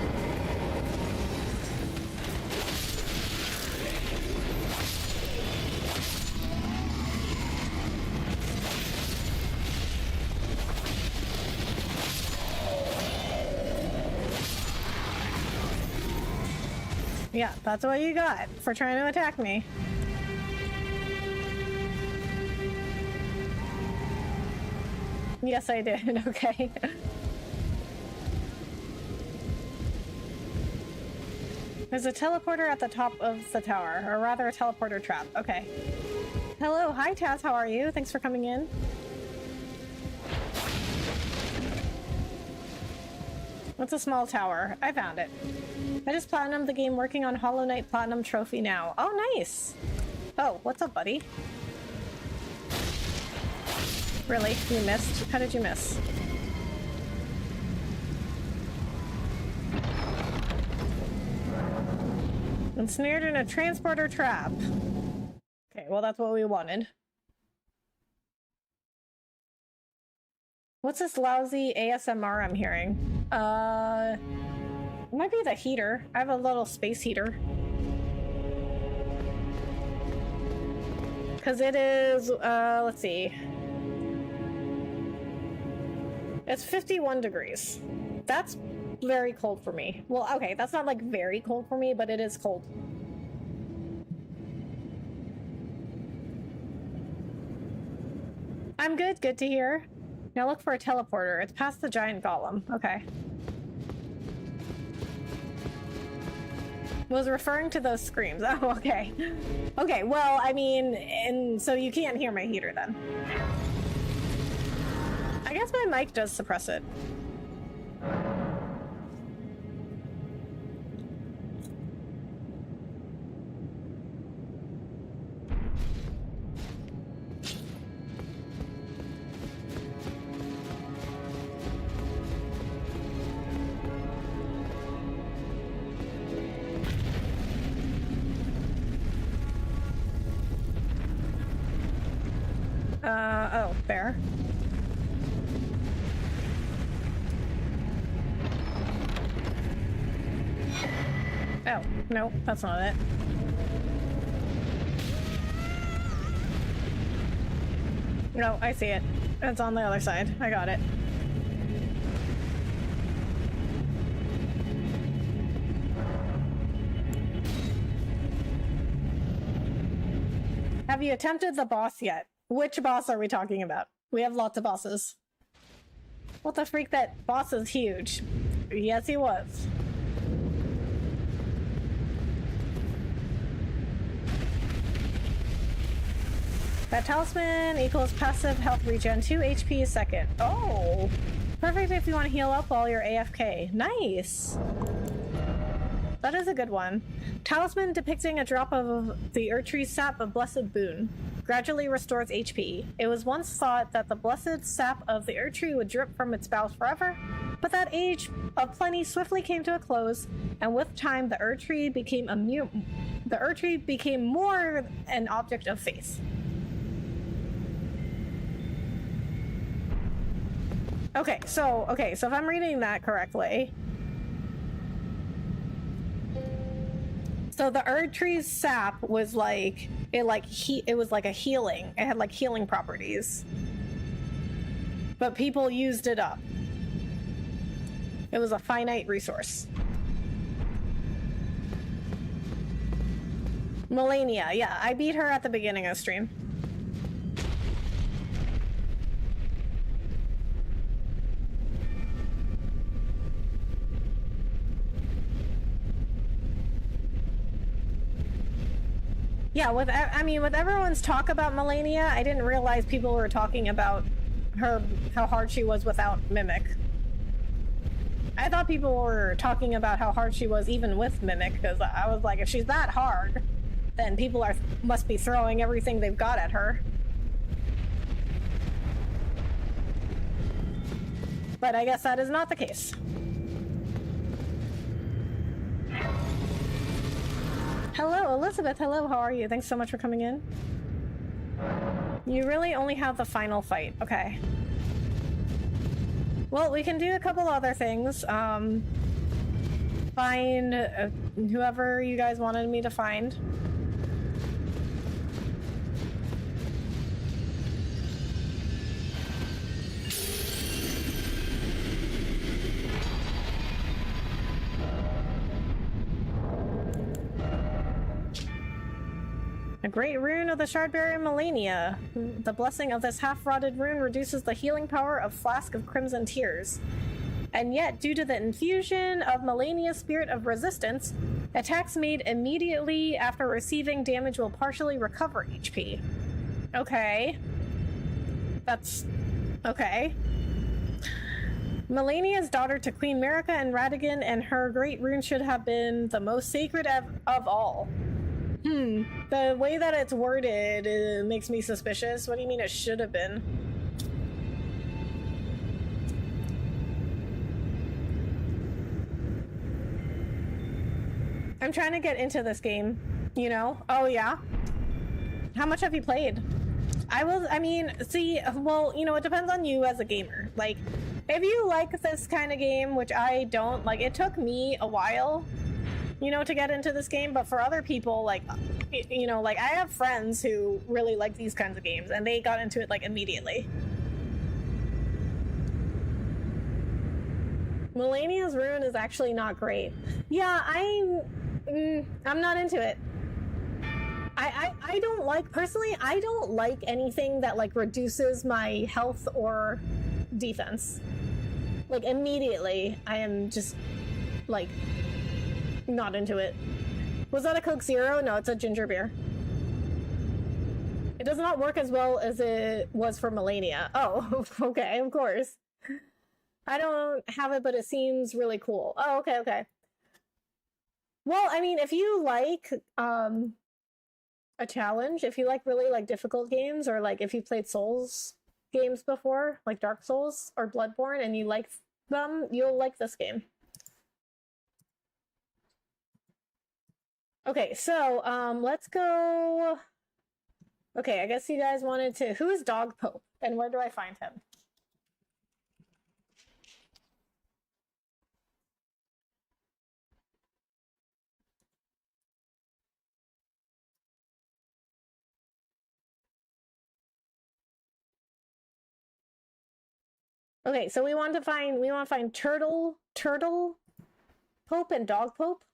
Yeah, that's what you got for trying to attack me. Yes, I did. Okay. There's a teleporter at the top of the tower, or rather a teleporter trap. Okay. Hello, hi Taz, how are you? Thanks for coming in. What's a small tower? I found it. I just platinumed the game, working on Hollow Knight Platinum Trophy now. Oh, nice! Oh, what's up, buddy? Really? You missed? How did you miss? Ensnared in a transporter trap. Okay, well that's what we wanted. What's this lousy ASMR I'm hearing? It might be the heater. I have a little space heater. Because it is, let's see. It's 51 degrees. That's very cold for me. Well, okay, that's not like very cold for me, but it is cold. I'm good, good to hear. Now look for a teleporter. It's past the giant golem. Okay. Was referring to those screams. Oh, okay. Okay, well, I mean, and so you can't hear my heater then. I guess my mic does suppress it. Oh, there. Oh, no, that's not it. No, I see it. It's on the other side. I got it. Have you attempted the boss yet? Which boss are we talking about? We have lots of bosses. What the freak, that boss is huge. Yes, he was. That talisman equals passive health regen 2 HP a second. Oh! Perfect if you want to heal up while you're AFK. Nice! That is a good one. Talisman depicting a drop of the Erdtree's sap of Blessed Boon. Gradually restores HP. It was once thought that the blessed sap of the Erdtree would drip from its boughs forever, but that age of plenty swiftly came to a close, and with time the Erdtree became more an object of faith. Okay, so if I'm reading that correctly, so the Erdtree's sap was like it was like a healing. It had like healing properties, but people used it up. It was a finite resource. Malenia, yeah, I beat her at the beginning of the stream. Yeah, with everyone's talk about Malenia, I didn't realize people were talking about her, how hard she was without Mimic. I thought people were talking about how hard she was even with Mimic, because I was like, if she's that hard, then people must be throwing everything they've got at her. But I guess that is not the case. Hello, Elizabeth. Hello, how are you? Thanks so much for coming in. You really only have the final fight. Okay. Well, we can do a couple other things. Find whoever you guys wanted me to find. A great rune of the Shardbearer Malenia. The blessing of this half-rotted rune reduces the healing power of Flask of Crimson Tears. And yet, due to the infusion of Malenia's Spirit of Resistance, attacks made immediately after receiving damage will partially recover HP. Okay. That's... okay. Malenia's daughter to Queen Marika and Radigan, and her great rune should have been the most sacred of all. The way that it's worded makes me suspicious. What do you mean it should have been? I'm trying to get into this game, you know? Oh, yeah? How much have you played? I mean, see, well, you know, it depends on you as a gamer. Like, if you like this kind of game, which I don't, like, it took me a while, you know, to get into this game, but for other people, like, you know, like, I have friends who really like these kinds of games, and they got into it, like, immediately. Malenia's rune is actually not great. Yeah, I'm not into it. I don't like, personally, I don't like anything that, like, reduces my health or defense. Like, immediately, I am just, like, not into it. Was that a Coke Zero? No, it's a ginger beer. It does not work as well as it was for Malenia. Oh, okay, of course. I don't have it, but it seems really cool. Oh, okay, okay. Well, I mean, if you like a challenge, if you like really like difficult games, or like if you played Souls games before, like Dark Souls or Bloodborne, and you like them, you'll like this game. Okay, so let's go. Okay, I guess you guys wanted to. Who is Dog Pope, and where do I find him? Okay, so we want to find Turtle Pope and Dog Pope.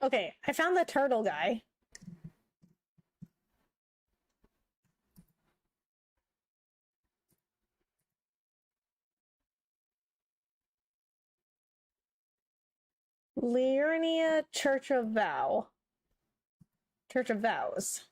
Okay, I found the turtle guy. Liurnia Church of Vow. Church of Vows.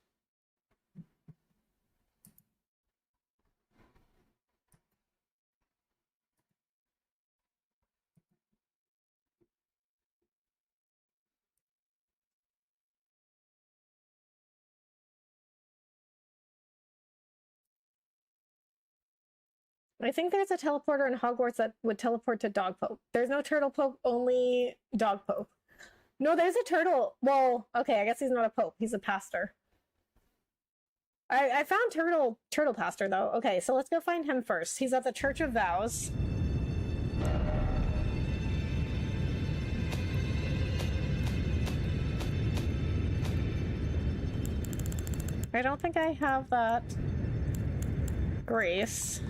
I think there's a teleporter in Hogwarts that would teleport to Dog Pope. There's no Turtle Pope, only Dog Pope. No, there's a turtle. Well, okay, I guess he's not a pope. He's a pastor. I found Turtle Pastor, though. Okay, so let's go find him first. He's at the Church of Vows. I don't think I have that grace.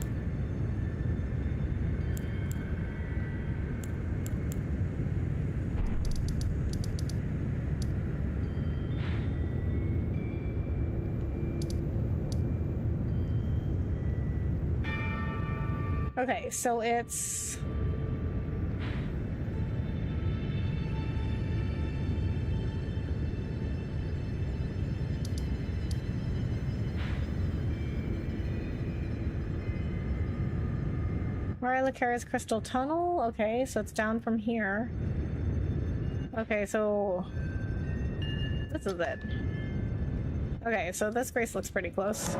Okay, so it's... Rylacara's Crystal Tunnel? Okay, so it's down from here. Okay, so... this is it. Okay, so this Grace looks pretty close.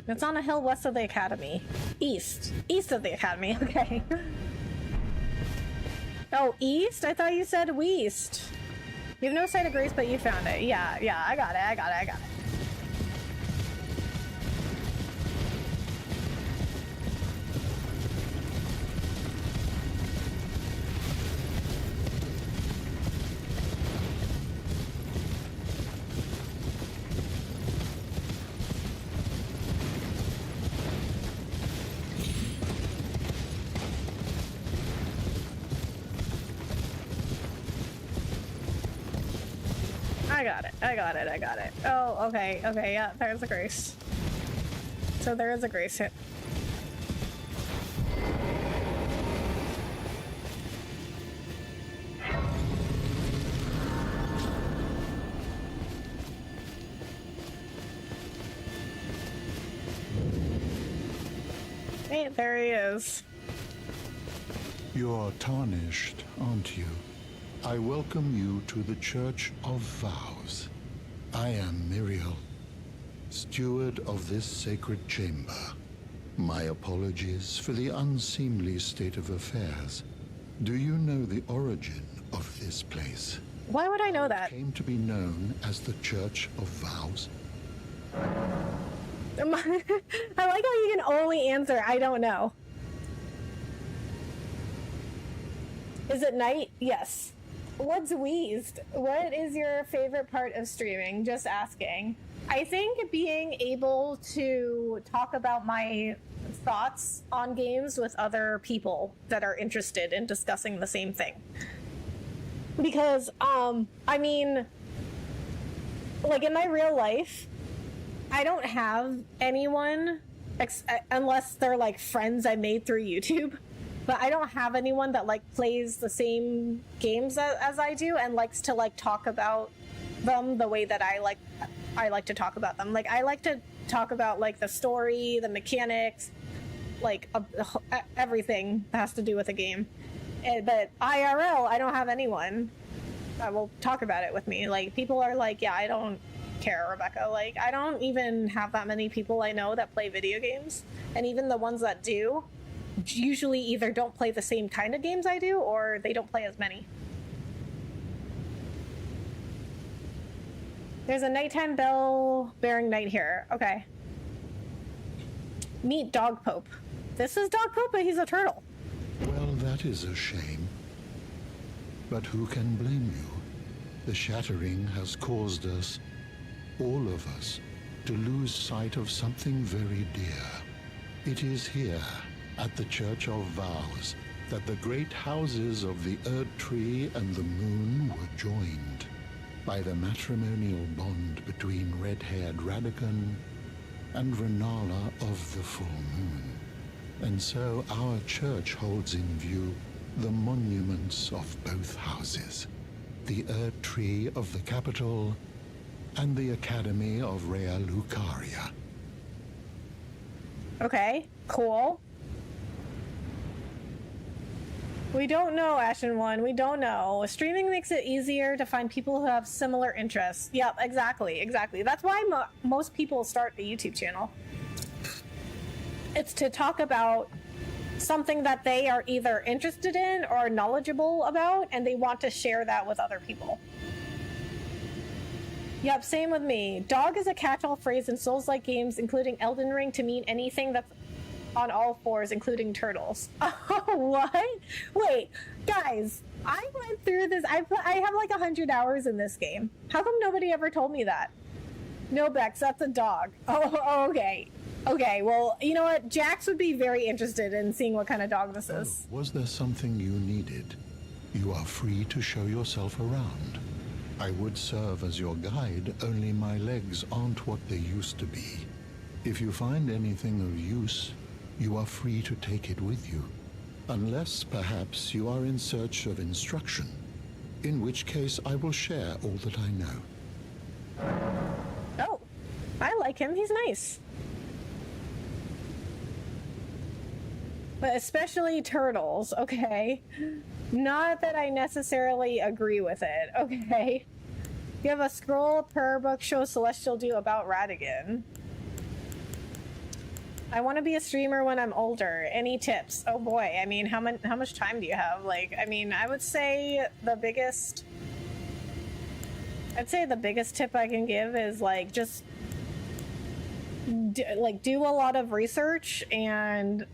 It's on a hill west of the academy. East of the academy. Okay. Oh, east? I thought you said west. You have no sight of Grace, but you found it. Yeah, I got it. I got it. Oh, okay, yeah, there's a Grace. So there is a Grace hit. Hey, there he is. You're tarnished, aren't you? I welcome you to the Church of Vows. I am Miriel, steward of this sacred chamber. My apologies for the unseemly state of affairs. Do you know the origin of this place? Why would I know that? It came to be known as the Church of Vows. I like how you can only answer, I don't know. Is it night? Yes. What's wheezed? What is your favorite part of streaming? Just asking. I think being able to talk about my thoughts on games with other people that are interested in discussing the same thing. Because, I mean, like in my real life, I don't have anyone, unless they're like friends I made through YouTube. But I don't have anyone that like plays the same games as I do and likes to like talk about them the way that I like to talk about them. Like I like to talk about like the story, the mechanics, like everything that has to do with a game. But IRL, I don't have anyone that will talk about it with me. Like people are like, yeah, I don't care, Rebecca. Like I don't even have that many people I know that play video games, and even the ones that do usually either don't play the same kind of games I do or they don't play as many. There's a nighttime bell bearing night here. Okay. Meet Dog Pope. This is Dog Pope, but he's a turtle. Well, that is a shame. But who can blame you? The shattering has caused us, all of us, to lose sight of something very dear. It is here, at the Church of Vows, that the great houses of the Erd Tree and the Moon were joined by the matrimonial bond between red-haired Radagon and Renala of the Full Moon. And so our church holds in view the monuments of both houses, the Erd Tree of the capital and the Academy of Rea Lucaria. Okay, cool. We don't know, Ashen One. We don't know. Streaming makes it easier to find people who have similar interests. Yep, exactly. That's why most people start a YouTube channel. It's to talk about something that they are either interested in or knowledgeable about, and they want to share that with other people. Yep, same with me. Dog is a catch-all phrase in Souls-like games, including Elden Ring, to mean anything that's on all fours, including turtles. Oh, what? Wait, guys, I went through this. I have like 100 hours in this game. How come nobody ever told me that? No, Bex, that's a dog. Oh, okay. Okay, well, you know what? Jax would be very interested in seeing what kind of dog this is. Was there something you needed? You are free to show yourself around. I would serve as your guide, only my legs aren't what they used to be. If you find anything of use, you are free to take it with you. Unless, perhaps, you are in search of instruction, in which case I will share all that I know. Oh, I like him. He's nice. But especially turtles, okay? Not that I necessarily agree with it, okay? You have a scroll per book show Celestial do about Radigan. I want to be a streamer when I'm older. Any tips? Oh boy, I mean, how much time do you have? Like, I mean, I would say the biggest... I'd say the biggest tip I can give is, like, just... do a lot of research and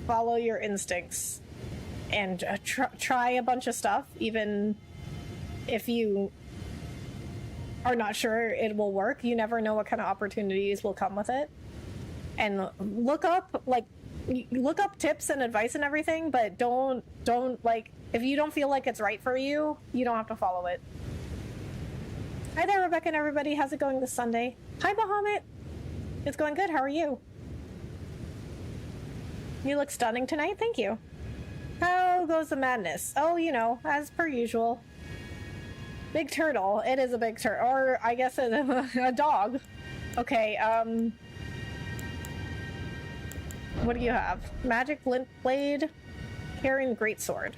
follow your instincts. And try a bunch of stuff, even if you are not sure it will work. You never know what kind of opportunities will come with it. And look up tips and advice and everything, but don't like, if you don't feel like it's right for you, you don't have to follow it. Hi there, Rebecca and everybody. How's it going this Sunday? Hi, Bahamut. It's going good. How are you? You look stunning tonight. Thank you. How goes the madness? Oh, you know, as per usual. Big turtle. It is a big turtle. Or, I guess, a dog. Okay, what do you have? Magic Glint Blade, Carrion Greatsword.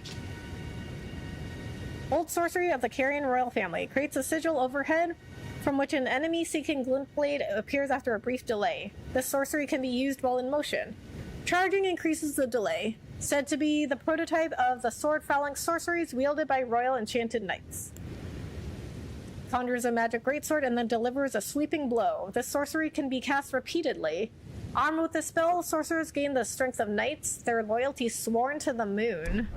Old sorcery of the Carrion royal family. Creates a sigil overhead from which an enemy seeking Glint Blade appears after a brief delay. This sorcery can be used while in motion. Charging increases the delay. Said to be the prototype of the sword phalanx sorceries wielded by royal enchanted knights. Conjures a magic greatsword and then delivers a sweeping blow. This sorcery can be cast repeatedly. Armed with this spell, sorcerers gain the strength of knights, their loyalty sworn to the moon.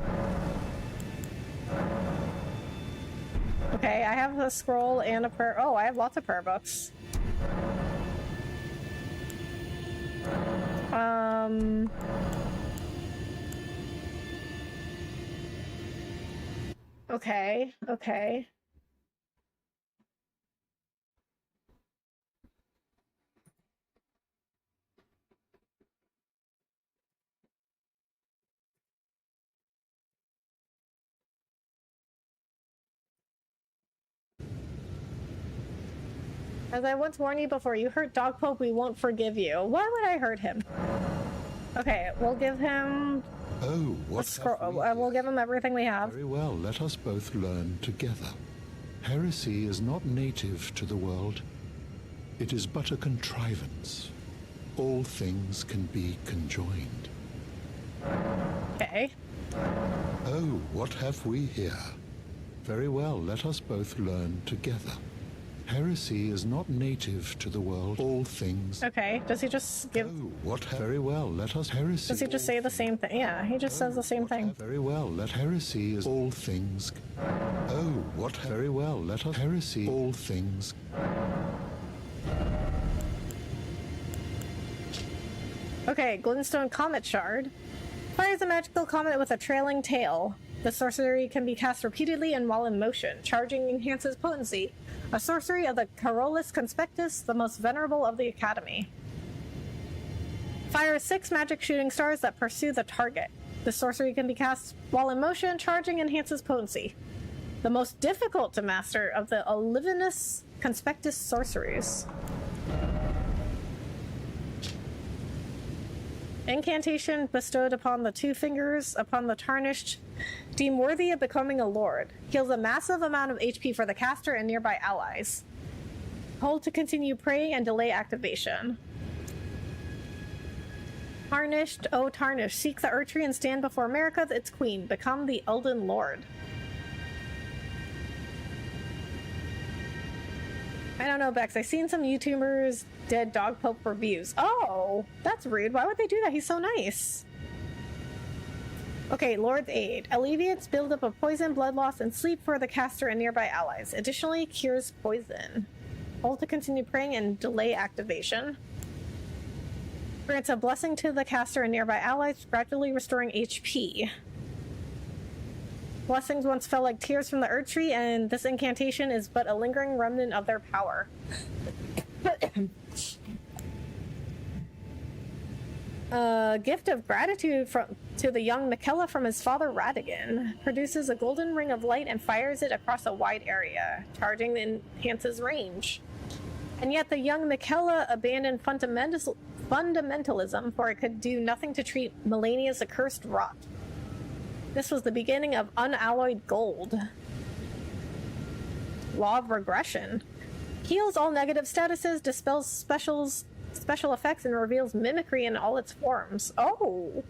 Okay, I have a scroll and a prayer. Oh, I have lots of prayer books. Okay. As I once warned you before, you hurt Dog Pope, we won't forgive you. Why would I hurt him? Okay, we'll give him... Oh, what have we we'll give him everything we have. Very well, let us both learn together. Heresy is not native to the world. It is but a contrivance. All things can be conjoined. Okay. Oh, what have we here? Very well, let us both learn together. Heresy is not native to the world. All things... Okay, does he just give... Oh, what very well, let us heresy... Does he just say the same thing? Yeah, he just says the same thing. Very well, let heresy is all things... Oh, what very well, let us heresy all things... Okay, Glintstone Comet Shard. Fires a magical comet with a trailing tail. The sorcery can be cast repeatedly and while in motion. Charging enhances potency. A sorcery of the Carolus Conspectus, the most venerable of the Academy. Fires 6 magic shooting stars that pursue the target. The sorcery can be cast while in motion. Charging enhances potency. The most difficult to master of the Olivinus Conspectus sorceries. Incantation bestowed upon the two fingers upon the tarnished, deemed worthy of becoming a lord. Heals a massive amount of HP for the caster and nearby allies. Hold to continue praying and delay activation. Tarnished, oh tarnished, seek the Erdtree and stand before America, its queen. Become the Elden Lord. I don't know, Bex. I've seen some YouTubers dead Dog Pope reviews. Oh, that's rude. Why would they do that? He's so nice. Okay, Lord's Aid. Alleviates buildup of poison, blood loss, and sleep for the caster and nearby allies. Additionally, cures poison. Hold to continue praying and delay activation. Grants a blessing to the caster and nearby allies, gradually restoring HP. Blessings once fell like tears from the Erdtree, and this incantation is but a lingering remnant of their power. Gift of gratitude to the young Miquella from his father Radigan. Produces a golden ring of light and fires it across a wide area. Charging enhances range. And yet the young Michaela abandoned fundamentalism, for it could do nothing to treat Malenia's accursed rot. This was the beginning of unalloyed gold. Law of regression. Heals all negative statuses, dispels special effects, and reveals mimicry in all its forms. Oh!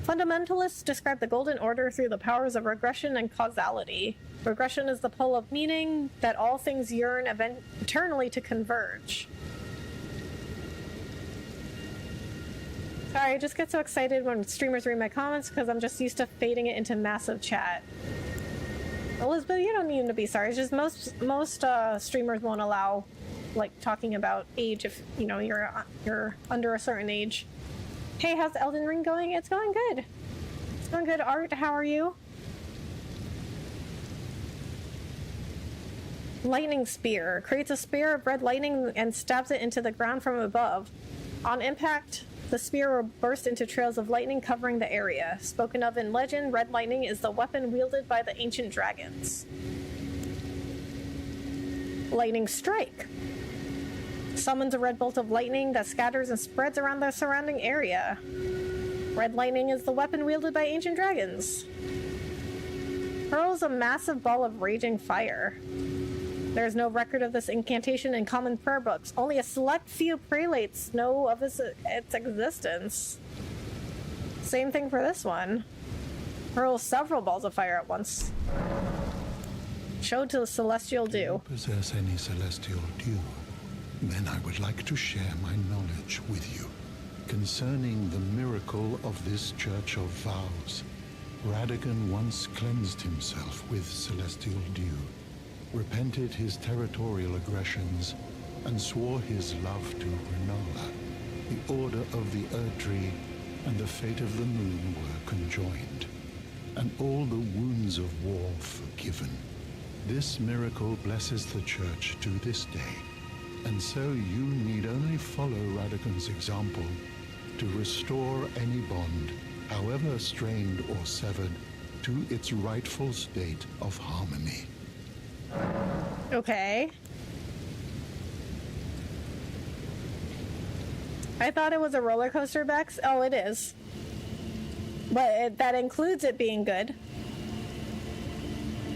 Fundamentalists describe the Golden Order through the powers of regression and causality. Regression is the pull of meaning that all things yearn eternally to converge. Sorry, I just get so excited when streamers read my comments because I'm just used to fading it into massive chat. Elizabeth, you don't need to be sorry. It's just most streamers won't allow like talking about age if you know you're under a certain age. Hey, how's Elden Ring going? It's going good. It's going good. Art, how are you? Lightning Spear. Creates a spear of red lightning and stabs it into the ground from above. On impact, the spear will burst into trails of lightning covering the area. Spoken of in legend, red lightning is the weapon wielded by the ancient dragons. Lightning Strike. Summons a red bolt of lightning that scatters and spreads around the surrounding area. Red lightning is the weapon wielded by ancient dragons. Hurls a massive ball of raging fire. There is no record of this incantation in common prayer books. Only a select few prelates know of its existence. Same thing for this one. Hurls several balls of fire at once. Showed to the celestial dew. Do you possess any celestial dew? Then I would like to share my knowledge with you concerning the miracle of this Church of Vows. Radagon once cleansed himself with celestial dew, repented his territorial aggressions, and swore his love to Renala. The Order of the Erdtree and the fate of the Moon were conjoined, and all the wounds of war forgiven. This miracle blesses the Church to this day, and so you need only follow Radagon's example to restore any bond, however strained or severed, to its rightful state of harmony. Okay. I thought it was a roller coaster, Bex. Oh, it is. But that includes it being good.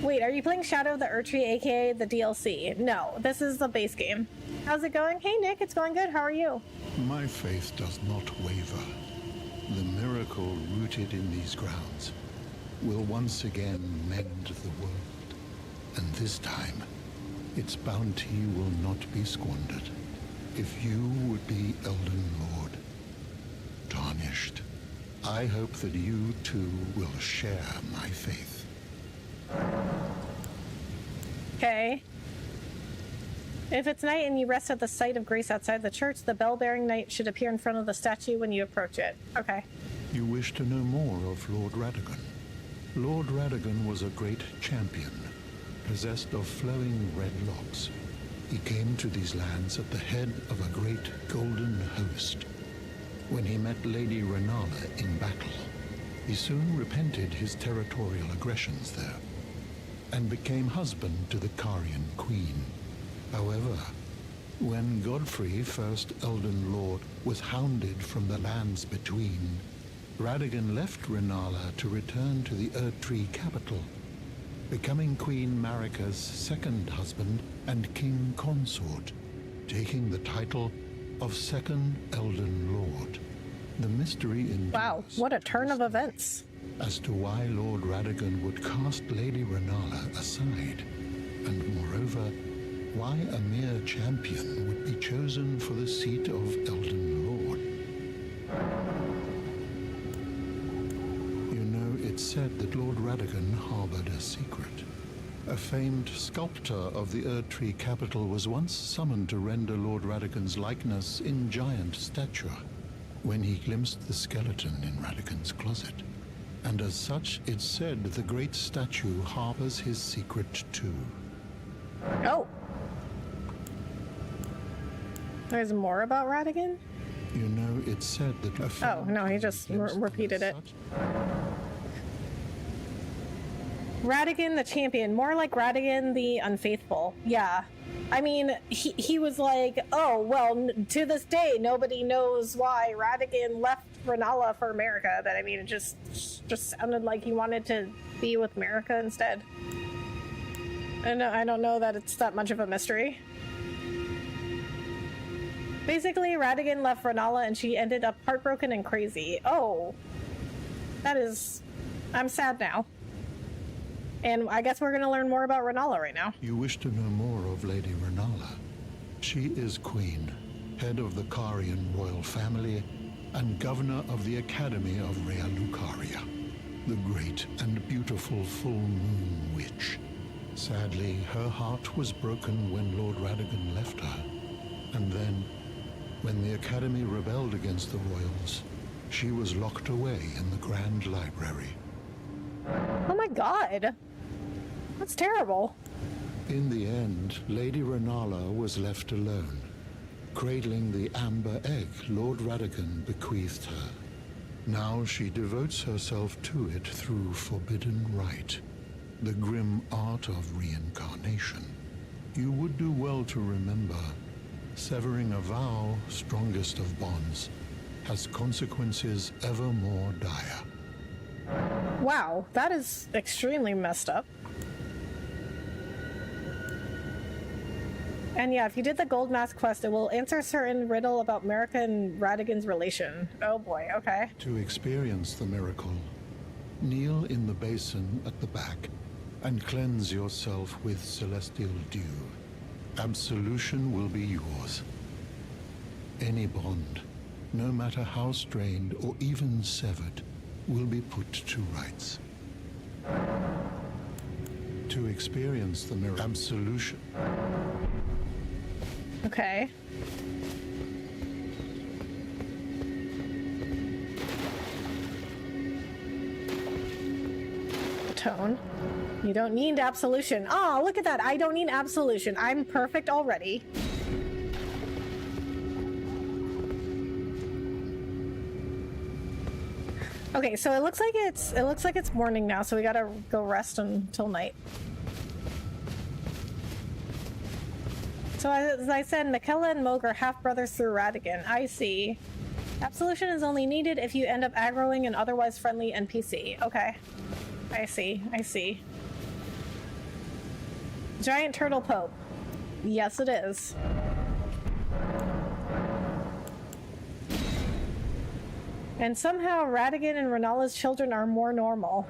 Wait, are you playing Shadow of the Erdtree, aka the DLC? No, this is the base game. How's it going? Hey, Nick, it's going good. How are you? My faith does not waver. The miracle rooted in these grounds will once again mend the world. And this time, its bounty will not be squandered. If you would be Elden Lord, tarnished, I hope that you too will share my faith. Okay. If it's night and you rest at the site of grace outside the church, the bell-bearing knight should appear in front of the statue when you approach it. Okay. You wish to know more of Lord Radagon? Lord Radagon was a great champion, possessed of flowing red locks. He came to these lands at the head of a great golden host. When he met Lady Renala in battle, he soon repented his territorial aggressions there, and became husband to the Carian queen. However, when Godfrey, first Elden Lord, was hounded from the lands between, Radagon left Renala to return to the Erdtree capital, becoming Queen Marika's second husband and king consort, taking the title of Second Elden Lord. The mystery endures. Wow, what a turn of events. As to why Lord Radagon would cast Lady Renala aside, and moreover, why a mere champion would be chosen for the seat of Elden Lord. You know, it's said that Lord Radagon harbored a secret. A famed sculptor of the Erdtree capital was once summoned to render Lord Radagon's likeness in giant stature, when he glimpsed the skeleton in Radagon's closet. And as such, it's said the great statue harbors his secret too. Oh. There's more about Radagon? You know, it's said that... Oh, no, he just repeated it. Radagon the champion, more like Radagon the unfaithful. Yeah. I mean, he was like, oh, well, to this day, nobody knows why Radigan left Renala for America. That, I mean, it just sounded like he wanted to be with America instead. And I don't know that it's that much of a mystery. Basically, Radigan left Renala and she ended up heartbroken and crazy. Oh, that is... I'm sad now. And I guess we're going to learn more about Renala right now. You wish to know more of Lady Renala. She is Queen, head of the Carian royal family, and governor of the Academy of Rea Lucaria, the great and beautiful full moon witch. Sadly, her heart was broken when Lord Radigan left her. And then, when the Academy rebelled against the royals, she was locked away in the Grand Library. Oh my god. That's terrible. In the end, Lady Renala was left alone, cradling the amber egg Lord Radigan bequeathed her. Now she devotes herself to it through forbidden rite, the grim art of reincarnation. You would do well to remember, severing a vow, strongest of bonds, has consequences ever more dire. Wow, that is extremely messed up. And yeah, if you did the Gold Mask quest, it will answer a certain riddle about America and Radigan's relation. Oh boy, okay. To experience the miracle, kneel in the basin at the back and cleanse yourself with celestial dew. Absolution will be yours. Any bond, no matter how strained or even severed, will be put to rights. To experience the miracle, absolution. Okay. Tone. You don't need absolution. Oh, look at that. I don't need absolution. I'm perfect already. Okay, so it looks like it's morning now, so we gotta go rest until night. So as I said, Michaela and Moog are half-brothers through Radigan. I see. Absolution is only needed if you end up aggroing an otherwise friendly NPC. Okay. I see. Giant Turtle Pope. Yes, it is. And somehow Radigan and Renala's children are more normal.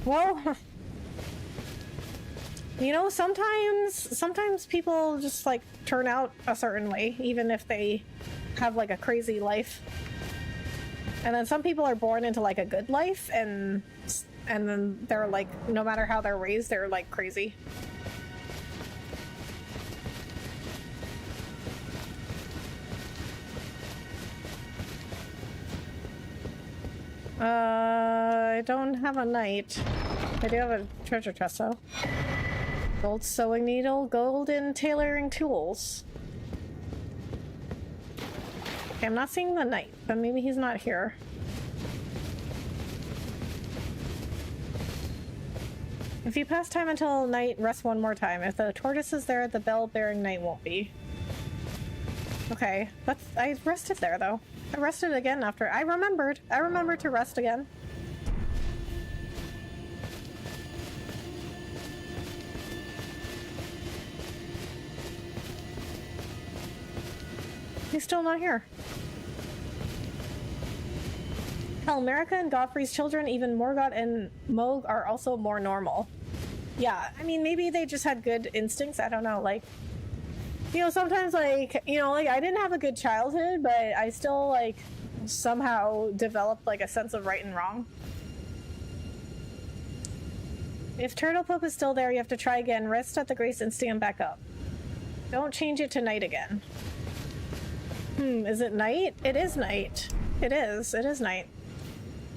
Well... You know, sometimes people just like turn out a certain way, even if they have like a crazy life. And then some people are born into like a good life, and then they're like, no matter how they're raised, they're like crazy. I don't have a knight. I do have a treasure chest though. Gold sewing needle, golden tailoring tools. Okay, I'm not seeing the knight, but maybe he's not here. If you pass time until night, rest one more time. If the tortoise is there, the bell-bearing knight won't be. Okay, I rested there though. I rested again after I remembered to rest again. He's still not here. Hell, America and Godfrey's children, even Morgoth and Moog, are also more normal. Yeah, I mean, maybe they just had good instincts. I don't know, like... You know, sometimes, like, you know, like, I didn't have a good childhood, but I still, like, somehow developed, like, a sense of right and wrong. If Turtle Pope is still there, you have to try again. Rest at the Grace and stand back up. Don't change it to night again. Is it night? It is night. It is night.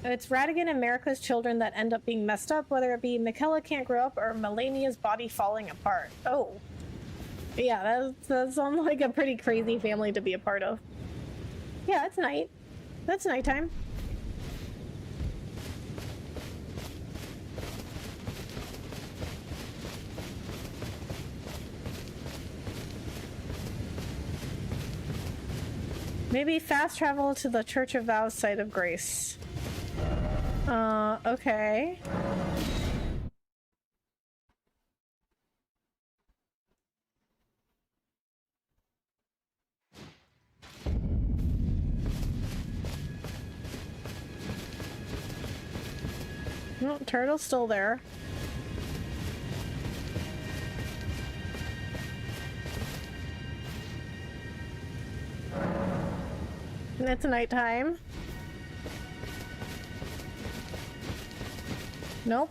It's Radigan and America's children that end up being messed up, whether it be Michaela can't grow up or Malenia's body falling apart. Oh. Yeah, that sounds like a pretty crazy family to be a part of. Yeah, it's night. That's nighttime. Maybe fast travel to the Church of Vows site of grace. Okay. No, turtle's still there. And it's nighttime. Nope.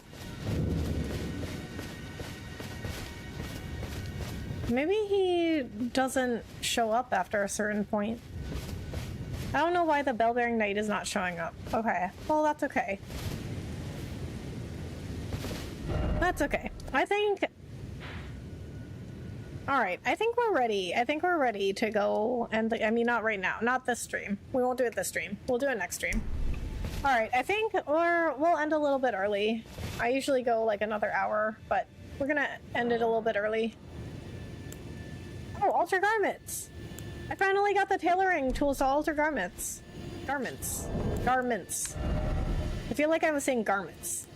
Maybe he doesn't show up after a certain point. I don't know why the Bell-bearing Knight is not showing up. Okay. Well, that's okay. That's okay. I think... Alright, I think we're ready. I think we're ready to go and... I mean, not right now. Not this stream. We won't do it this stream. We'll do it next stream. Alright, I think we'll end a little bit early. I usually go like another hour, but we're gonna end it a little bit early. Oh, alter garments! I finally got the tailoring tools to alter garments. Garments. I feel like I was saying garments.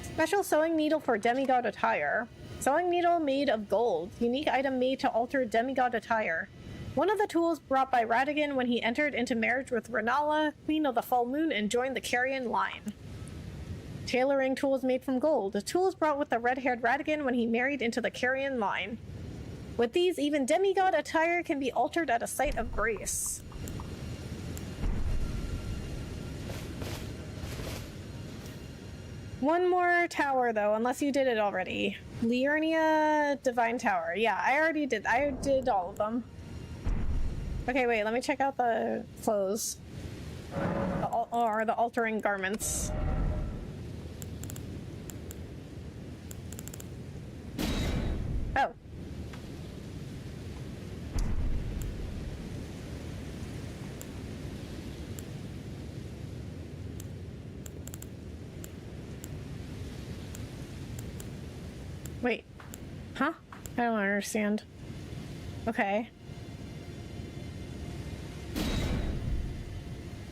Special sewing needle for demigod attire. Sewing needle made of gold. Unique item made to alter demigod attire. One of the tools brought by Radigan when he entered into marriage with Renala, Queen of the Full Moon, and joined the Carrion line. Tailoring tools made from gold. The tools brought with the red-haired Radigan when he married into the Carrion line. With these, even demigod attire can be altered at a site of grace. One more tower, though, unless you did it already. Liurnia Divine Tower. Yeah, I already did. I did all of them. Okay, wait, let me check out the clothes. Or the altering garments. Oh. Wait. Huh? I don't understand. Okay.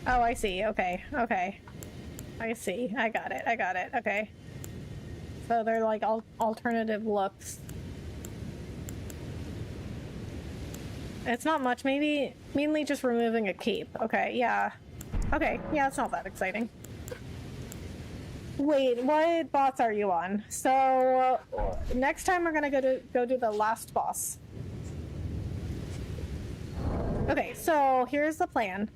Oh, I see. Okay. Okay. I see. I got it. I got it. Okay. So they're like alternative looks. It's not much. Maybe mainly just removing a cape. Okay. Yeah. Okay. Yeah, it's not that exciting. Wait, what boss are you on? So next time we're gonna go do the last boss. Okay, so here's the plan.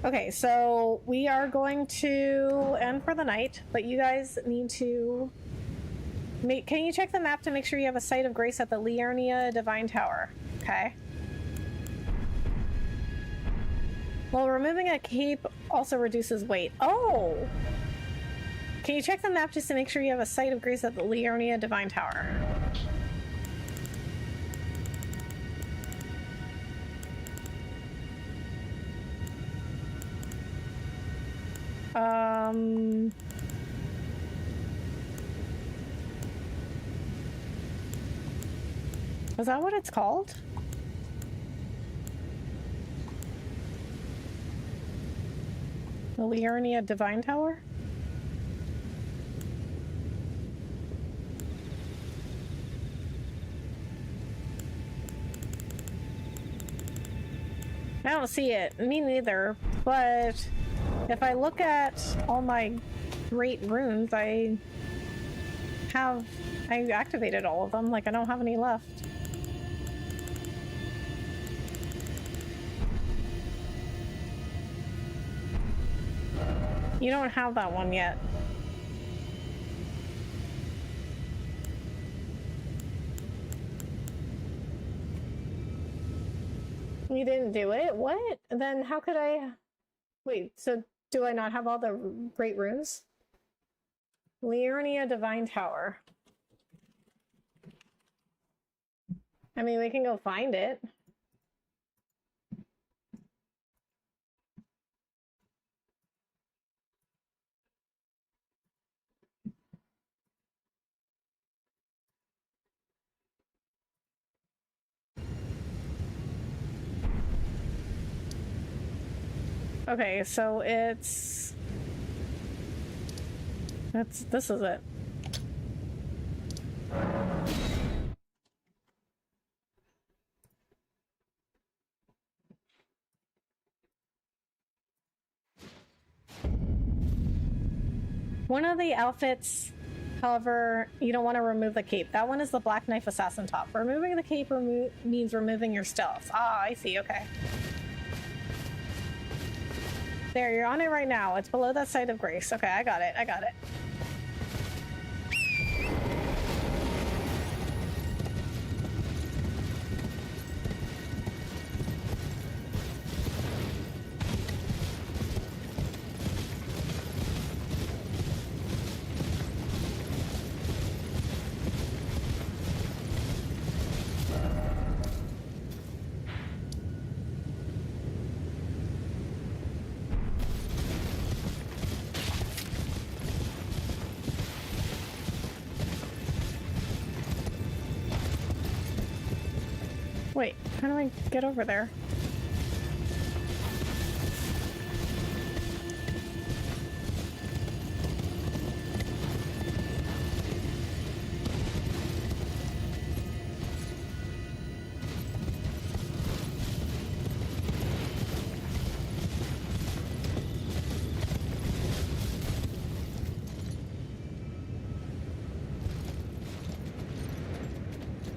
Okay, so we are going to end for the night, but you guys need to can you check the map to make sure you have a site of grace at the Liurnia Divine Tower? Okay. Well, removing a cape also reduces weight. Oh! Can you check the map just to make sure you have a site of grace at the Liurnia Divine Tower? Is that what it's called? The Liurnia Divine Tower? I don't see it. Me neither. But if I look at all my great runes, I activated all of them. Like, I don't have any left. You don't have that one yet. You didn't do it? What? Then how could I... Wait, so do I not have all the great runes? Liurnia Divine Tower. I mean, we can go find it. Okay, so it's... This is it. One of the outfits, however, you don't want to remove the cape. That one is the Black Knife Assassin top. Removing the cape means removing your stealth. Ah, I see, okay. There, you're on it right now. It's below that site of grace. Okay, I got it, I got it. Wait, how do I get over there?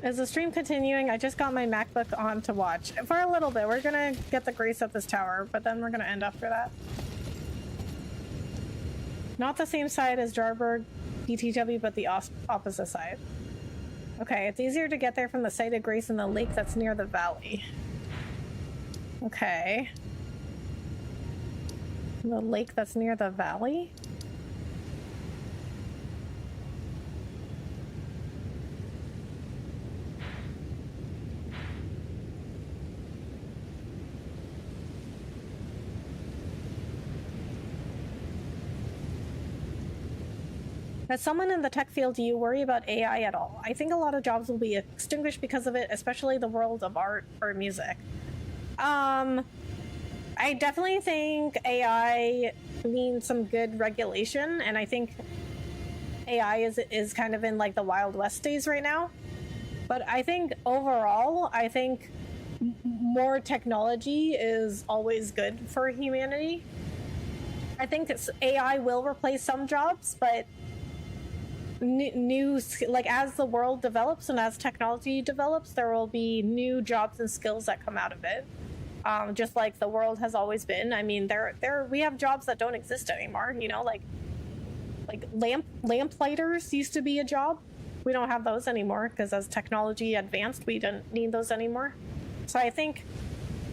Is the stream continuing? I just got my MacBook on to watch. For a little bit, we're gonna get the grace at this tower, but then we're gonna end after that. Not the same side as Jarberg BTW, but the opposite side. Okay, it's easier to get there from the site of grace in the lake that's near the valley. Okay. The lake that's near the valley? As someone in the tech field, do you worry about AI at all? I think a lot of jobs will be extinguished because of it, especially the world of art or music. I definitely think AI means some good regulation, and I think AI is kind of in like the Wild West days right now. But I think overall, I think more technology is always good for humanity. I think AI will replace some jobs, but new, like as the world develops and as technology develops, there will be new jobs and skills that come out of it. Just like the world has always been. I mean, we have jobs that don't exist anymore. You know, like lamplighters used to be a job. We don't have those anymore because as technology advanced, we don't need those anymore. So I think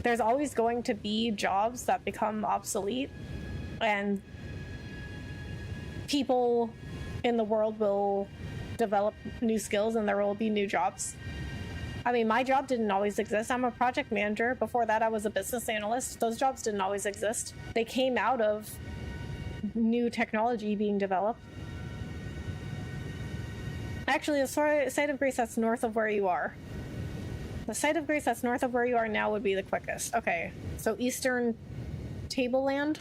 there's always going to be jobs that become obsolete, and people in the world will develop new skills and there will be new jobs. I mean, my job didn't always exist. I'm a project manager. Before that, I was a business analyst. Those jobs didn't always exist. They came out of new technology being developed. Actually, the site of grace that's north of where you are. The site of grace that's north of where you are now would be the quickest. Okay, so Eastern Tableland.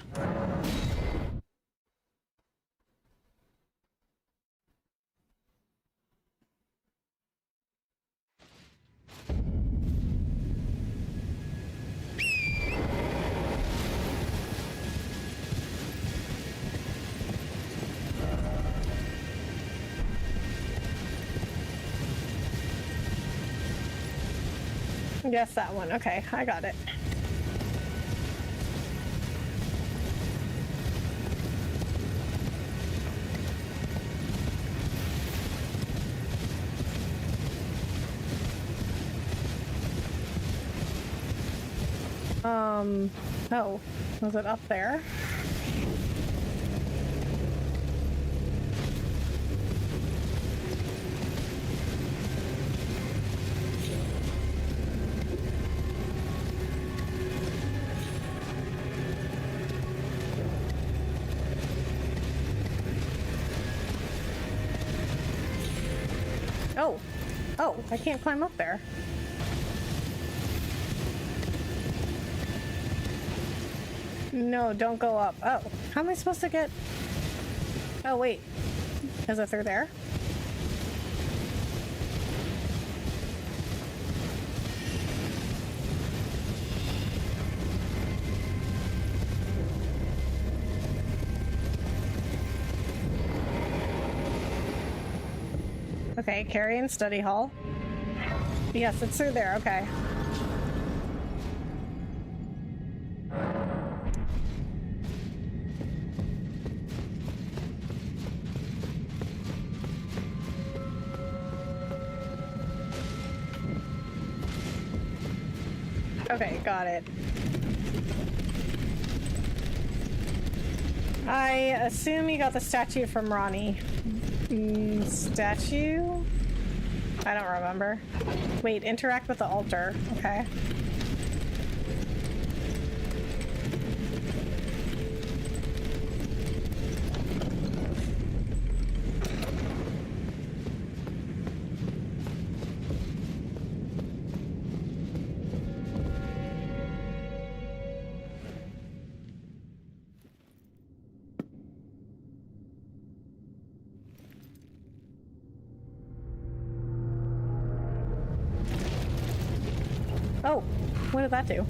Yes, that one. Okay, I got it. Oh, was it up there? Oh, I can't climb up there. No, don't go up. Oh, how am I supposed to get... Oh, wait. Is it through there? Okay, Carrion Study Hall. Yes, it's through there, okay. Okay, got it. I assume you got the statue from Ronnie. Statue? I don't remember. Wait, interact with the altar. Okay. Oh, what did that do?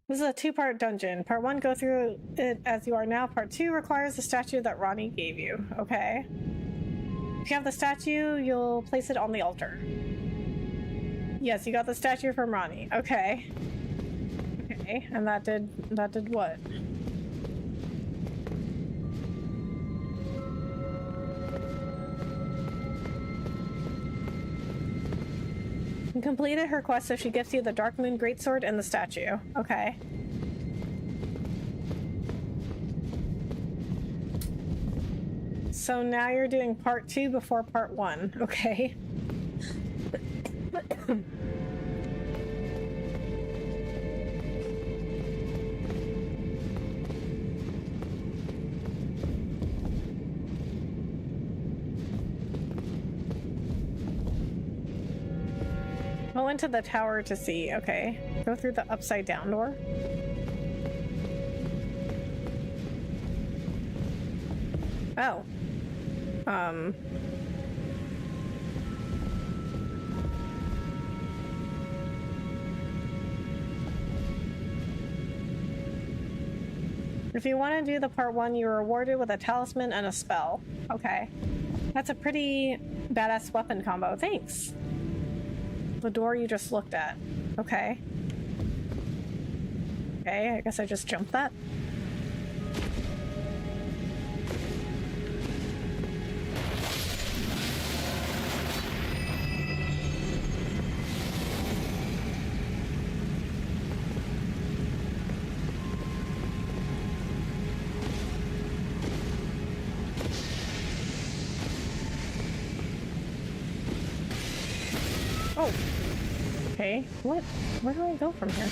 This is a two-part dungeon. Part 1, go through it as you are now. Part 2 requires the statue that Ronnie gave you. Okay. If you have the statue, you'll place it on the altar. Yes, you got the statue from Ronnie. Okay. Okay, and that did what? You completed her quest, so she gives you the Dark Moon Greatsword and the statue. Okay. So now you're doing part 2 before part 1. Okay. Go into the tower to see. Okay. Go through the upside down door. Oh. If you want to do the part 1, you're rewarded with a talisman and a spell. Okay. That's a pretty badass weapon combo. Thanks. The door you just looked at. Okay. Okay, I guess I just jumped that. Oh. Okay, what? Where do I go from here?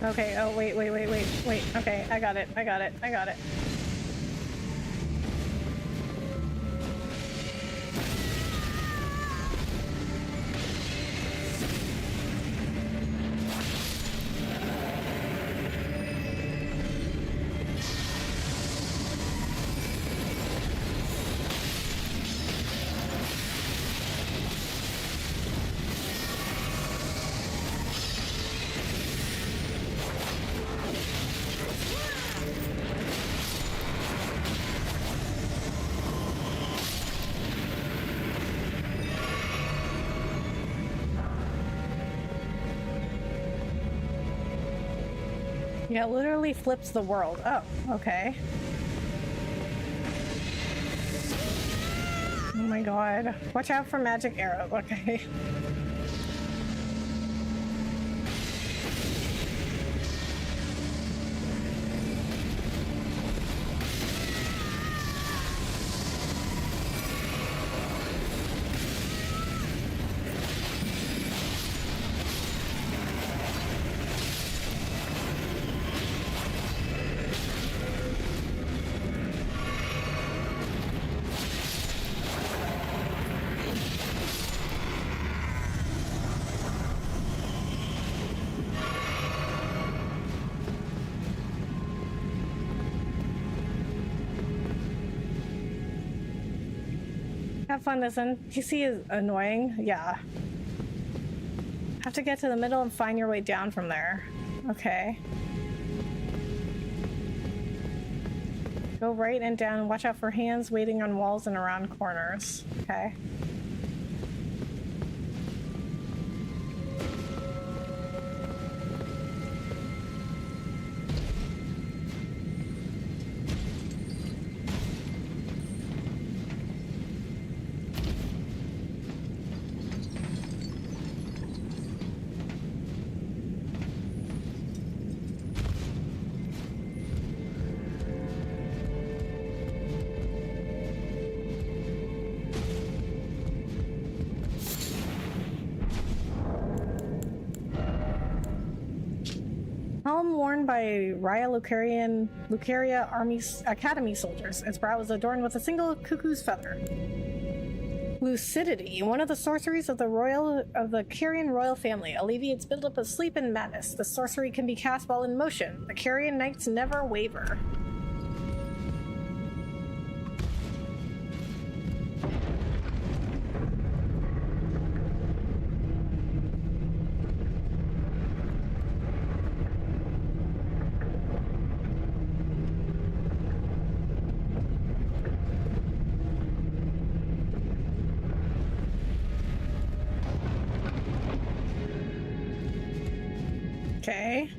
Okay, oh, wait. Okay, I got it. Yeah, it literally flips the world. Oh, okay. Oh my god. Watch out for magic arrow. Okay. Have fun, this NPC is annoying. Yeah. Have to get to the middle and find your way down from there. Okay. Go right and down and watch out for hands waiting on walls and around corners. Okay. Helm worn by Lucaria Academy soldiers. Its brow is adorned with a single cuckoo's feather. Lucidity, one of the sorceries of the Carrion royal family, alleviates buildup of sleep and madness. The sorcery can be cast while in motion. The Carrion knights never waver. Okay.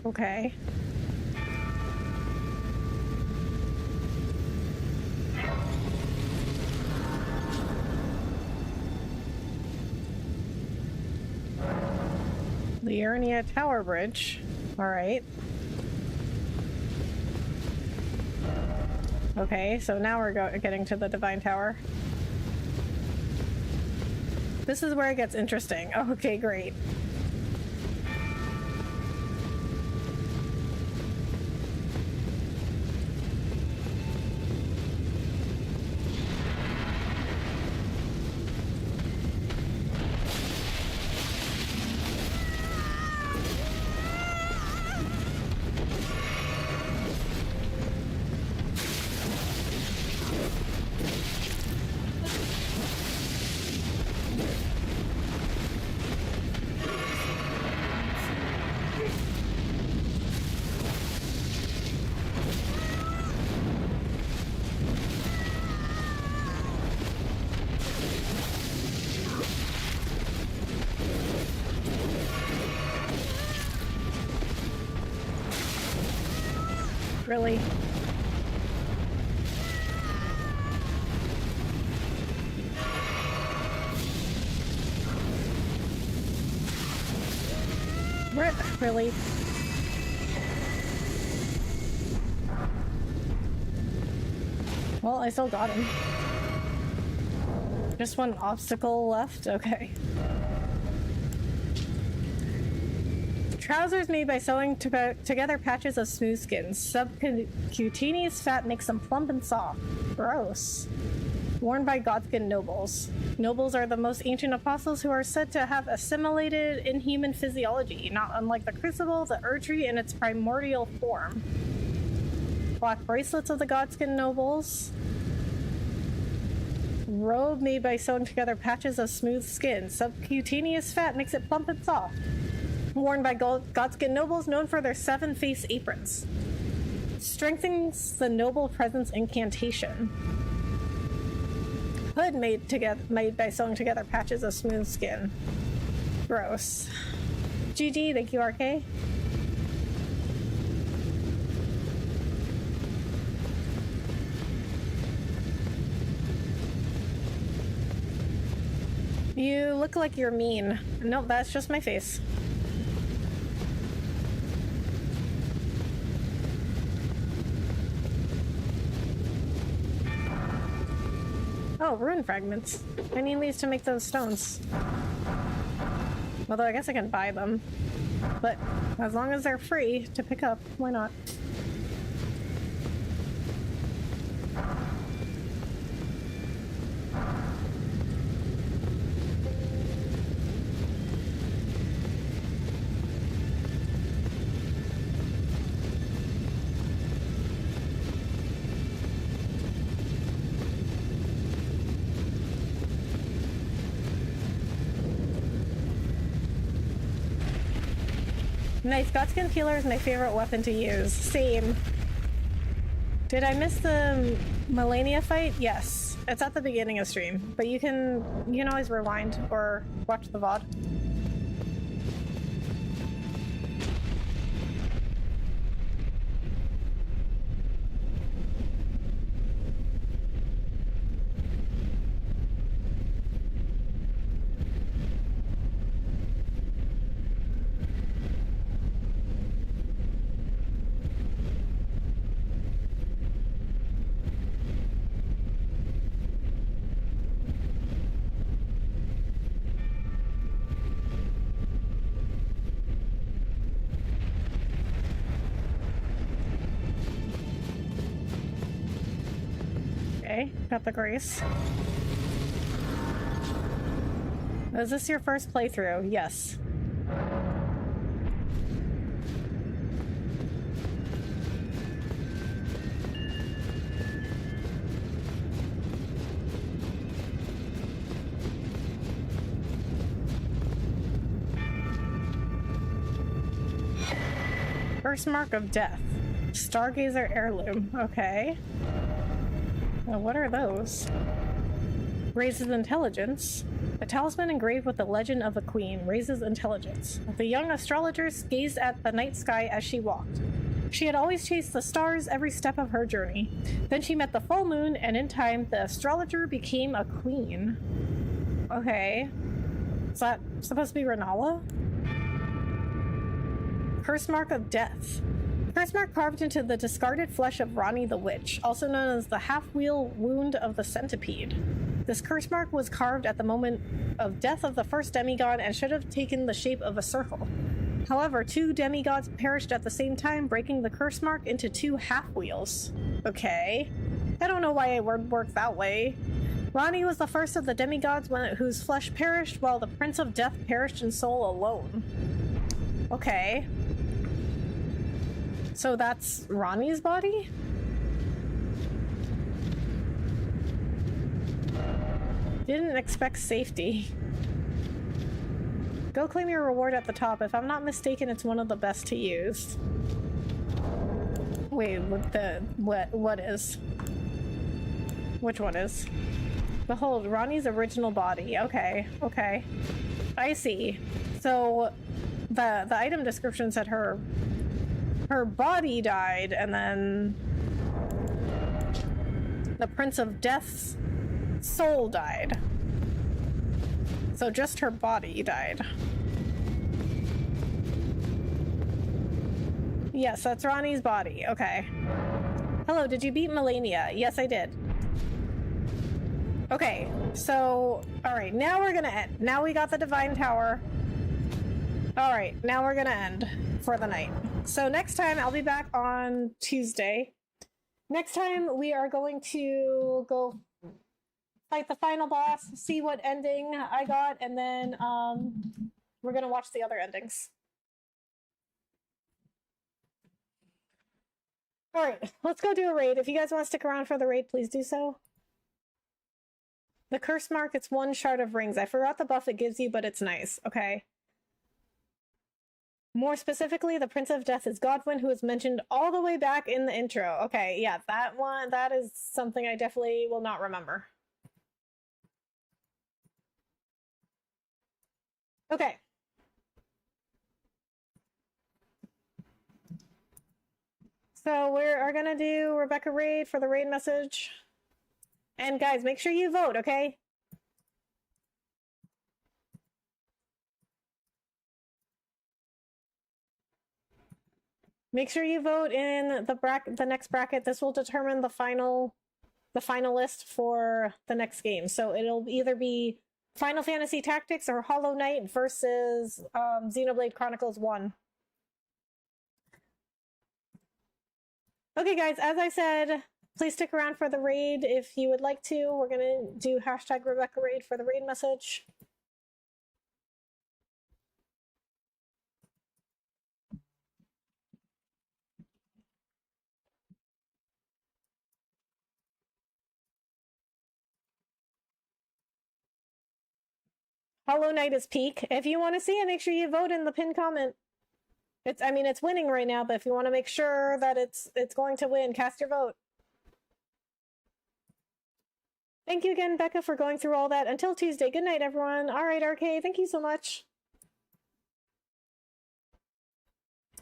Okay. Liurnia Tower Bridge. All right. Okay, so now we're getting to the Divine Tower. This is where it gets interesting. Okay, great. Really? Really? Well, I still got him. Just one obstacle left? Okay. Trousers made by sewing together patches of smooth skin. Subcutaneous fat makes them plump and soft. Gross. Worn by Godskin nobles. Nobles are the most ancient apostles who are said to have assimilated inhuman physiology, not unlike the crucible, the Erdtree in its primordial form. Black bracelets of the Godskin nobles. Robe made by sewing together patches of smooth skin. Subcutaneous fat makes it plump and soft. Worn by Godskin nobles known for their 7-face aprons. Strengthens the noble presence incantation. Hood made by sewing together patches of smooth skin. Gross. GG, thank you, RK. You look like you're mean. Nope, that's just my face. Oh, rune fragments. I need these to make those stones. Although I guess I can buy them. But as long as they're free to pick up, why not? Nice. Godskin Peeler is my favorite weapon to use. Same. Did I miss the Malenia fight? Yes. It's at the beginning of stream, but you can always rewind or watch the VOD. Okay, got the grace. Is this your first playthrough? Yes. First mark of death. Stargazer heirloom. Okay. Now, what are those? Raises intelligence. A talisman engraved with the legend of a queen raises intelligence. The young astrologer gazed at the night sky as she walked. She had always chased the stars every step of her journey. Then she met the full moon, and in time, the astrologer became a queen. Okay. Is that supposed to be Renala? Curse mark of death. Curse mark carved into the discarded flesh of Rani the Witch, also known as the half-wheel wound of the centipede. This curse mark was carved at the moment of death of the first demigod and should have taken the shape of a circle. However, 2 demigods perished at the same time, breaking the curse mark into 2 half-wheels. Okay. I don't know why it would work that way. Rani was the first of the demigods whose flesh perished, while the Prince of Death perished in soul alone. Okay. So that's Rani's body? Didn't expect safety. Go claim your reward at the top. If I'm not mistaken, it's one of the best to use. Wait, what is? Which one is? Behold, Rani's original body. Okay, okay. I see. So the item description said her body died, and then the Prince of Death's soul died. So just her body died. Yes, that's Rani's body. Okay. Hello, did you beat Malenia? Yes, I did. Okay, so, alright, now we're gonna end. Now we got the Divine Tower. Alright, now we're gonna end for the night. So next time, I'll be back on Tuesday. Next time, we are going to go fight the final boss, see what ending I got, and then we're gonna watch the other endings. Alright, let's go do a raid. If you guys want to stick around for the raid, please do so. The curse mark, it's 1 shard of rings. I forgot the buff it gives you, but it's nice. Okay. More specifically, the Prince of Death is Godwin, who is mentioned all the way back in the intro. Okay, yeah, that one, that is something I definitely will not remember. Okay. So we are gonna do Rebecca raid for the raid message. And guys, make sure you vote, okay? Make sure you vote in the next bracket. This will determine the final the finalist for the next game. So it'll either be Final Fantasy Tactics or Hollow Knight versus Xenoblade Chronicles 1. Okay, guys, as I said, please stick around for the raid if you would like to. We're going to do hashtag Rebecca Raid for the raid message. Hollow Knight is peak. If you want to see it, make sure you vote in the pinned comment. It's winning right now, but if you want to make sure that it's going to win, cast your vote. Thank you again, Becca, for going through all that. Until Tuesday. Good night, everyone. All right, RK, thank you so much.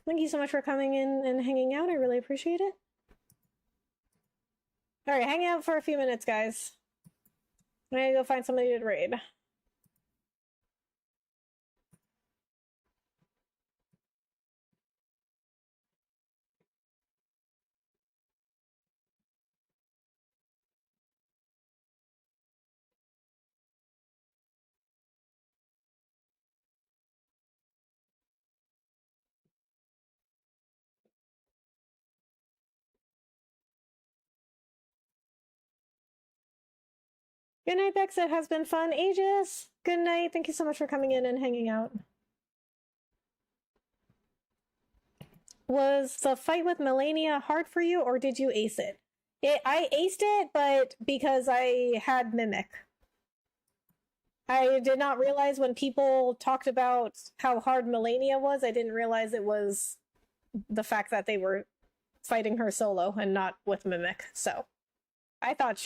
Thank you so much for coming in and hanging out. I really appreciate it. All right, hang out for a few minutes, guys. I'm gonna go find somebody to raid. Good night, Bex. It has been fun. Aegis, good night. Thank you so much for coming in and hanging out. Was the fight with Malenia hard for you, or did you ace it? I aced it, but because I had Mimic. I did not realize when people talked about how hard Malenia was, I didn't realize it was the fact that they were fighting her solo and not with Mimic, so... I thought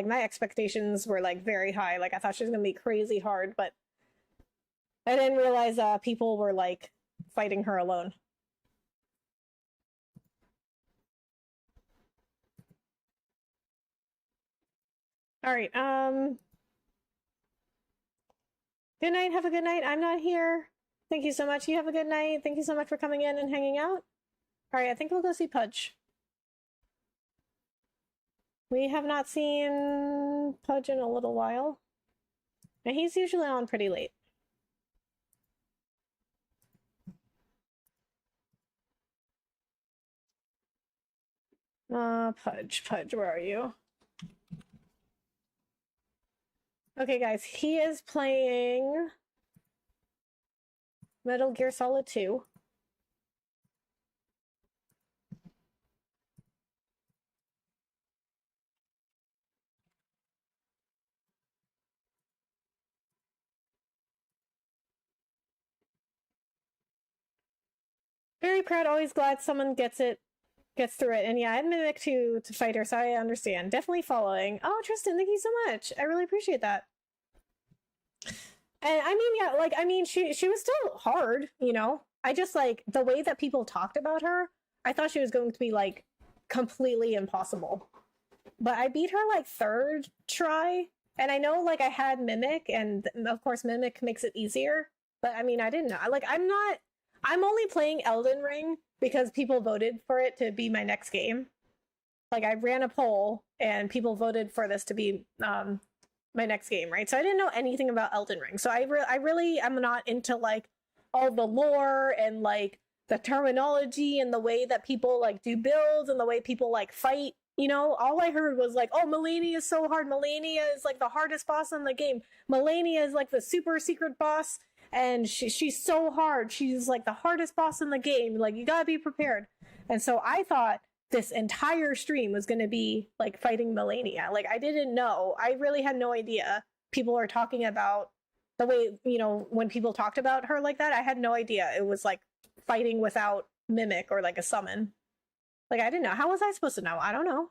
my expectations were like very high. Like I thought she was gonna be crazy hard, but I didn't realize people were like fighting her alone. All right. Good night. Have a good night. I'm not here. Thank you so much. You have a good night. Thank you so much for coming in and hanging out. All right. I think we'll go see Pudge. We have not seen Pudge in a little while. And he's usually on pretty late. Pudge, where are you? Okay, guys, he is playing Metal Gear Solid 2. Very proud, always glad someone gets through it. And yeah, I had Mimic to fight her, so I understand. Definitely following. Oh, Tristan, thank you so much. I really appreciate that. And I mean, yeah, like, I mean, she was still hard, you know? I just, like, the way that people talked about her, I thought she was going to be, like, completely impossible. But I beat her, like, third try. And I know, like, I had Mimic, and of course Mimic makes it easier. But, I mean, I didn't know. Like, I'm only playing Elden Ring because people voted for it to be my next game. Like, I ran a poll, and people voted for this to be my next game, right? So I didn't know anything about Elden Ring. So I really am not into, like, all the lore and, like, the terminology and the way that people, like, do builds and the way people, like, fight. You know, all I heard was, like, oh, Malenia is so hard. Malenia is, like, the hardest boss in the game. Malenia is, like, the super secret boss. And she's so hard. She's like the hardest boss in the game. Like, you gotta be prepared. And so I thought this entire stream was gonna be like fighting Malenia. Like, I didn't know. I really had no idea people are talking about the way, you know, when people talked about her like that, I had no idea it was like fighting without Mimic or like a summon. Like, I didn't know. How was I supposed to know? I don't know.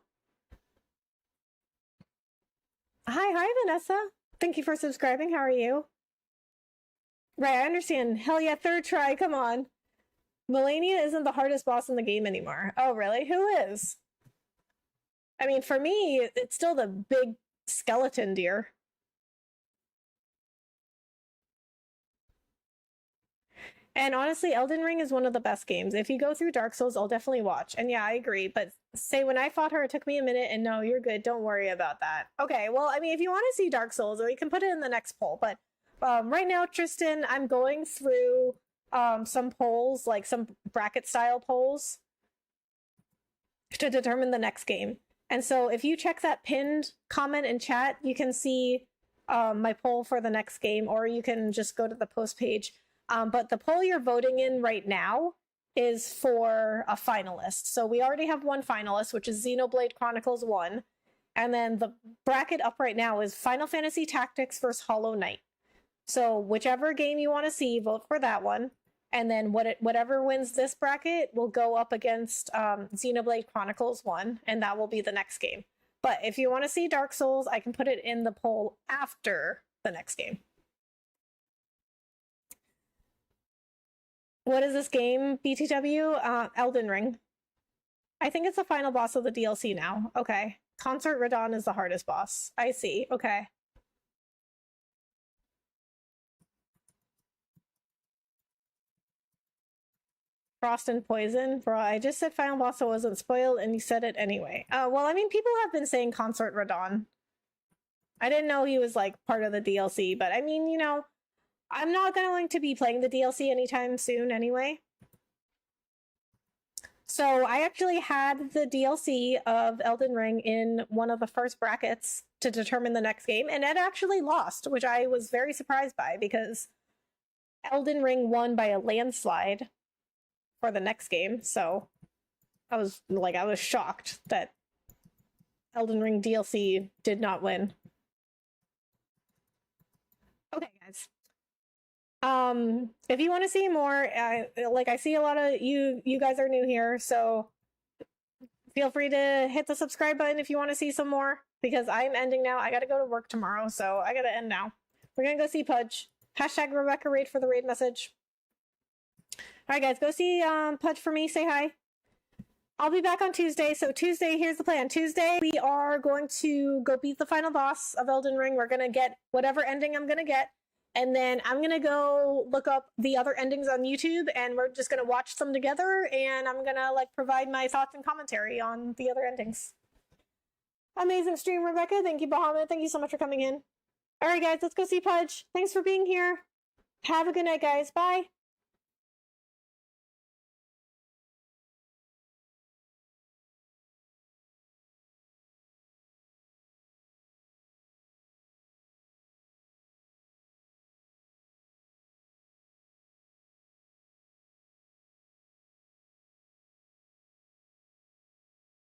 Hi, Vanessa. Thank you for subscribing. How are you? Right, I understand. Hell yeah, third try, come on. Malenia isn't the hardest boss in the game anymore. Oh, really? Who is? I mean, for me, it's still the big skeleton deer. And honestly, Elden Ring is one of the best games. If you go through Dark Souls, I'll definitely watch. And yeah, I agree. But say when I fought her, it took me a minute, and no, you're good. Don't worry about that. Okay, well, I mean, if you want to see Dark Souls, we can put it in the next poll. But right now, Tristan, I'm going through some polls, like some bracket style polls, to determine the next game. And so if you check that pinned comment in chat, you can see my poll for the next game, or you can just go to the post page. But the poll you're voting in right now is for a finalist. So we already have one finalist, which is Xenoblade Chronicles 1. And then the bracket up right now is Final Fantasy Tactics versus Hollow Knight. So whichever game you want to see, vote for that one. And then whatever wins this bracket will go up against Xenoblade Chronicles 1, and that will be the next game. But if you want to see Dark Souls, I can put it in the poll after the next game. What is this game, BTW? Elden Ring. I think it's the final boss of the DLC now. Okay. Concert Radon is the hardest boss. I see. Okay. Frost and Poison? Bro, I just said final boss so it wasn't spoiled, and you said it anyway. Well, I mean, people have been saying Concert Radon. I didn't know he was, like, part of the DLC, but I mean, you know, I'm not going to be playing the DLC anytime soon anyway. So I actually had the DLC of Elden Ring in one of the first brackets to determine the next game, and it actually lost, which I was very surprised by, because Elden Ring won by a landslide for the next game. So I was shocked that Elden Ring DLC did not win. Okay, guys. If you want to see more, I see a lot of you guys are new here, so feel free to hit the subscribe button if you want to see some more, because I'm ending now. I gotta go to work tomorrow, so I gotta end now. We're gonna go see Pudge. Hashtag Rebecca Raid for the raid message. Alright guys, go see Pudge for me, say hi. I'll be back on Tuesday, so Tuesday, here's the plan. Tuesday, we are going to go beat the final boss of Elden Ring. We're gonna get whatever ending I'm gonna get, and then I'm gonna go look up the other endings on YouTube, and we're just gonna watch them together, and I'm gonna provide my thoughts and commentary on the other endings. Amazing stream, Rebecca. Thank you, Bahamut. Thank you so much for coming in. Alright guys, let's go see Pudge. Thanks for being here. Have a good night, guys. Bye.